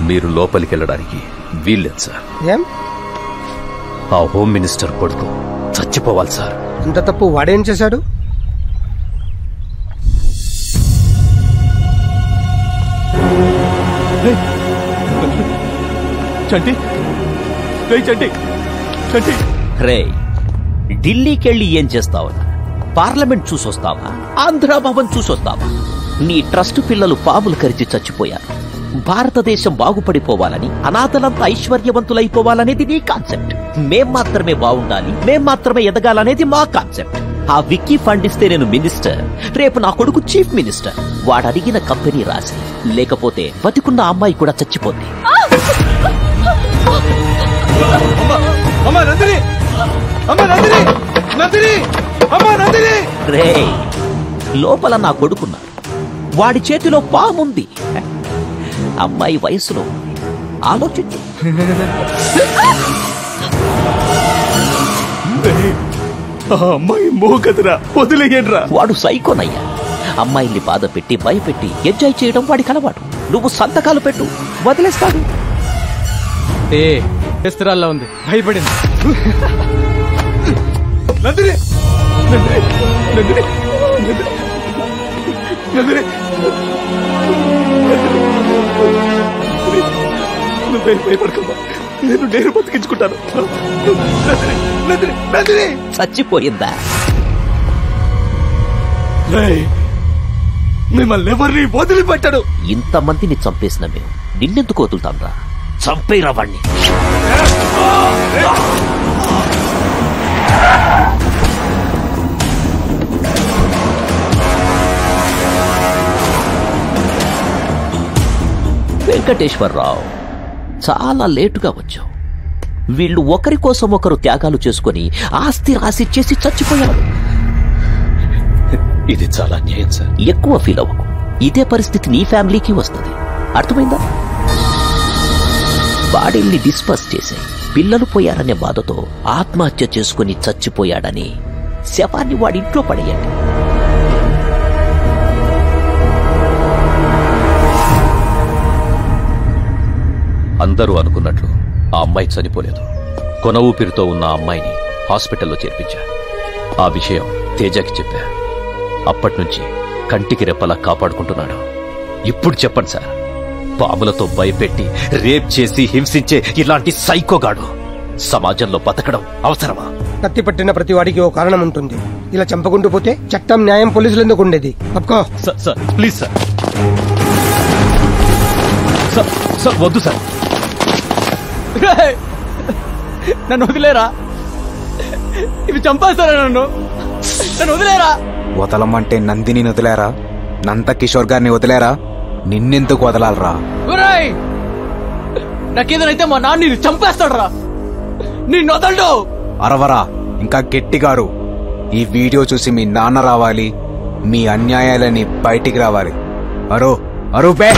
మీరు లోపలికి వెళ్ళడానికి వీల్లేదు సార్. ఏం? ఆ హోమ్ మినిస్టర్ కొడుకు చచ్చిపోవాలి సార్. ఇంత తప్పు వాడేం చేశాడు? చంటి చంటి చంటి రే ఢిల్లీకెళ్ళి ఏం చేస్తావా? పార్లమెంట్ చూసొస్తావా? ఆంధ్ర భవన్ చూసొస్తావా? నీ ట్రస్ట్ పిల్లలు పాములు కరిచి చచ్చిపోయారు. భారతదేశం బాగుపడిపోవాలని, అనాథలంతా ఐశ్వర్యవంతులైపోవాలనేది నీ కాన్సెప్ట్. మేం మాత్రమే బాగుండాలి, మేం మాత్రమే ఎదగాలనేది మా కాన్సెప్ట్. ఆ విక్కీ ఫండ్ ఇస్తే నేను మినిస్టర్, రేపు నా కొడుకు చీఫ్ మినిస్టర్. వాడు అడిగిన కంపెనీ రాసి, లేకపోతే బతికున్న అమ్మాయి కూడా చచ్చిపోద్ది. రే లోపల నా కొడుకున్నాడు, వాడి చేతిలో పాముంది. అమ్మాయి వయసులో ఆలోచించు. అమ్మాయి మోగదురా, వదిలేయడ్రా. వాడు సైకోనయ్యా. అమ్మాయిల్ని బాధ పెట్టి భయపెట్టి ఎంజాయ్ చేయడం వాడికి అలవాటు. నువ్వు సంతకాలు పెట్టు, వదిలేస్తాడు. చేస్తురాల్లో ఉంది, భయపడింది. నేను బతికించుకుంటాను. చచ్చిపోయిందా? మిమ్మల్ని ఎవరిని వదిలిపెట్టాడు. ఇంతమందిని చంపేసిన మేము నిన్నెందుకు వదులుతాం రా? చంపేరా వాణ్ణి. వెంకటేశ్వరరావు, చాలా లేటుగా వచ్చావు. వీళ్ళు ఒకరి కోసం ఒకరు త్యాగాలు చేసుకుని ఆస్తి రాసిచ్చేసి చచ్చిపోయారు. ఇది చాలా అన్యాయం సార్. ఎక్కువ ఫీల్ అవ్వకు, ఇదే పరిస్థితి నీ ఫ్యామిలీకి వస్తుంది. అర్థమైందా? బాడీల్ని డిస్పర్స్ చేసే పిల్లలు పోయారనే బాధతో ఆత్మహత్య చేసుకుని చచ్చిపోయాడని శవాన్ని వాడింట్లో పడేయండి. అందరూ అనుకున్నట్లు ఆ అమ్మాయి చనిపోలేదు. కొన ఊపిరితో ఉన్న ఆ అమ్మాయిని హాస్పిటల్లో చేర్పించా. ఆ విషయం తేజకి చెప్పా. అప్పట్నుంచి కంటికి రెప్పలా కాపాడుకుంటున్నాడు. ఇప్పుడు చెప్పండి సార్, పాములతో భయపెట్టి రేప్ చేసి హింసించే ఇలాంటి సైకోగాడు సమాజంలో బతకడం అవసరమా? కత్తి పట్టిన ప్రతి వాడికి ఓ కారణం ఉంటుంది. ఇలా చంపకుంటూ పోతే చట్టం, న్యాయం, పోలీసులు ఎందుకు ఉండేది? అప్పుకో సార్ ప్లీజ్ సార్. సార్ వద్దు సార్. నన్ను వదిలేరా, ఇవి చంపేస్తారా నన్ను వదిలేరా. వదలమంటే నందిని వదిలేరా, నంద కిషోర్ గారిని వదిలేరా, నిన్నెందుకు వదలాలరా? నాకేదైతే మా నాన్న చంపేస్తాడు రా, నిన్ను వదలడు. అరవరా, ఇంకా గట్టిగారు. ఈ వీడియో చూసి మీ నాన్న రావాలి, మీ అన్యాయాలని బయటికి రావాలి. అరుపే.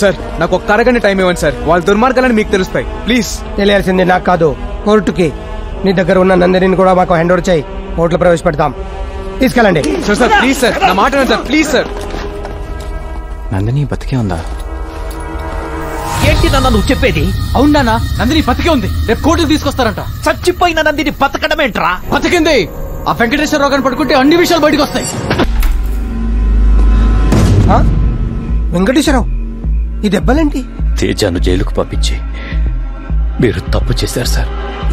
సార్, నాకు ఒక్క అరగంట టైం ఇవ్వండి సార్. వాళ్ళ దుర్మార్గాలని మీకు తెలుస్తాయి. ప్లీజ్. తెలియాల్సింది నాకు కాదు, కోర్టుకి. నీ దగ్గర ఉన్న నందిని కూడా మాకు హ్యాండ్ ఓవర్ చేయి, కోర్టులో ప్రవేశపెడతాం. తీసుకెళ్ళండి. సార్ ప్లీజ్ సార్, నా మాట సార్, ప్లీజ్ సార్. నందిని బతికే ఉందా? ఏంటి నాన్న నువ్వు చెప్పేది? అవునా, నందిని బతికే ఉంది. రేపు కోర్టుకు తీసుకొస్తారంట. చచ్చిపోయిన నందిని బతకడమేంట్రా? బతికింది. ఆ వెంకటేశ్వరరావు గారిని పడుకుంటే అన్ని విషయాలు బయటకు వస్తాయి. వెంకటేశ్వరరావు, ఈ దెబ్బలేంటి? తేజాను జైలుకు పంపించి మీరు తప్పు చేశారు సార్.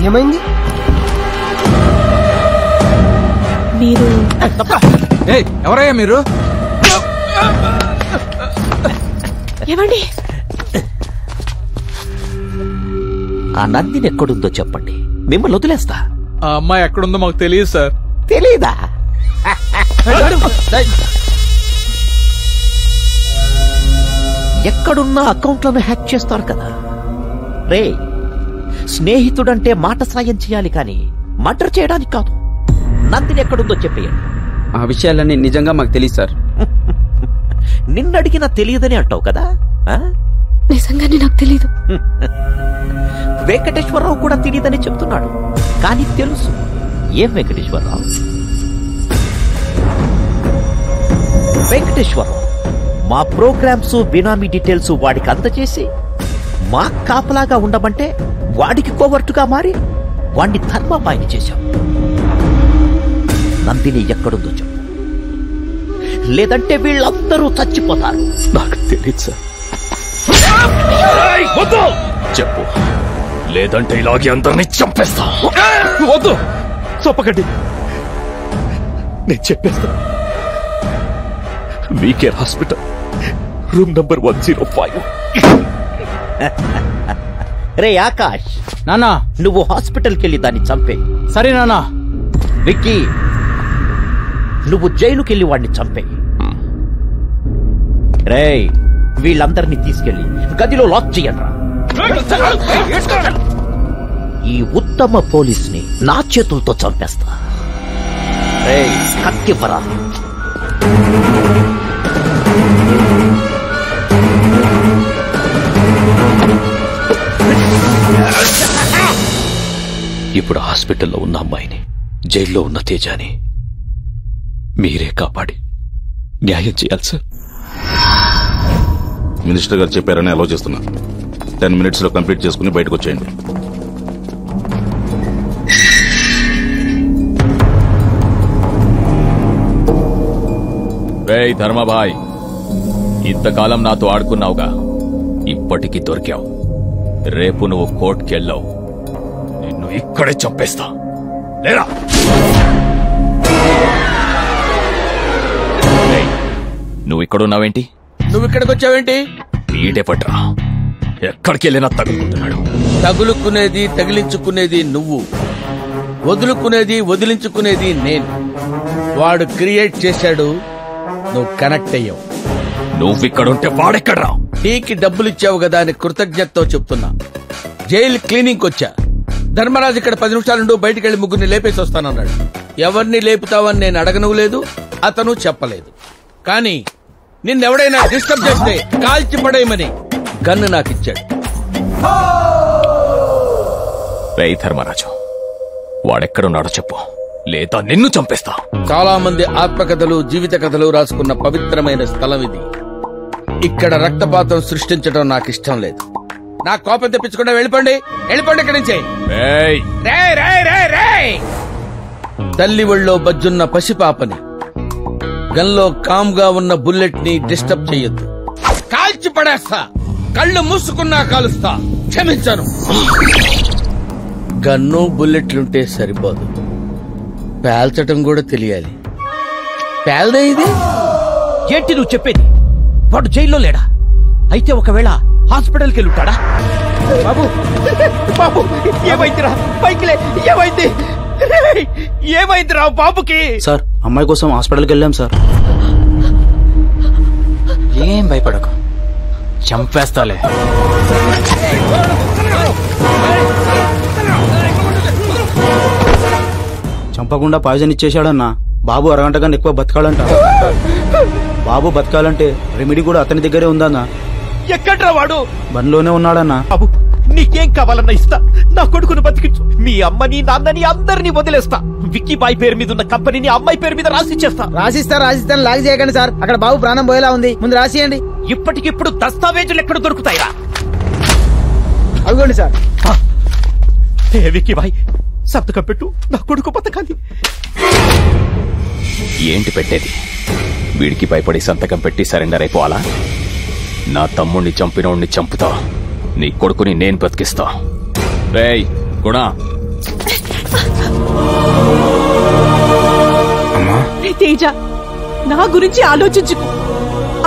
ఏమైంది? మీరు ఎవరయ్యా మీరు? ఏమండి? ఆ నందిని ఎక్కడుందో చెప్పండి, మిమ్మల్ని వదిలేస్తా. ఆ అమ్మాయి ఎక్కడుందో మాకు తెలియదు సార్. తెలీదా? ఎక్కడున్నా అకౌంట్లను హ్యాక్ చేస్తారు కదా రే. స్నేహితుడంటే మాట సాయం చేయాలి కానీ మర్డర్ చేయడానికి కాదు. నందిని ఎక్కడుందో చెప్పేయండి. ఆ విషయాలన్నీ నిజంగా మాకు తెలియదు సార్. నిన్నడిగినా తెలియదని అంటావు కదా? నిజంగానే నాకు తెలీదు. వెంకటేశ్వరరావు కూడా తెలియదని చెప్తున్నాడు, కానీ తెలుసు. ఏం వెంకటేశ్వరరావు? వెంకటేశ్వరరావు మా ప్రోగ్రామ్స్, బినామీ డీటెయిల్స్ వాడికి అందజేసి మా కాపలాగా ఉండమంటే వాడికి కోవర్టుగా మారి వాడిని ధర్మపాయని చేశాం. నందిని ఎక్కడుందో చెప్పు, లేదంటే వీళ్ళందరూ చచ్చిపోతారు. నాకు తెలియదు సార్. చెప్పు, లేదంటే ఇలాగే అందరినీ చంపేస్తా. వద్దు, చొప్పకండి. నేను చెప్పేస్తా. WeCare hospital, room number 105. రే ఆకాష్, నానా నువ్వు హాస్పిటల్కి వెళ్ళి దాన్ని చంపే. సరే నానా. విక్కీ, నువ్వు జైలుకెళ్ళి వాడిని చంపే. రే, వీళ్ళందరినీ తీసుకెళ్లి గదిలో లాక్ చెయ్యండి. ఈ ఉత్తమ పోలీసుని నా చేతులతో చంపేస్తా. రే, కత్తివ్వరా. ఇప్పుడు హాస్పిటల్లో ఉన్న అమ్మాయిని, జైల్లో ఉన్న తేజాని మీరే కాపాడి న్యాయం చేయాలి సార్. మినిస్టర్ గారు చెప్పారని అలో చేస్తున్నా. 10 minutes లో కంప్లీట్ చేసుకుని బయటకు వచ్చేయండి. రేయ్ ధర్మభాయ్, ఇంతకాలం నాతో ఆడుకున్నావుగా, ఇప్పటికీ దొరికావు. రేపు నువ్వు కోర్టుకెళ్ళావు, నిన్ను ఇక్కడే చంపేస్తా. లేరా? నువ్వు ఇక్కడున్నావేంటి? నువ్వు ఇక్కడికి వచ్చావేంటి? వీడే పట్రా, ఎక్కడికి వెళ్ళినా తగులుకుంటున్నాడు. తగులుకునేది, తగిలించుకునేది నువ్వు, వదులుకునేది, వదిలించుకునేది నేను. వాడు క్రియేట్ చేశాడు, నువ్వు కనెక్ట్ అయ్యావు. నువ్విక్కడుంటే వాడెక్కడ్రా? టీకి డబ్బులిచ్చావు కదా అని కృతజ్ఞతతో చెప్తున్నా. జైలు క్లీనింగ్ వచ్చా. ధర్మరాజు ఇక్కడ 10 నిమిషాలుండు, బయటికి వెళ్లి ముగ్గురిని లేపేసి వస్తానన్నాడు. ఎవరిని లేపుతావని నేను అడగను లేదు, అతను చెప్పలేదు. కానీ నిన్నెవడైనా డిస్టర్బ్ చేస్తే కాల్చి పడేయమని గన్ను నాకిచ్చాడు. రేయ్ ధర్మరాజు, వాడెక్కడున్నాడో చెప్పు. లేదా నిన్ను చంపేస్తా. చాలా మంది ఆత్మకథలు, జీవిత కథలు రాసుకున్న పవిత్రమైన స్థలం ఇది. ఇక్కడ రక్తపాతం సృష్టించడం నాకు ఇష్టం లేదు. నా కోపం తెప్పించకుండా వెళ్ళిపోండి, వెళ్ళిపోండి ఇక్కడి నుంచి. తల్లి ఒళ్ళో బజ్జున్న పసిపాపని, గన్లో కామ్గా ఉన్న బుల్లెట్ ని డిస్టర్బ్ చెయ్యొద్దు. కాల్చి పడేస్తా, కళ్ళు మూసుకున్నా కాలుస్తా. క్షమించాను. గన్ను బుల్లెట్లుంటే సరిపోదు, పేల్చటం కూడా తెలియాలి. పేల్దే ఇది ఏంటి నువ్వు చెప్పేది? వాడు జైల్లో లేడా? అయితే ఒకవేళ హాస్పిటల్కి వెళ్ళుంటాడా? బాబు బాబు ఏమైందిరా? పైకిలే, ఏమైంది? ఏమైందిరా బాబుకి? సార్ అమ్మాయి కోసం హాస్పిటల్కి వెళ్ళాం సార్. ఏం భయపడకు, చంపేస్తాలే. చంపకుండా పాయిజన్ ఇచ్చేశాడన్నా. బాబు అరగంట కన్నా ఎక్కువ బతకాలంట. బాబు బతకాలంటే రెమెడీ కూడా అతని దగ్గరే ఉందన్నా. ఎక్కడ్రా వాడు? బండిలోనే ఉన్నాడన్నా. బాబు నీకేం కావాలన్నా ఇస్తా. నా కొడుకును బతికించు. మీ అమ్మని నాన్నని అందరినీ వదిలేస్తా. విక్కీ బాయ్ పేరు మీద ఉన్న కంపెనీని అమ్మాయి పేరు మీద రాసిచ్చేస్తా. రాసిస్తాను లాగ్ చేయకండి సార్. అక్కడ బాబు ప్రాణం పోయేలా ఉంది, ముందు రాసియండి. ఇప్పటికిప్పుడు దస్తావేజులు ఎక్కడ దొరుకుతాయిరా? అవిగోండి సార్. విక్కీ బాయ్ సంతకం పెట్టు, నా కొడుకు బతకాలి. ఏంటి పెట్టేది? వీడికి భయపడి సంతకం పెట్టి సరెండర్ అయిపోవాలా? నా తమ్ముణ్ణి చంపినోడిని చంపుతా, నీ కొడుకుని నేను బతికిస్తా. రేయ్ గుణా, తేజ, నా గురించి ఆలోచించుకో.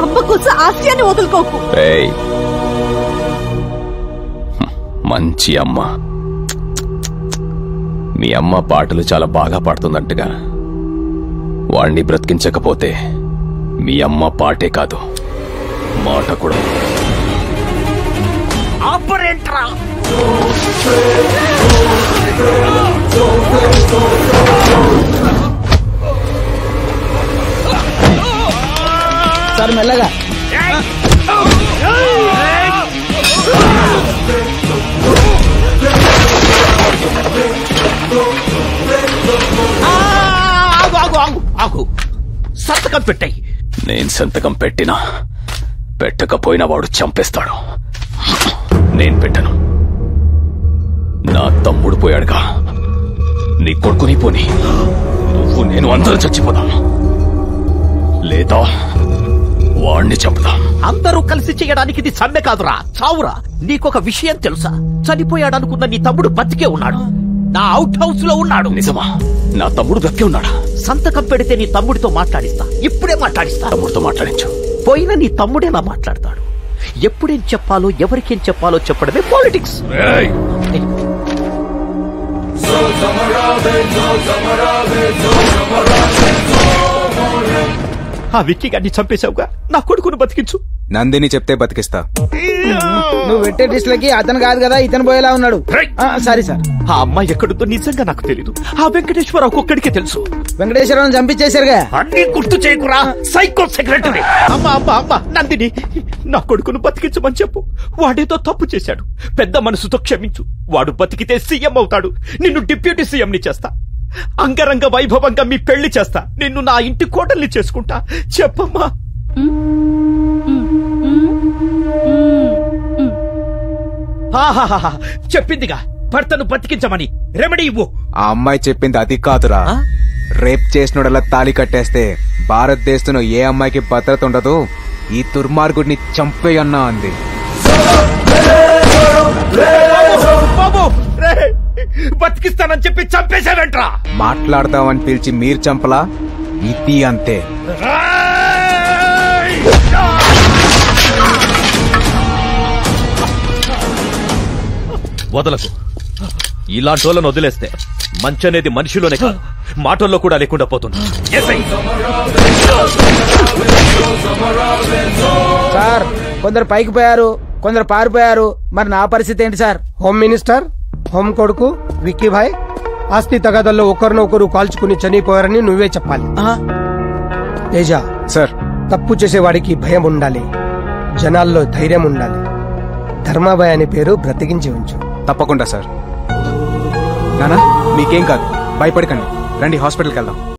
అమ్మ కోసం ఆశయాన్ని వదులుకోకు. రేయ్ మంచి అమ్మ. మీ అమ్మ పాటలు చాలా బాగా పాడుతుందంటగా. వాణ్ణి బ్రతికించకపోతే మీ అమ్మ పాటే కాదు, మాట కూడా. ఆపరేట్రా సార్ మెల్లగా. ఆగు, సంతకం పెట్టాయి. నేను సంతకం పెట్టినా పెట్టకపోయినా వాడు చంపేస్తాడు. నేను పెట్టను. నా తమ్ముడు పోయాడుగా, నీ కొడుకుని పోని నువ్వు నేను అందరూ చచ్చిపోదాం, లేదా వాణ్ణి చంపుదాం. అందరూ కలిసి చేయడానికి ఇది సమ్మె కాదురా, చావురా. నీకొక విషయం తెలుసా? చనిపోయాడనుకున్న నీ తమ్ముడు బతికే ఉన్నాడు, నా అవుట్ హౌస్ లో ఉన్నాడు. నిజమా? నా తమ్ముడు బతికే ఉన్నాడా? సంతకం పెడితే నీ తమ్ముడితో మాట్లాడిస్తా, ఇప్పుడే మాట్లాడిస్తా. తమ్ముడితో మాట్లాడించు. పోయినా నీ తమ్ముడేలా మాట్లాడతాడు? ఎప్పుడేం చెప్పాలో ఎవరికేం చెప్పాలో చెప్పడమే పాలిటిక్స్. ఆ విక్కీ గారిని చంపేశావుగా, నా కొడుకును బతికించు. నందిని చెప్తే బతికిస్తా. నువ్వు పెట్టే డిస్లకి అతను కాదు కదా, ఇతను పోయేలా ఉన్నాడు. Sorry sir. ఆ అమ్మాయి ఎక్కడుందో నిజంగా నాకు తెలీదు. ఆ వెంకటేశ్వరరావు ఒక్కడికే తెలుసు. వెంకటేశ్వరరావు చంపించేశారుగా. అన్ని గుర్తు చేయకురా, సైకో సెక్రటరీ. అమ్మా నందిని, నా కొడుకును బతికించమని చెప్పు. వాడేదో తప్పు చేశాడు, పెద్ద మనసుతో క్షమించు. వాడు బతికితే సీఎం అవుతాడు, నిన్ను డిప్యూటీ సీఎం ని చేస్తా. అంగరంగ వైభవంగా మీ పెళ్లి చేస్తా. నిన్ను నా ఇంటి కోటల్ని చేసుకుంటా. చెప్పమ్మా. చెప్పిందిగా భర్తను బతికించమని. రెమెడీ ఇవ్వు. ఆ అమ్మాయి చెప్పింది అది కాదురా. రేప్ చేసినోడలా తాళి కట్టేస్తే భారతదేశంలో ఏ అమ్మాయికి భద్రత ఉండదు, ఈ దుర్మార్గుడిని చంపేయన్నా అంది. బతికిస్తానని చెప్పి చంపేశాడంట్రా. మాట్లాడతామని పిలిచి మీరు చంపలా, ఇది అంతే. వదలకు. ఇలాంటి వాళ్ళను వదిలేస్తే మంచి అనేది మనిషిలోనే కాదు, మాటల్లో కూడా లేకుండా పోతుంది. సార్ కొందరు పైకి పోయారు, కొందరు పారిపోయారు. మరి నా పరిస్థితి ఏంటి సార్? హోమ్ మినిస్టర్, హోమ్ కొడుకు విక్కీ భాయ్ ఆస్తి తగాదల్లో ఒకరినొకరు కాల్చుకుని చనిపోయారని నువ్వే చెప్పాలి. తేజ సార్, తప్పు చేసేవాడికి భయం ఉండాలి, జనాల్లో ధైర్యం ఉండాలి. ధర్మాబాయ్ అనే పేరు బ్రతికించి ఉంచు. తప్పకుండా సార్. నానా మీకేం కాదు, భయపడకండి. రండి హాస్పిటల్కి వెళ్దాం.